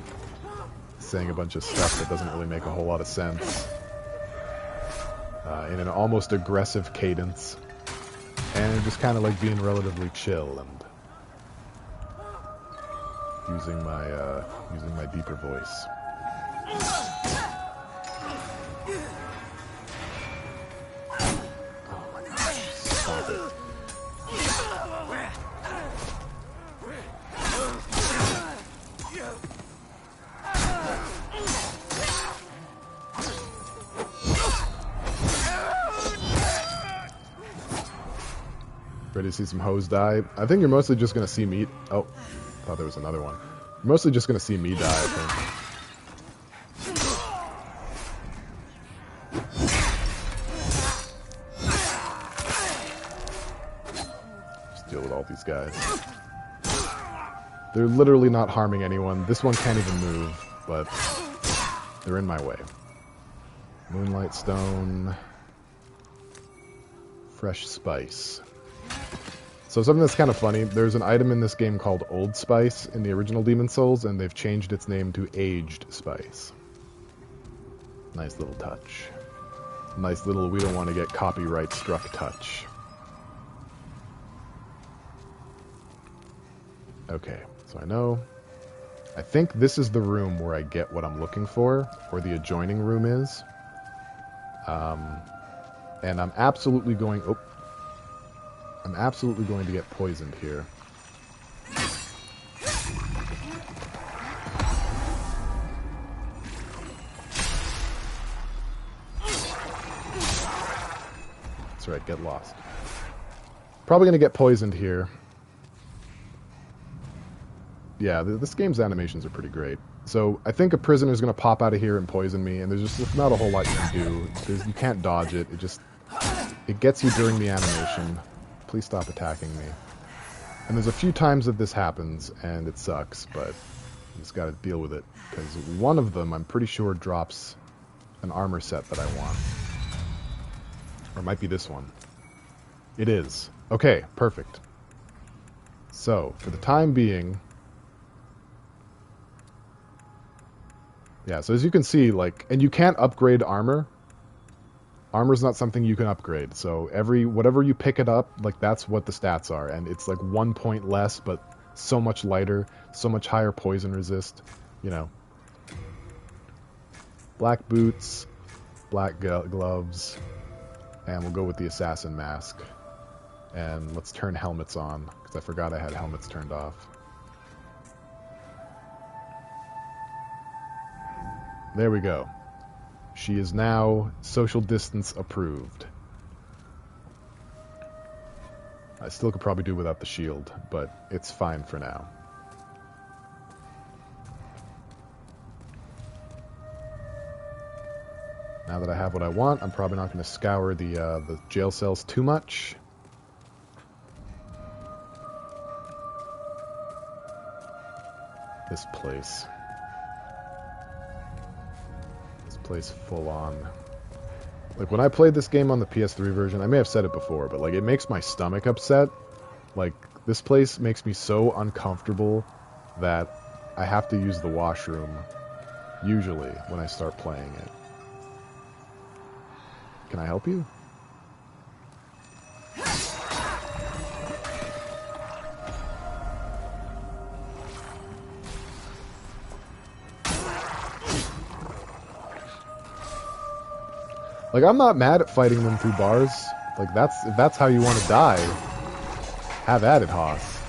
saying a bunch of stuff that doesn't really make a whole lot of sense. In an almost aggressive cadence. And just kind of like being relatively chill and using my deeper voice. Oh my gosh, stop it. Ready to see some hoes die? I think you're mostly just going to see me... Oh, thought there was another one. You're mostly just going to see me die, I think. guys. They're literally not harming anyone. This one can't even move, but they're in my way. Moonlight Stone. Fresh Spice. So something that's kind of funny, there's an item in this game called Old Spice in the original Demon Souls, and they've changed its name to Aged Spice. Nice little touch. Nice little, we don't want to get copyright struck touch. Okay, so I think this is the room where I get what I'm looking for, or the adjoining room is. And I'm absolutely going to get poisoned here. That's right, get lost. Probably going to get poisoned here. Yeah, this game's animations are pretty great. So I think a prisoner's going to pop out of here and poison me, and there's not a whole lot you can do. You can't dodge it. It gets you during the animation. Please stop attacking me. And there's a few times that this happens, and it sucks, but you just gotta deal with it. Because one of them, I'm pretty sure, drops an armor set that I want. Or it might be this one. It is. Okay, perfect. So, for the time being... Yeah, so as you can see, and you can't upgrade armor. Armor's not something you can upgrade, so whatever you pick it up, that's what the stats are, and it's 1 point less, but so much lighter, so much higher poison resist, Black boots, black gloves, and we'll go with the assassin mask. And let's turn helmets on, because I forgot I had helmets turned off. There we go. She is now social distance approved. I still could probably do without the shield, but it's fine for now. Now that I have what I want, I'm probably not going to scour the jail cells too much. This place full on. When I played this game on the PS3 version, I may have said it before, but it makes my stomach upset. This place makes me so uncomfortable that I have to use the washroom usually when I start playing it. Can I help you? I'm not mad at fighting them through bars. If that's how you want to die, have at it, Hoss.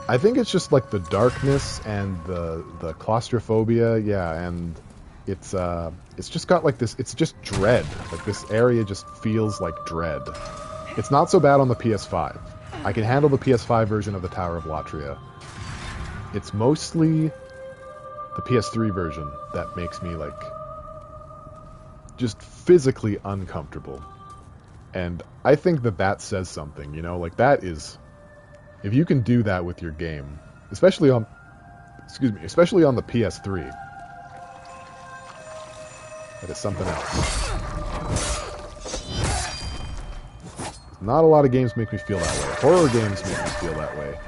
I think it's just the darkness and the claustrophobia, yeah, and it's just got this, it's just dread. This area just feels like dread. It's not so bad on the PS5. I can handle the PS5 version of the Tower of Latria. It's mostly the PS3 version that makes me just physically uncomfortable. And I think that says something, that is, if you can do that with your game, especially on the PS3, that is something else. Not a lot of games make me feel that way. Horror games make me feel that way.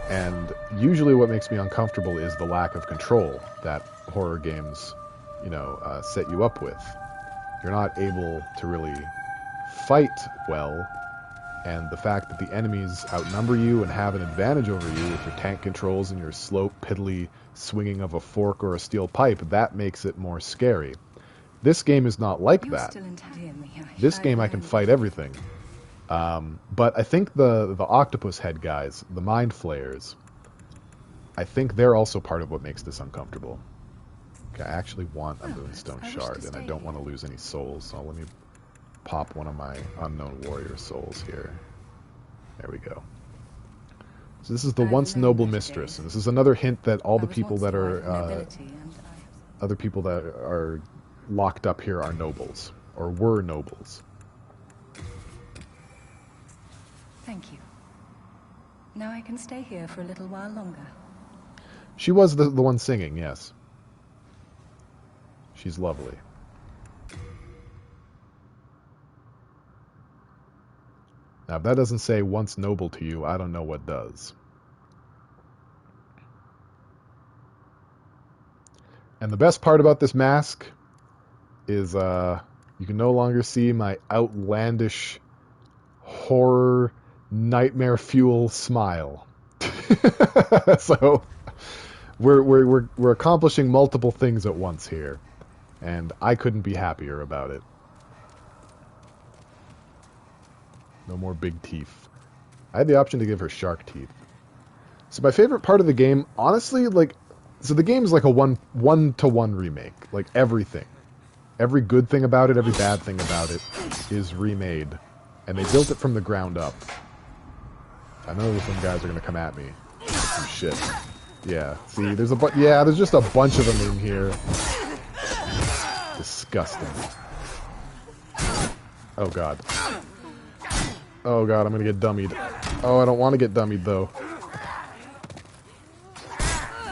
And usually what makes me uncomfortable is the lack of control that horror games, set you up with. You're not able to really fight well, and the fact that the enemies outnumber you and have an advantage over you with your tank controls and your slow, piddly swinging of a fork or a steel pipe, that makes it more scary. This game is not like that. This game I can fight everything. But I think the octopus head guys, the mind flayers, I think they're also part of what makes this uncomfortable. Okay, I actually want a moonstone shard, and I don't want to lose any souls, so let me pop one of my unknown warrior souls here. There we go. So this is the once noble mistress, and this is another hint that all the people that are other people that are locked up here are nobles, or were nobles. Thank you. Now I can stay here for a little while longer. She was the one singing, yes. She's lovely. Now, if that doesn't say once noble to you, I don't know what does. And the best part about this mask is you can no longer see my outlandish horror nightmare fuel smile. So we're accomplishing multiple things at once here, and I couldn't be happier about it. No more big teeth. I had the option to give her shark teeth. So my favorite part of the game, honestly, like, so the game is like a one-to-one remake. Like, everything. Every good thing about it, every bad thing about it is remade. And they built it from the ground up. I know some guys are going to come at me with some shit. Yeah, see, there's there's just a bunch of them in here. Disgusting. Oh, God. Oh, God, I'm going to get dummied. Oh, I don't want to get dummied, though.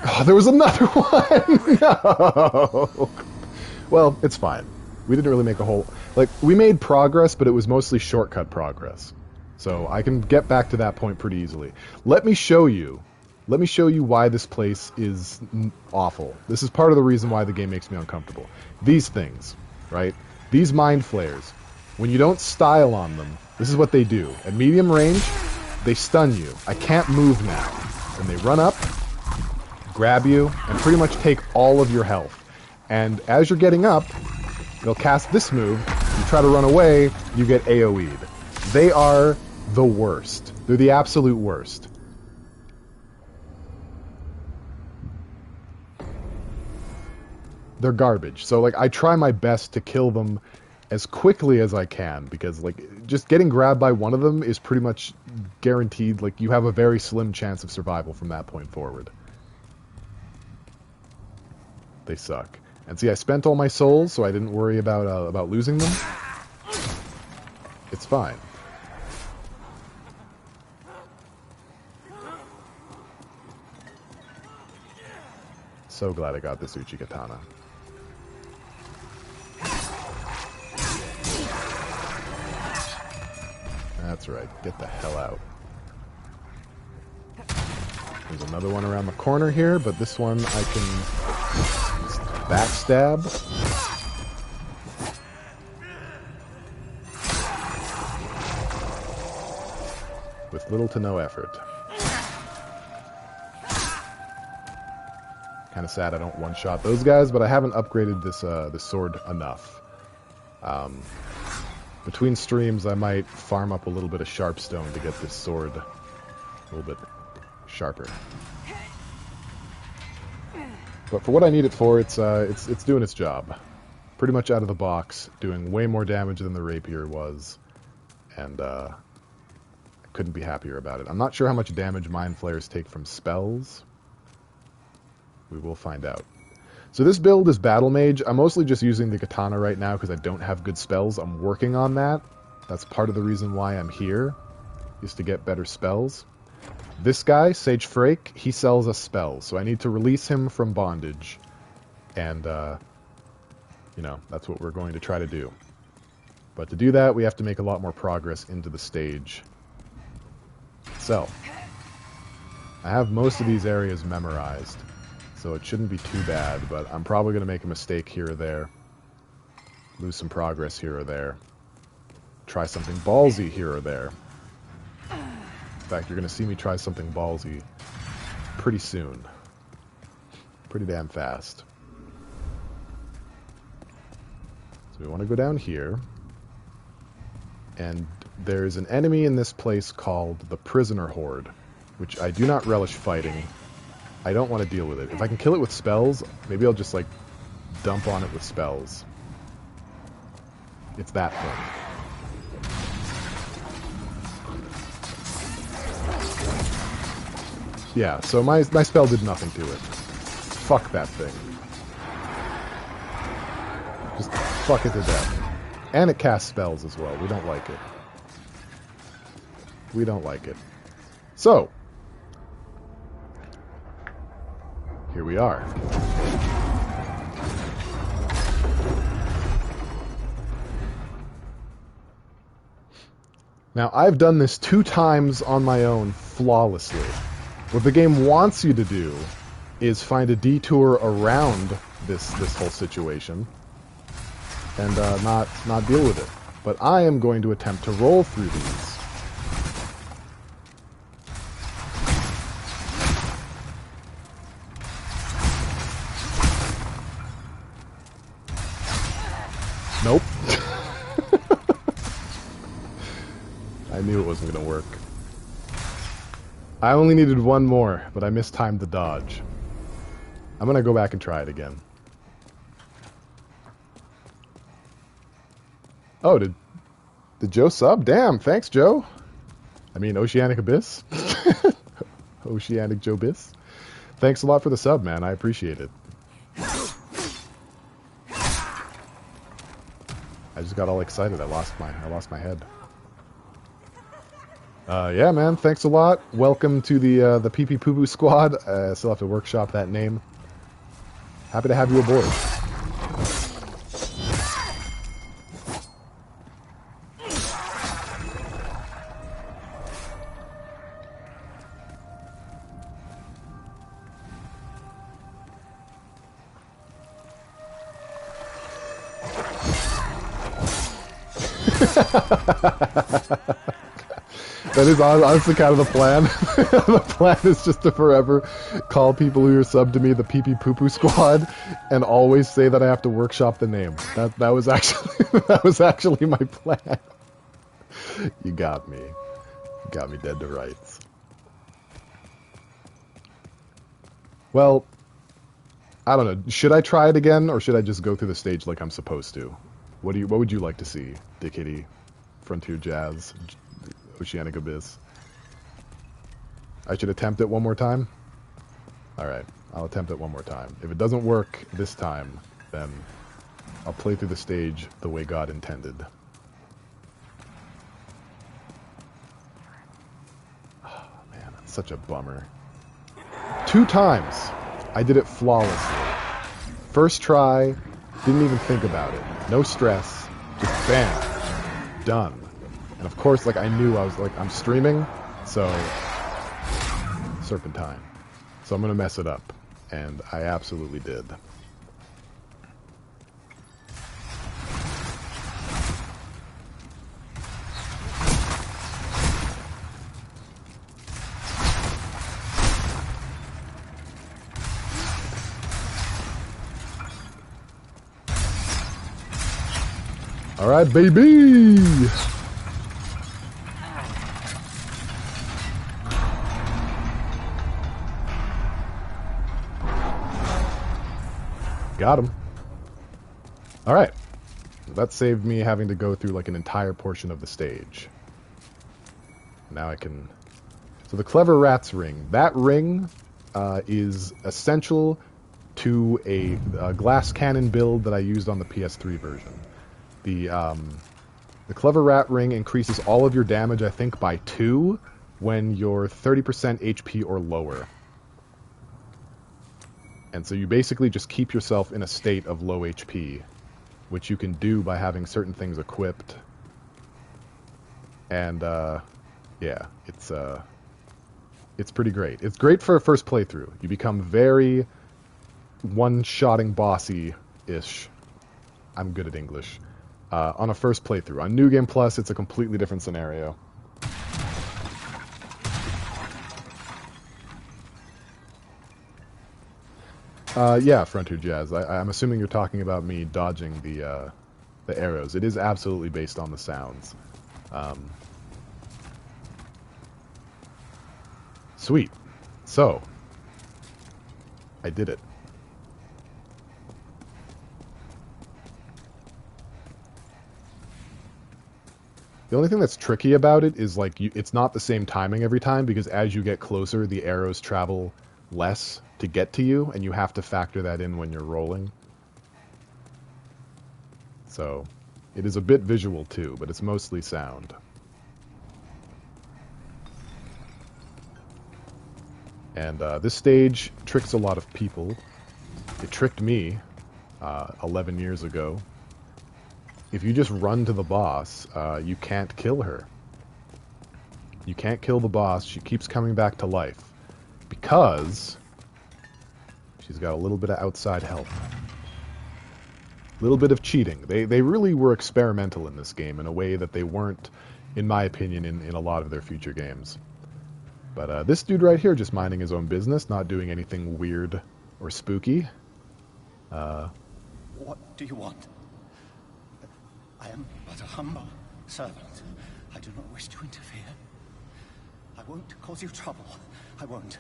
Oh, there was another one! No! Well, it's fine. We didn't really make a whole... Like, we made progress, but it was mostly shortcut progress. So I can get back to that point pretty easily. Let me show you why this place is awful. This is part of the reason why the game makes me uncomfortable. These things, right? These mind flayers. When you don't style on them, this is what they do. At medium range, they stun you. I can't move now. And they run up, grab you, and pretty much take all of your health. And as you're getting up, they'll cast this move. You try to run away, you get AoE'd. They are the worst. They're the absolute worst. They're garbage. So, like, I try my best to kill them as quickly as I can, because, like, just getting grabbed by one of them is pretty much guaranteed. Like, you have a very slim chance of survival from that point forward. They suck. And see, I spent all my souls, so I didn't worry about losing them. It's fine. So glad I got this Uchigatana. That's right. Get the hell out. There's another one around the corner here, but this one I can just backstab. With little to no effort. Kind of sad I don't one-shot those guys, but I haven't upgraded this sword enough. Between streams, I might farm up a little bit of sharpstone to get this sword a little bit sharper. But for what I need it for, it's doing its job. Pretty much out of the box, doing way more damage than the rapier was, and I couldn't be happier about it. I'm not sure how much damage mind flayers take from spells. We will find out. So this build is Battle Mage. I'm mostly just using the katana right now because I don't have good spells. I'm working on that. That's part of the reason why I'm here, is to get better spells. This guy, Sage Frake, he sells us spells, so I need to release him from bondage. And, you know, that's what we're going to try to do. But to do that, we have to make a lot more progress into the stage itself. I have most of these areas memorized, so it shouldn't be too bad, but I'm probably going to make a mistake here or there. Lose some progress here or there. Try something ballsy here or there. In fact, you're going to see me try something ballsy pretty soon. Pretty damn fast. So we want to go down here. And there's an enemy in this place called the Prisoner Horde, which I do not relish fighting. I don't want to deal with it. If I can kill it with spells, maybe I'll just, like, dump on it with spells. It's that thing. Yeah, so my spell did nothing to it. Fuck that thing. Just fuck it to death. And it casts spells as well. We don't like it. We don't like it. So, here we are. Now, I've done this 2 times on my own flawlessly. What the game wants you to do is find a detour around this whole situation and not deal with it. But I am going to attempt to roll through these. Nope. I knew it wasn't going to work. I only needed 1 more, but I mistimed the dodge. I'm going to go back and try it again. Oh, did Joe sub? Damn, thanks, Joe. I mean, Oceanic Abyss. Oceanic Joe Biss. Thanks a lot for the sub, man. I appreciate it. I just got all excited. I lost my head. Yeah, man. Thanks a lot. Welcome to the Pee Pee Poo Poo Squad. I still have to workshop that name. Happy to have you aboard. That is honestly kind of the plan. The plan is just to forever call people who are subbed to me the Pee Pee Poo Poo Squad and always say that I have to workshop the name. That was actually my plan. You got me. You got me dead to rights. Well, I don't know. Should I try it again, or should I just go through the stage like I'm supposed to? What would you like to see, Dick Hitty, Frontier Jazz, Oceanic Abyss? I should attempt it one more time? Alright, I'll attempt it one more time. If it doesn't work this time, then I'll play through the stage the way God intended. Oh, man, that's such a bummer. 2 times, I did it flawlessly. First try, didn't even think about it. No stress, just bam, done. And of course, like, I knew I'm streaming, so Serpentine. So I'm gonna mess it up, and I absolutely did. All right, baby. Got him. All right. That saved me having to go through like an entire portion of the stage. Now I can... So the Clever Rat's Ring. That ring is essential to a glass cannon build that I used on the PS3 version. The Clever Rat Ring increases all of your damage, I think, by 2 when you're 30% HP or lower. And so you basically just keep yourself in a state of low HP, which you can do by having certain things equipped. And, yeah, it's pretty great. It's great for a first playthrough. You become very one-shotting bossy-ish. I'm good at English. On a first playthrough. On New Game Plus, it's a completely different scenario. Yeah, Frontier Jazz. I'm assuming you're talking about me dodging the arrows. It is absolutely based on the sounds. Sweet. So, I did it. The only thing that's tricky about it is, like, it's not the same timing every time, because as you get closer, the arrows travel less to get to you, and you have to factor that in when you're rolling. So, it is a bit visual too, but it's mostly sound. And this stage tricks a lot of people. It tricked me 11 years ago. If you just run to the boss, you can't kill her. You can't kill the boss. She keeps coming back to life. Because she's got a little bit of outside help. A little bit of cheating. They really were experimental in this game in a way that they weren't, in my opinion, in a lot of their future games. But this dude right here just minding his own business, not doing anything weird or spooky. What do you want? I am but a humble servant. I do not wish to interfere. I won't cause you trouble. I won't.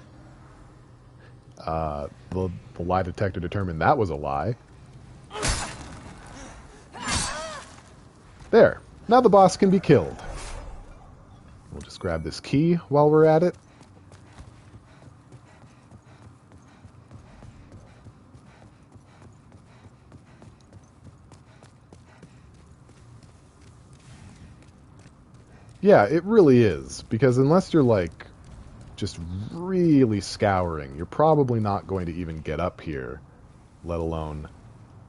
The lie detector determined that was a lie. There. Now the boss can be killed. We'll just grab this key while we're at it. Yeah, it really is. Because unless you're, like, just really scouring, you're probably not going to even get up here, let alone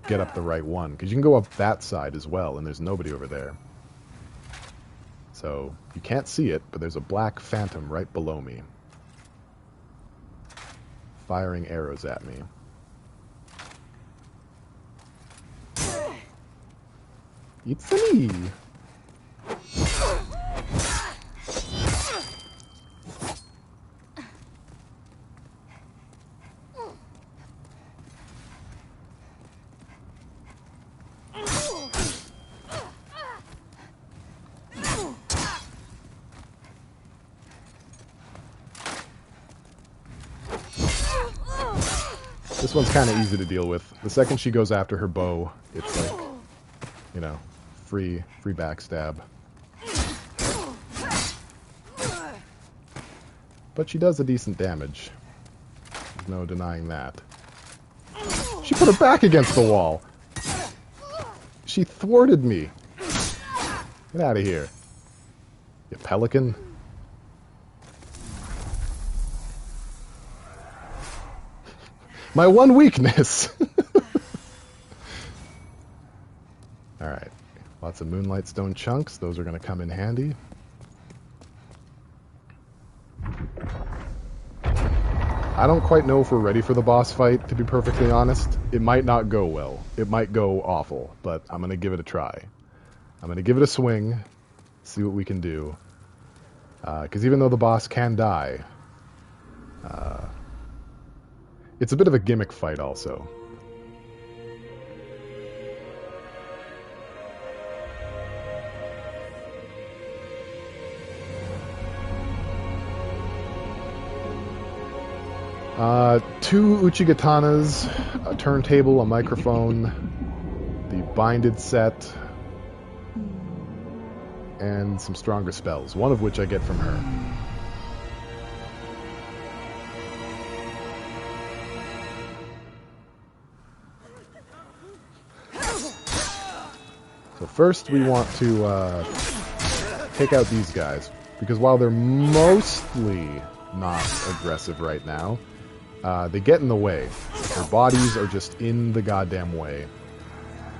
get up the right one. Because you can go up that side as well, and there's nobody over there. So, you can't see it, but there's a black phantom right below me. Firing arrows at me. It's me! This one's kind of easy to deal with. The second she goes after her bow, it's like, you know, free backstab. But she does a decent damage. There's no denying that. She put her back against the wall! She thwarted me! Get out of here. You pelican. My one weakness! Alright. Lots of Moonlight Stone chunks. Those are going to come in handy. I don't quite know if we're ready for the boss fight, to be perfectly honest. It might not go well. It might go awful, but I'm going to give it a try. I'm going to give it a swing, see what we can do. Because even though the boss can die, it's a bit of a gimmick fight also. Two Uchigatanas, a turntable, a microphone, the binded set, and some stronger spells, one of which I get from her. So first we want to take out these guys, because while they're mostly not aggressive right now, they get in the way. Their bodies are just in the goddamn way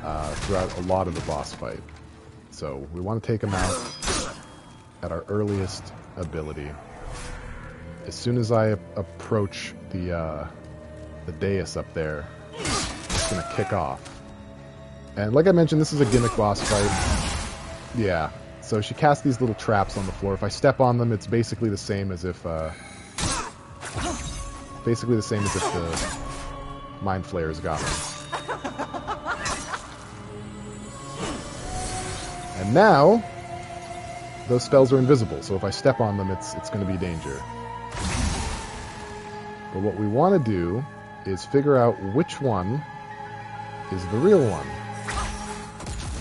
throughout a lot of the boss fight. So we want to take them out at our earliest ability. As soon as I approach the dais up there, it's going to kick off. And like I mentioned, this is a gimmick boss fight. Yeah, so she casts these little traps on the floor. If I step on them, it's basically the same as if the Mind Flayers got me. And now, those spells are invisible, so if I step on them, it's going to be danger. But what we want to do is figure out which one is the real one.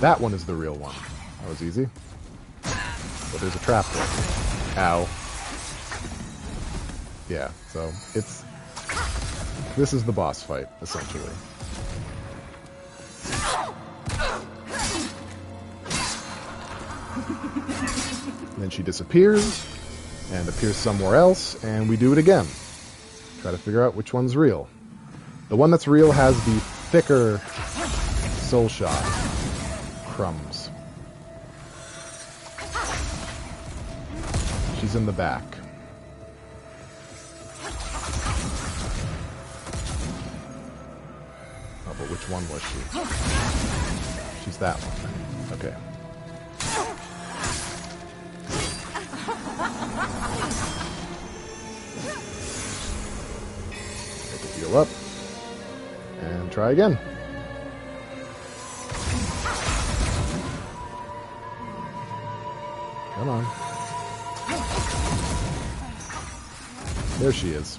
That one is the real one. That was easy. But there's a trap there. Ow. Yeah, so this is the boss fight, essentially. And then she disappears, and appears somewhere else, and we do it again. Try to figure out which one's real. The one that's real has the thicker soul shot. Crumbs. She's in the back. Oh, but which one was she? She's that one. Okay. Take a heal up. And try again. Come on. There she is.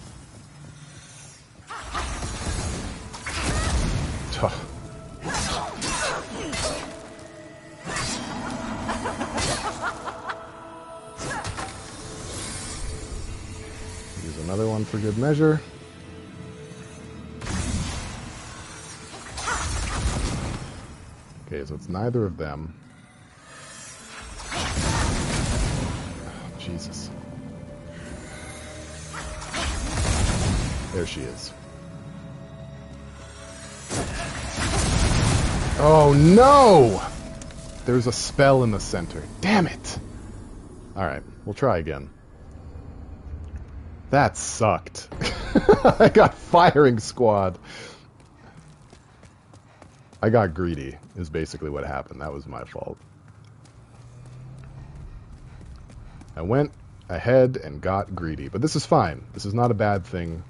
Use another one for good measure. Okay, so it's neither of them. Oh, Jesus. There she is. Oh no! There's a spell in the center. Damn it! Alright, we'll try again. That sucked. I got firing squad. I got greedy, is basically what happened. That was my fault. I went ahead and got greedy. But this is fine. This is not a bad thing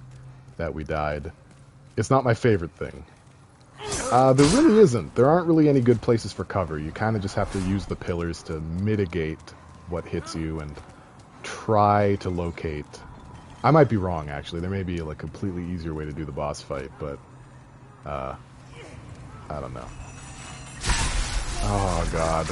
that we died. It's not my favorite thing. There really isn't. There aren't really any good places for cover. You kind of just have to use the pillars to mitigate what hits you and try to locate. I might be wrong, actually. There may be a completely easier way to do the boss fight, but I don't know. Oh, God.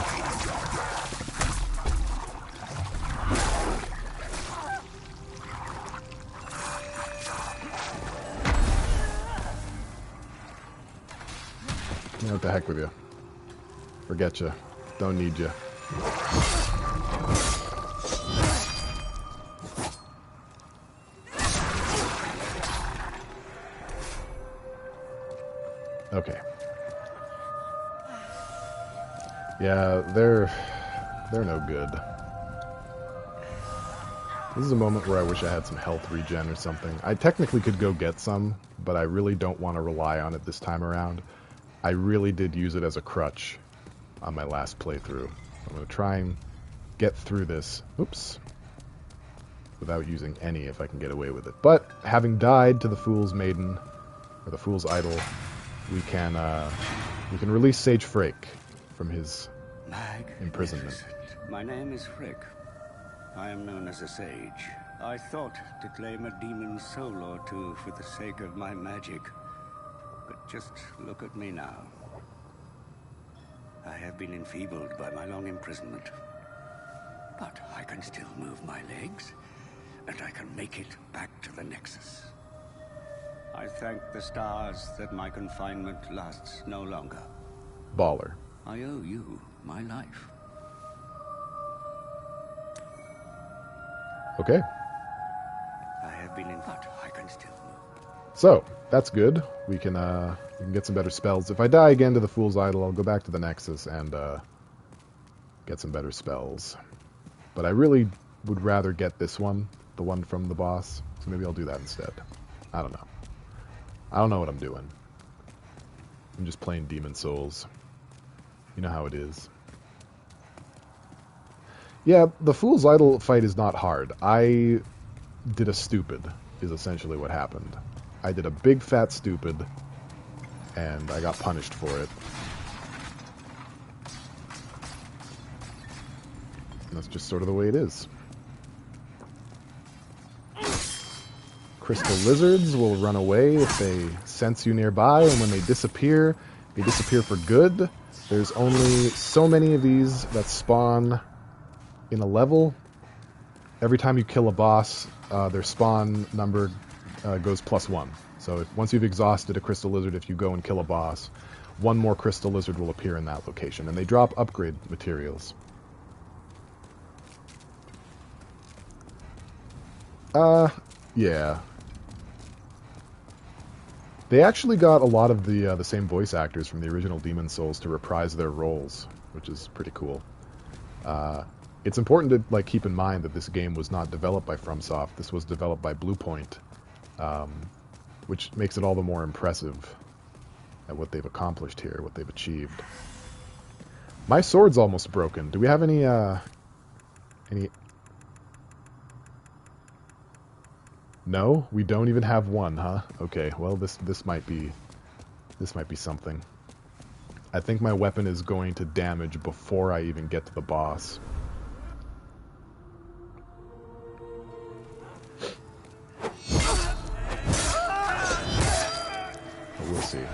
Yeah, what the heck with you? Forget you. Don't need you. Okay. Yeah, they're no good. This is a moment where I wish I had some health regen or something. I technically could go get some, but I really don't want to rely on it this time around. I really did use it as a crutch on my last playthrough. I'm going to try and get through this, oops, without using any if I can get away with it. But having died to the Fool's Maiden, or the Fool's Idol, we can release Sage Frake from his imprisonment. My name is Frick. I am known as a sage. I thought to claim a demon's soul or two for the sake of my magic. But just look at me now. I have been enfeebled by my long imprisonment. But I can still move my legs, and I can make it back to the Nexus. I thank the stars that my confinement lasts no longer. Baller. I owe you my life. Okay. I have been in, but I can still move. So, that's good. We can get some better spells. If I die again to the Fool's Idol, I'll go back to the Nexus and get some better spells. But I really would rather get this one, the one from the boss. So maybe I'll do that instead. I don't know. I don't know what I'm doing. I'm just playing Demon Souls. You know how it is. Yeah, the Fool's Idol fight is not hard. I did a stupid, is essentially what happened. I did a big fat stupid, and I got punished for it. And that's just sort of the way it is. Crystal lizards will run away if they sense you nearby, and when they disappear for good. There's only so many of these that spawn in a level. Every time you kill a boss, their spawn number goes +1. So once you've exhausted a crystal lizard, if you go and kill a boss, one more crystal lizard will appear in that location, and they drop upgrade materials. Yeah. They actually got a lot of the same voice actors from the original Demon Souls to reprise their roles, which is pretty cool. It's important to like keep in mind that this game was not developed by FromSoft. This was developed by Bluepoint, which makes it all the more impressive at what they've accomplished here, what they've achieved. My sword's almost broken. Do we have any? No, we don't even have one, huh? Okay, well this might be something. I think my weapon is going to damage before I even get to the boss. But we'll see.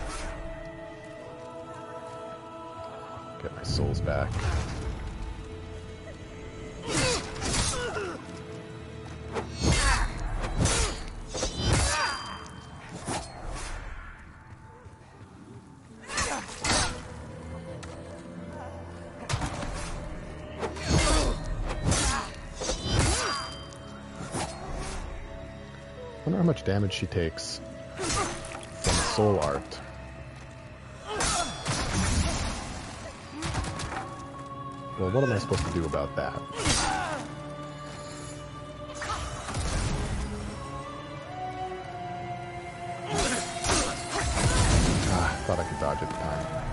Get my souls back. I wonder how much damage she takes from soul art. Well, what am I supposed to do about that? Ah, I thought I could dodge at the time.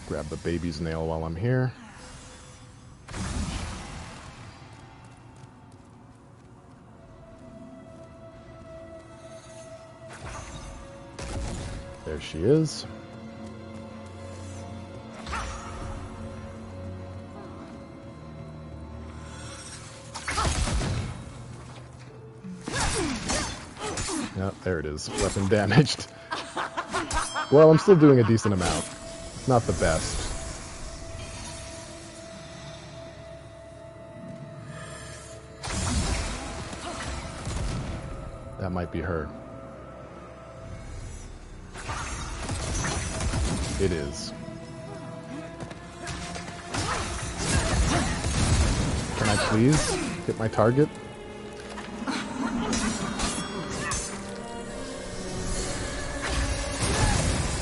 Grab the baby's nail while I'm here. There she is. Yep, there it is. Weapon damaged. Well, I'm still doing a decent amount. Not the best. That might be her. It is. Can I please hit my target?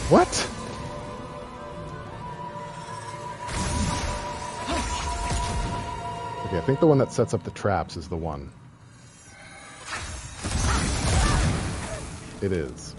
What? Okay, I think the one that sets up the traps is the one. It is.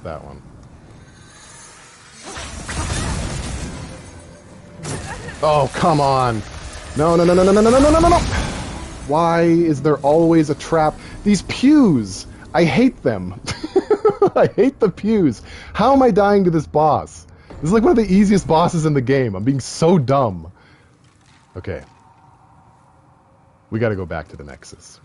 That one. Oh, come on. No, no, no, no, no, no, no, no, no, no, no. Why is there always a trap? These pews. I hate them. I hate the pews. How am I dying to this boss? This is like one of the easiest bosses in the game. I'm being so dumb. Okay. We gotta go back to the Nexus.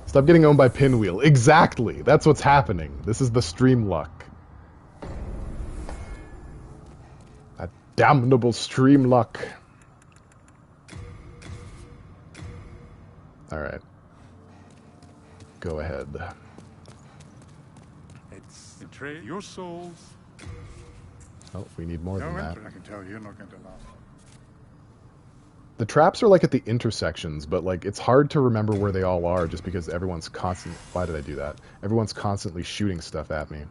Stop getting owned by Pinwheel. Exactly! That's what's happening. This is the stream luck. That damnable stream luck. Alright. Go ahead. It's betray your souls. Oh, we need more than that. I can tell you're not going to last. The traps are like at the intersections, but like it's hard to remember where they all are just because everyone's constant. Why did I do that? Everyone's constantly shooting stuff at me. You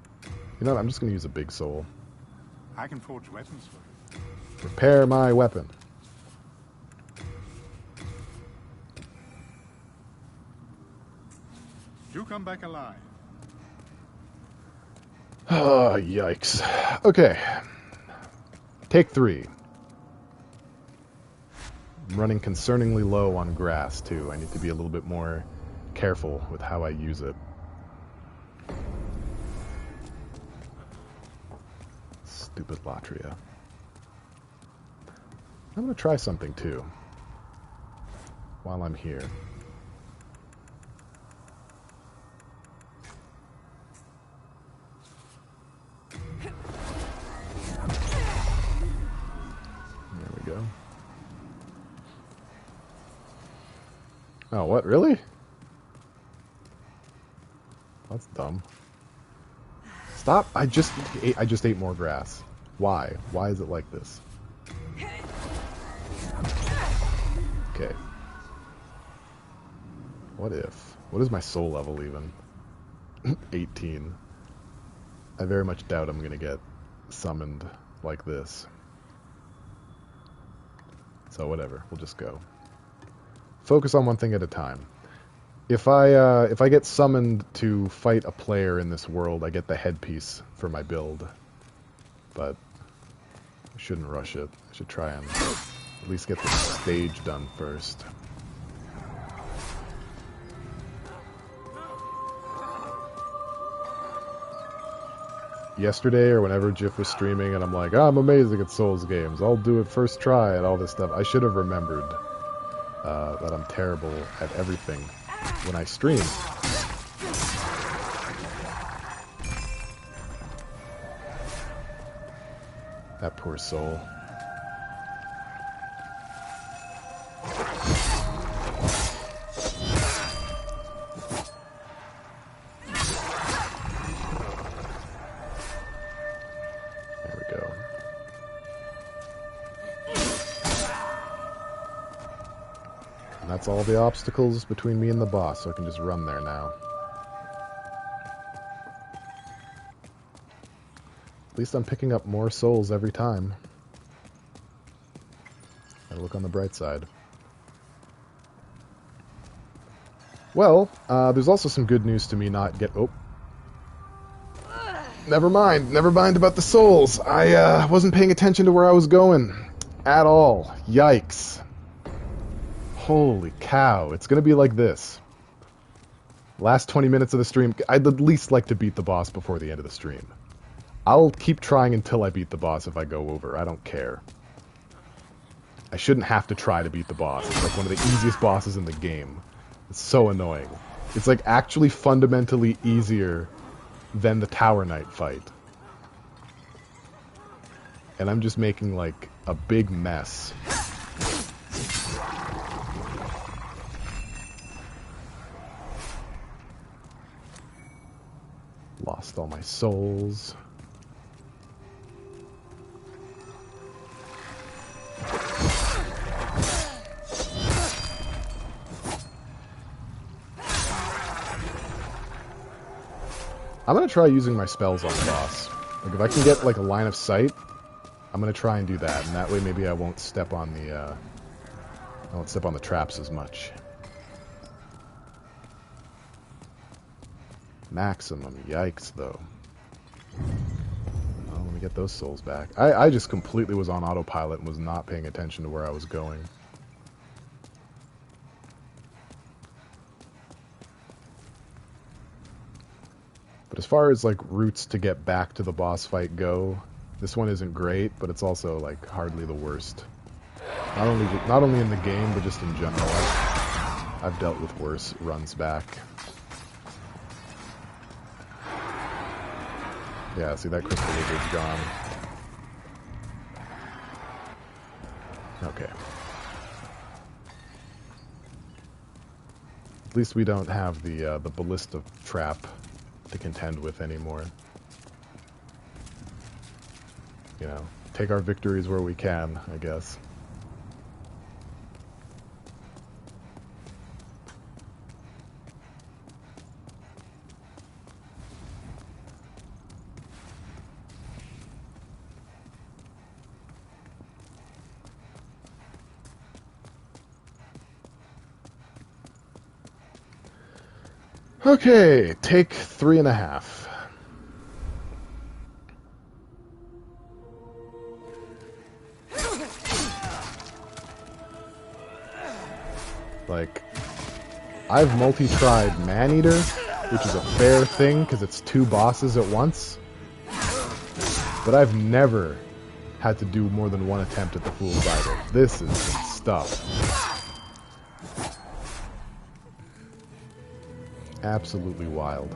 know what? I'm just going to use a big soul. I can forge weapons for you. Prepare my weapon. You come back alive. Oh, yikes. Okay. Take 3. I'm running concerningly low on grass, too. I need to be a little bit more careful with how I use it. Stupid Latria. I'm going to try something, too. While I'm here. There we go. Oh, what? Really? That's dumb. Stop! I just ate more grass. Why? Why is it like this? Okay. What if? What is my soul level even? 18. I very much doubt I'm gonna get summoned like this. So whatever, we'll just go. Focus on one thing at a time. If I get summoned to fight a player in this world, I get the headpiece for my build. But I shouldn't rush it. I should try and at least get the stage done first. Yesterday or whenever Jiff was streaming and I'm like, oh, I'm amazing at Souls games. I'll do it first try and all this stuff. I should have remembered that I'm terrible at everything when I stream. That poor soul. There we go. And that's all the obstacles between me and the boss, so I can just run there now. At least I'm picking up more souls every time. Gotta look on the bright side. Well, there's also some good news to me not get... Oh. Never mind about the souls. I wasn't paying attention to where I was going. At all. Yikes. Holy cow. It's gonna be like this. Last 20 minutes of the stream, I'd at least like to beat the boss before the end of the stream. I'll keep trying until I beat the boss if I go over. I don't care. I shouldn't have to try to beat the boss. It's like one of the easiest bosses in the game. It's so annoying. It's like actually fundamentally easier than the Tower Knight fight. And I'm just making like a big mess. Lost all my souls. I'm gonna try using my spells on the boss. Like if I can get like a line of sight, I'm gonna try and do that, and that way maybe I won't step on the I won't step on the traps as much. Maximum, yikes though. Oh, let me get those souls back. I just completely was on autopilot and was not paying attention to where I was going. But as far as like routes to get back to the boss fight go, this one isn't great, but it's also like hardly the worst. Not only in the game, but just in general. I've dealt with worse runs back. Yeah, see that crystal lizard's gone. Okay. At least we don't have the ballista trap to contend with anymore. You know, take our victories where we can, I guess. Okay, take 3.5. Like, I've multi-tried Maneater, which is a fair thing because it's 2 bosses at once. But I've never had to do more than 1 attempt at the Fool's Idol. This is some stuff. Absolutely wild.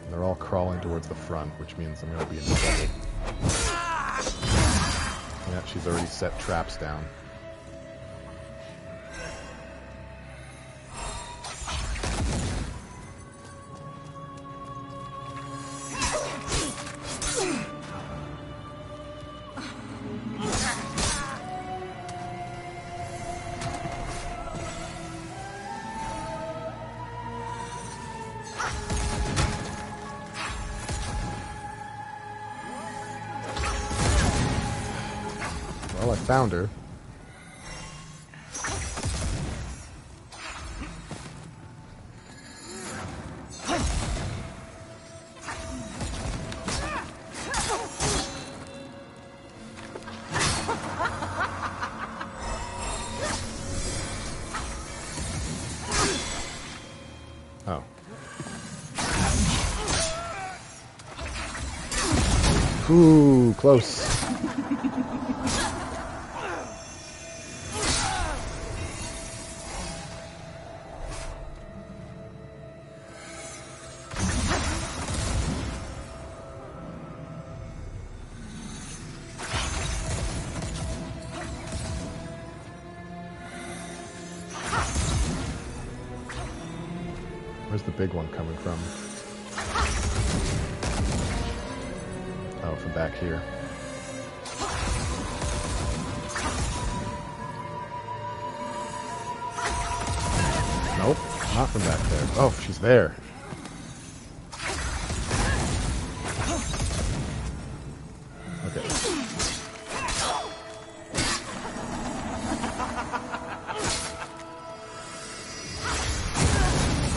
And they're all crawling towards the front, which means I'm going to be in trouble. Yeah, she's already set traps down. Well, I found her. Oh. Ooh, close. Where's the big one coming from? Oh, from back here. Nope, not from back there. Oh, she's there. Okay.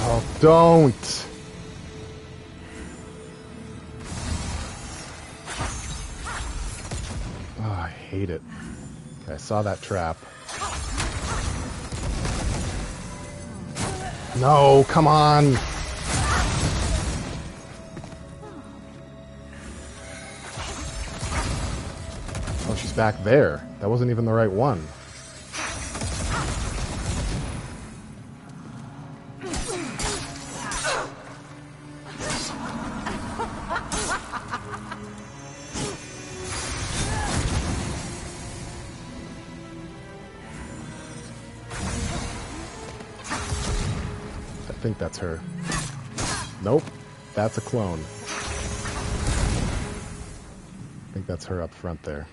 Oh, don't! Oh, I hate it. Okay, I saw that trap. No, come on! Oh, she's back there. That wasn't even the right one. I think that's her. Nope, that's a clone. I think that's her up front there.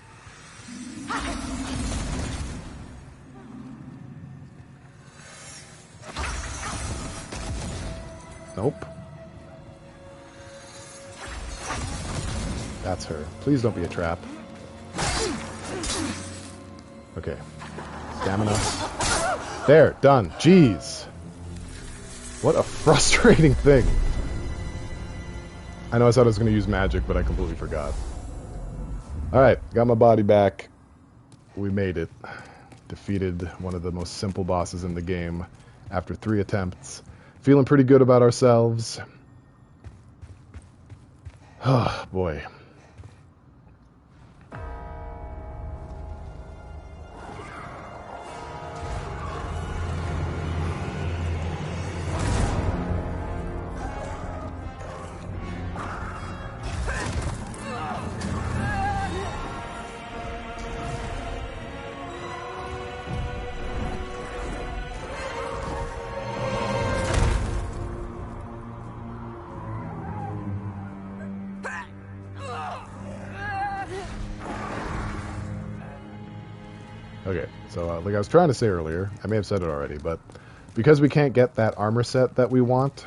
Nope. That's her. Please don't be a trap. Okay. Stamina. There, done. Jeez. What a frustrating thing. I know I said I was going to use magic, but I completely forgot. Alright, got my body back. We made it. Defeated one of the most simple bosses in the game after 3 attempts. Feeling pretty good about ourselves. Oh, boy. Okay, so like I was trying to say earlier, I may have said it already, but because we can't get that armor set that we want,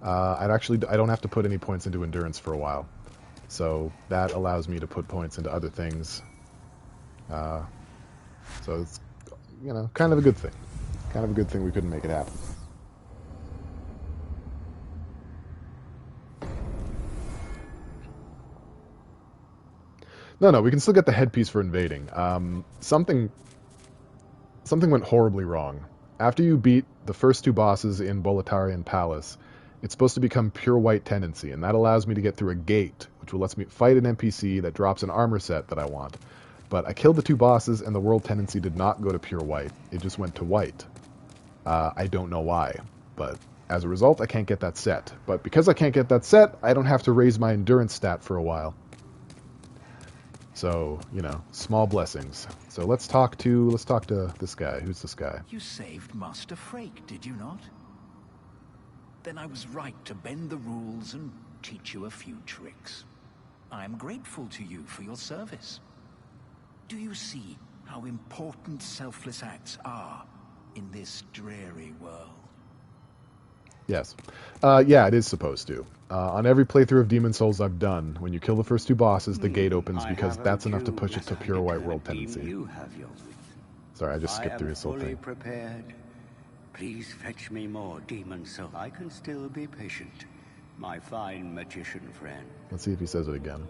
I don't have to put any points into endurance for a while. So that allows me to put points into other things. So it's, you know, kind of a good thing. Kind of a good thing we couldn't make it happen. No, we can still get the headpiece for invading. Something went horribly wrong. After you beat the first 2 bosses in Boletarian Palace, it's supposed to become pure white tendency, and that allows me to get through a gate, which will let me fight an NPC that drops an armor set that I want. But I killed the 2 bosses, and the world tendency did not go to pure white. It just went to white. I don't know why, but As a result, I can't get that set. But because I can't get that set, I don't have to raise my endurance stat for a while. So, you know, small blessings. So let's talk to this guy. Who's this guy? You saved Master Frake, did you not? Then I was right to bend the rules and teach you a few tricks. I am grateful to you for your service. Do you see how important selfless acts are in this dreary world? Yes. Yeah, it is supposed to. On every playthrough of Demon Souls I've done, when you kill the first two bosses, the gate opens because that's enough to push it to pure white world tendency. Sorry, I just skipped through his whole thing. Prepared. Please fetch me more demon souls. I can still be patient, my fine magician friend. Let's see if he says it again.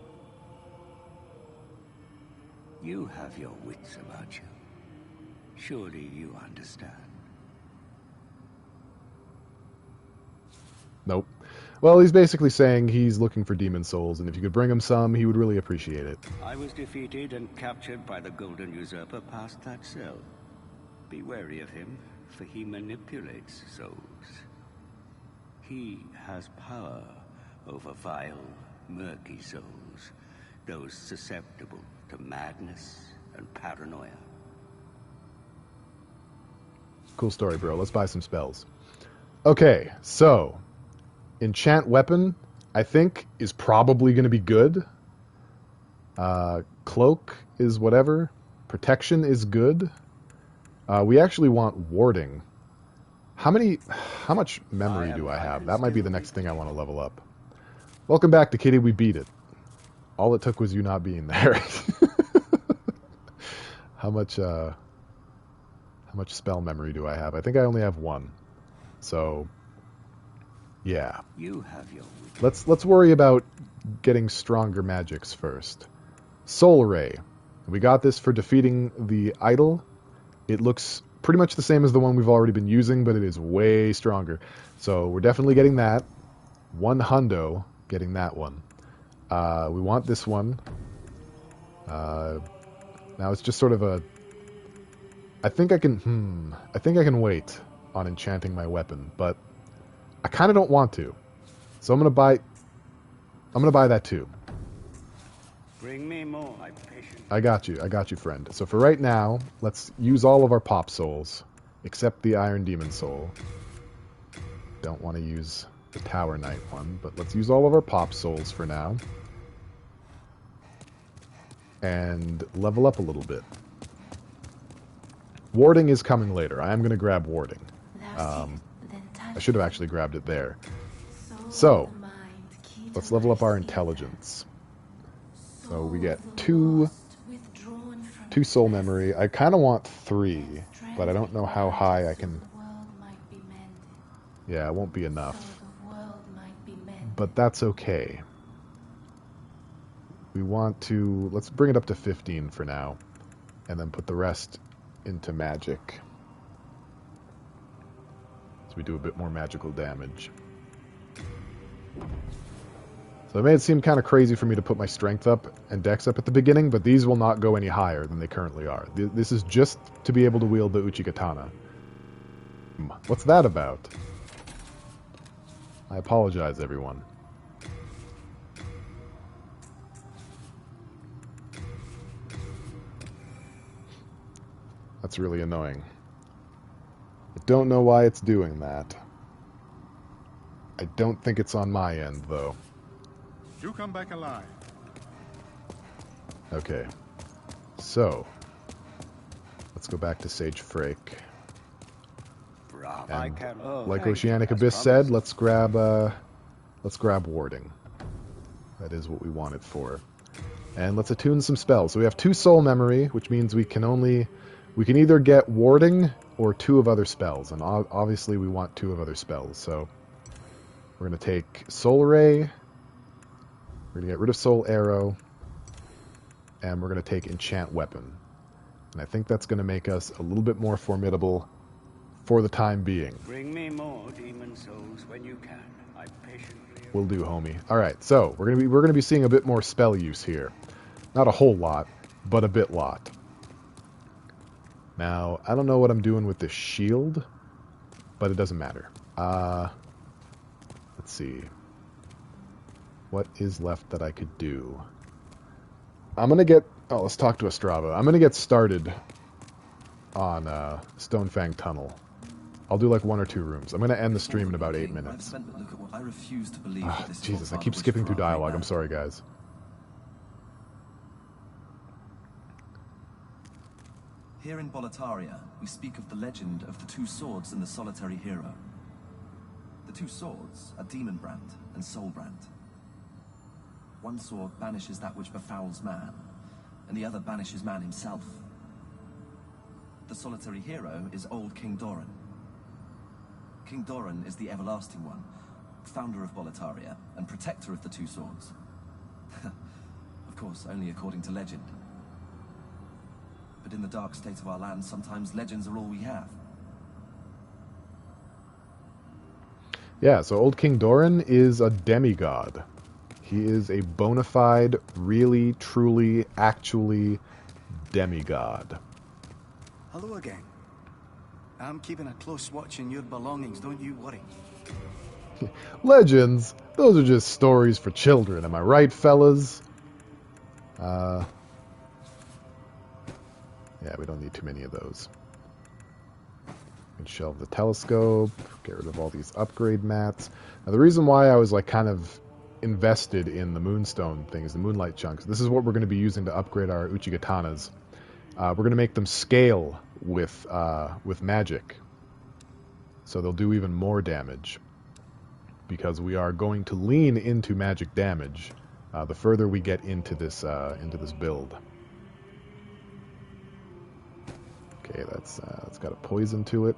You have your wits about you. Surely you understand. Nope. Well, he's basically saying he's looking for demon souls, and if you could bring him some, he would really appreciate it. I was defeated and captured by the Golden Usurper past that cell. Be wary of him, for he manipulates souls. He has power over vile, murky souls, those susceptible to madness and paranoia. Cool story, bro. Let's buy some spells. Okay, so enchant weapon, I think, is probably going to be good. Cloak is whatever. Protection is good. We actually want warding. How much memory do I have? That might be the next thing I want to level up. Welcome back to Kitty. We beat it. All it took was you not being there. How much spell memory do I have? I think I only have 1. So yeah. You have your Let's worry about getting stronger magics first. Soul Ray. We got this for defeating the idol. It looks pretty much the same as the one we've already been using, but it is way stronger. So we're definitely getting that. 1 hundo getting that one. We want this one. Now it's just sort of a... I think I can wait on enchanting my weapon, but I kind of don't want to. So I'm gonna buy that too. Bring me more, my patient. I got you, friend. So for right now, let's use all of our pop souls, except the Iron Demon Soul. Don't want to use the Tower Knight one, but let's use all of our pop souls for now. And level up a little bit. Warding is coming later. I am going to grab warding. I should have actually grabbed it there. So, let's level up our intelligence. So we get 2 soul memory. I kind of want 3, but I don't know how high I can... Yeah, it won't be enough. But that's okay. We want to... Let's bring it up to 15 for now. And then put the rest into magic. So we do a bit more magical damage. So it may seem kind of crazy for me to put my strength up and dex up at the beginning, but these will not go any higher than they currently are. This is just to be able to wield the Uchigatana. What's that about? I apologize, everyone. That's really annoying. I don't know why it's doing that. I don't think it's on my end, though. You come back alive. Okay. So, let's go back to Sage Frake. And like Oceanic Abyss said, let's grab warding. That is what we want it for. And let's attune some spells. So we have 2 soul memory, which means we can either get warding or 2 of other spells. And obviously we want 2 of other spells. So we're going to take Soul Ray, we're going to get rid of Soul Arrow, and we're going to take Enchant Weapon. And I think that's going to make us a little bit more formidable for the time being. Bring me more demon souls when you can. I patiently... Will do, homie. Alright, so we're gonna be seeing a bit more spell use here. Not a whole lot, but a bit lot. Now, I don't know what I'm doing with this shield, but it doesn't matter. Let's see. What is left that I could do? I'm going to get... Oh, let's talk to Ostrava. I'm going to get started on Stonefang Tunnel. I'll do like 1 or 2 rooms. I'm going to end the stream in about 8 minutes. I refuse to believe that this Jesus, I keep skipping through dialogue. I'm sorry, guys. Here in Boletaria, we speak of the legend of the 2 swords and the solitary hero. The 2 swords are Demon Brand and Soul Brand. One sword banishes that which befouls man, and the other banishes man himself. The solitary hero is old King Doran. King Doran is the Everlasting One, founder of Boletaria, and protector of the 2 swords. Of course, only according to legend. But in the dark state of our land, sometimes legends are all we have. Yeah, so old King Doran is a demigod. He is a bona fide, really, truly, actually demigod. Hello again. I'm keeping a close watch on your belongings, don't you worry. Legends? Those are just stories for children, am I right, fellas? Yeah, we don't need too many of those. We can shelve the telescope, get rid of all these upgrade mats. Now, the reason why I was like kind of invested in the moonstone things, the moonlight chunks, this is what we're going to be using to upgrade our Uchigatanas. We're going to make them scale with magic, so they'll do even more damage, because we are going to lean into magic damage the further we get into this build. Okay, that's got a poison to it.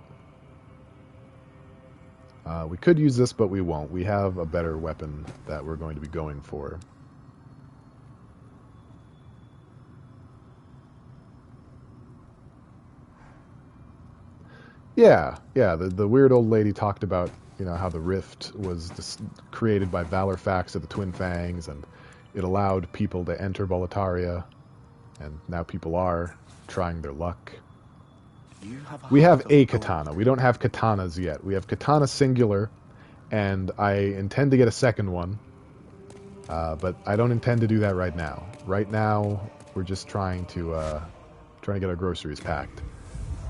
We could use this, but we won't. We have a better weapon that we're going to be going for. Yeah, the weird old lady talked about, you know, how the rift was created by Valorfax of the Twin Fangs, and it allowed people to enter Boletaria, and now people are trying their luck. We have a katana. We don't have katanas yet. We have katana singular, and I intend to get a second one, but I don't intend to do that right now. Right now, we're just trying to get our groceries packed.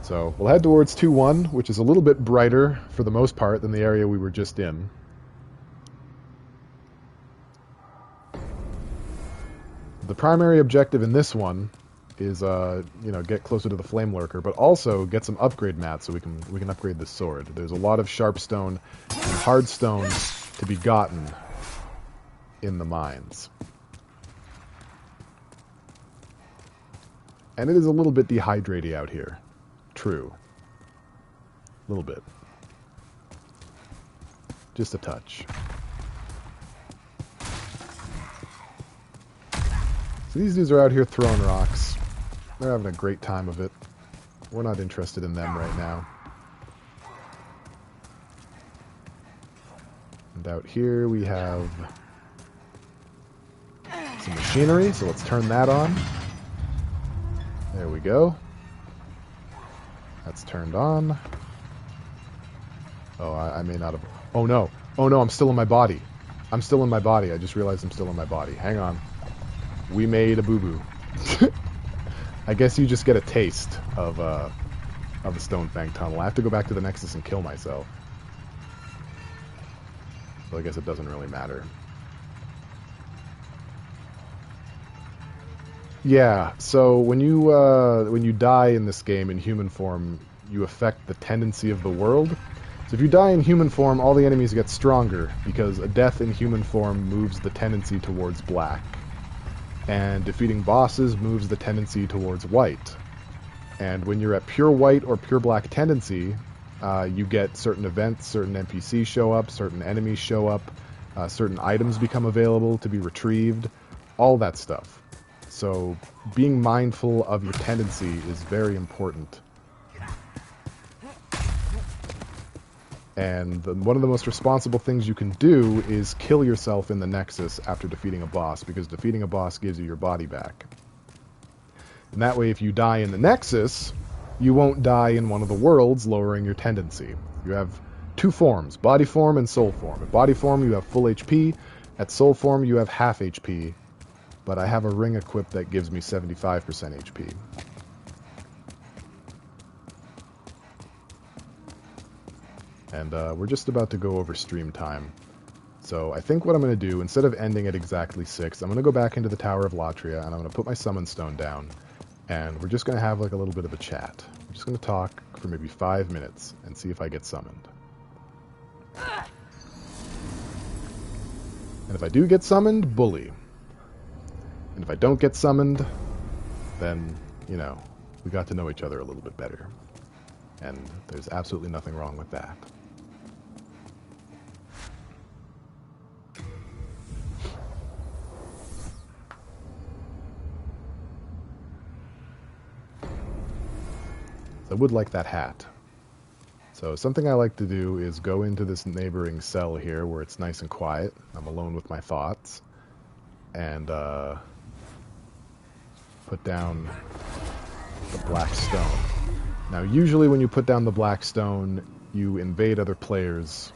So we'll head towards 2-1, which is a little bit brighter, for the most part, than the area we were just in. The primary objective in this one is, you know, get closer to the Flame Lurker, but also get some upgrade mats so we can upgrade the sword. There's a lot of sharpstone and hardstone to be gotten in the mines. And it is a little bit dehydrated out here. True. A little bit. Just a touch. So these dudes are out here throwing rocks. They're having a great time of it. We're not interested in them right now. And out here we have some machinery, so let's turn that on. There we go. That's turned on. Oh, I may not have... Oh no, I'm still in my body. I'm still in my body. I just realized I'm still in my body. Hang on. We made a boo-boo. I guess you just get a taste of the Stonefang Tunnel. I have to go back to the Nexus and kill myself. So I guess it doesn't really matter. Yeah, so when you die in this game in human form, you affect the tendency of the world. So if you die in human form, all the enemies get stronger, because a death in human form moves the tendency towards black. And defeating bosses moves the tendency towards white. And when you're at pure white or pure black tendency, you get certain events, certain NPCs show up, certain enemies show up, certain items become available to be retrieved, all that stuff. So being mindful of your tendency is very important. And one of the most responsible things you can do is kill yourself in the Nexus after defeating a boss, because defeating a boss gives you your body back. And that way, if you die in the Nexus, you won't die in one of the worlds, lowering your tendency. You have two forms, body form and soul form. At body form, you have full HP. At soul form, you have half HP. But I have a ring equipped that gives me 75% HP. And we're just about to go over stream time. So I think what I'm going to do, instead of ending at exactly 6, I'm going to go back into the Tower of Latria, and I'm going to put my summon stone down. And we're just going to have like a little bit of a chat. I'm just going to talk for maybe 5 minutes and see if I get summoned. And if I do get summoned, bully. And if I don't get summoned, then, you know, we got to know each other a little bit better. And there's absolutely nothing wrong with that. I would like that hat. So something I like to do is go into this neighboring cell here where it's nice and quiet. I'm alone with my thoughts. And put down the black stone. Now usually when you put down the black stone, you invade other players.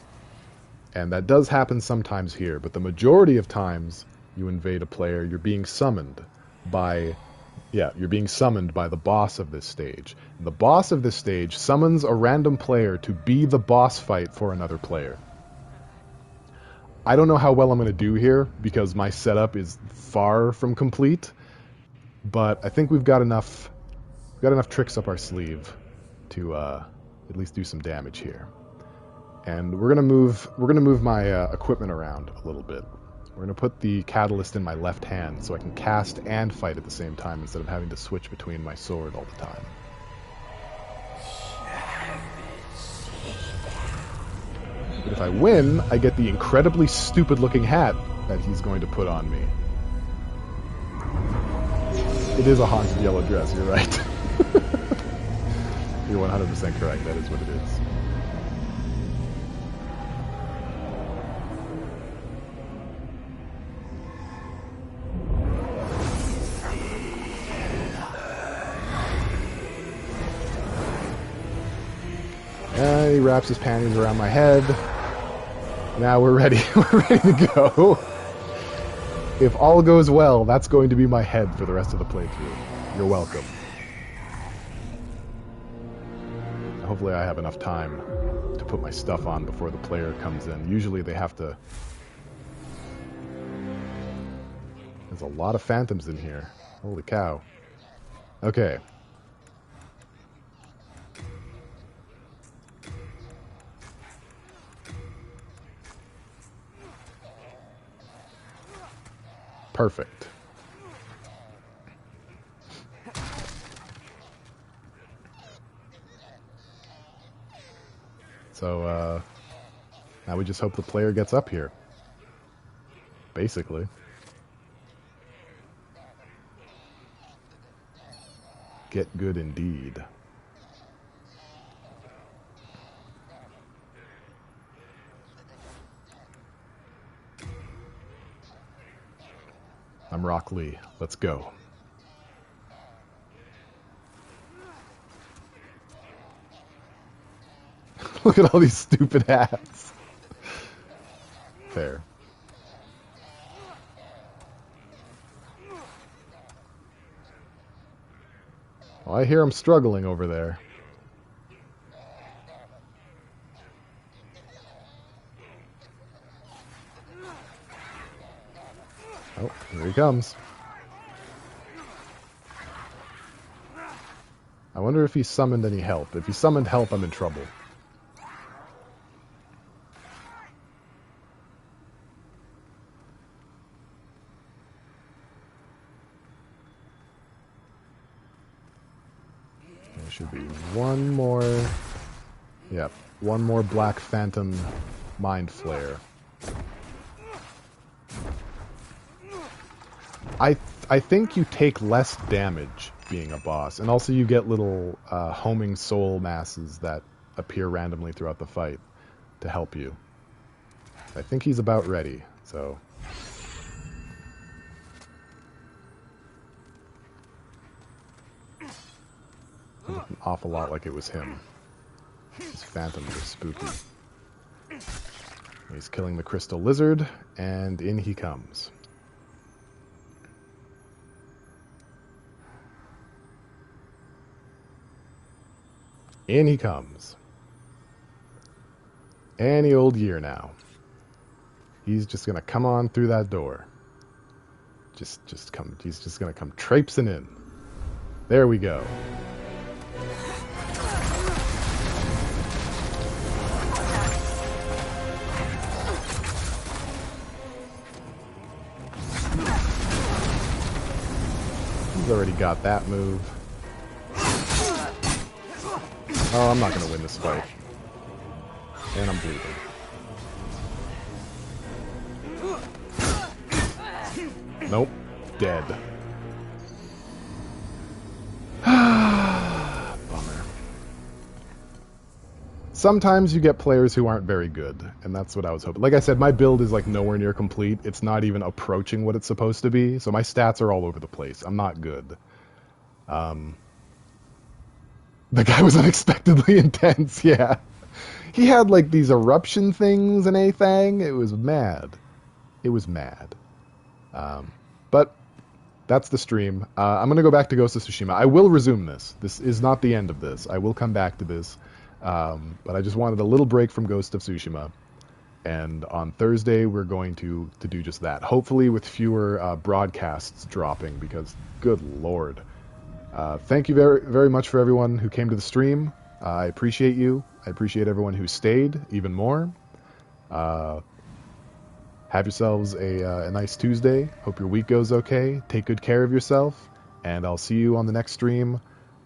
And that does happen sometimes here, but the majority of times you invade a player, you're being summoned by... Yeah, you're being summoned by the boss of this stage. The boss of this stage summons a random player to be the boss fight for another player. I don't know how well I'm going to do here, because my setup is far from complete, but I think we've got enough tricks up our sleeve to at least do some damage here. And we're gonna move my equipment around a little bit. We're going to put the catalyst in my left hand so I can cast and fight at the same time instead of having to switch between my sword all the time. But if I win, I get the incredibly stupid looking hat that he's going to put on me. It is a haunted yellow dress, you're right. You're 100% correct, that is what it is. He wraps his panties around my head. Now we're ready. We're ready to go. If all goes well, that's going to be my head for the rest of the playthrough. You're welcome. Hopefully I have enough time to put my stuff on before the player comes in. Usually they have to... There's a lot of phantoms in here. Holy cow. Okay. Perfect. So, now we just hope the player gets up here. Basically. Get good indeed. I'm Rock Lee. Let's go. Look at all these stupid hats. Fair. Well, I hear him struggling over there. Oh, here he comes. I wonder if he summoned any help. If he summoned help, I'm in trouble. There should be one more... Yep, one more Black Phantom Mind Flare. I think you take less damage being a boss, and also you get little homing soul masses that appear randomly throughout the fight to help you. I think he's about ready, so... It looked an awful lot like it was him. These phantoms are spooky. He's killing the crystal lizard, and in he comes. In he comes. Any old year now. He's just gonna come on through that door. Just come. He's just gonna come traipsing in. There we go. He's already got that move. Oh, I'm not gonna win this fight. And I'm bleeding. Nope. Dead. Bummer. Sometimes you get players who aren't very good, and that's what I was hoping. Like I said, my build is like nowhere near complete. It's not even approaching what it's supposed to be, so my stats are all over the place. I'm not good. The guy was unexpectedly intense, yeah. He had like these eruption things and a thing. It was mad. It was mad. But that's the stream. I'm going to go back to Ghost of Tsushima. I will resume this. This is not the end of this. I will come back to this. But I just wanted a little break from Ghost of Tsushima. And on Thursday, we're going to do just that. Hopefully with fewer broadcasts dropping, because good lord. Thank you very, very much for everyone who came to the stream. I appreciate you. I appreciate everyone who stayed even more. Have yourselves a nice Tuesday. Hope your week goes okay. Take good care of yourself. And I'll see you on the next stream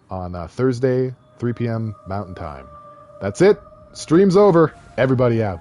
on Thursday, 3 p.m. Mountain Time. That's it. Stream's over. Everybody out.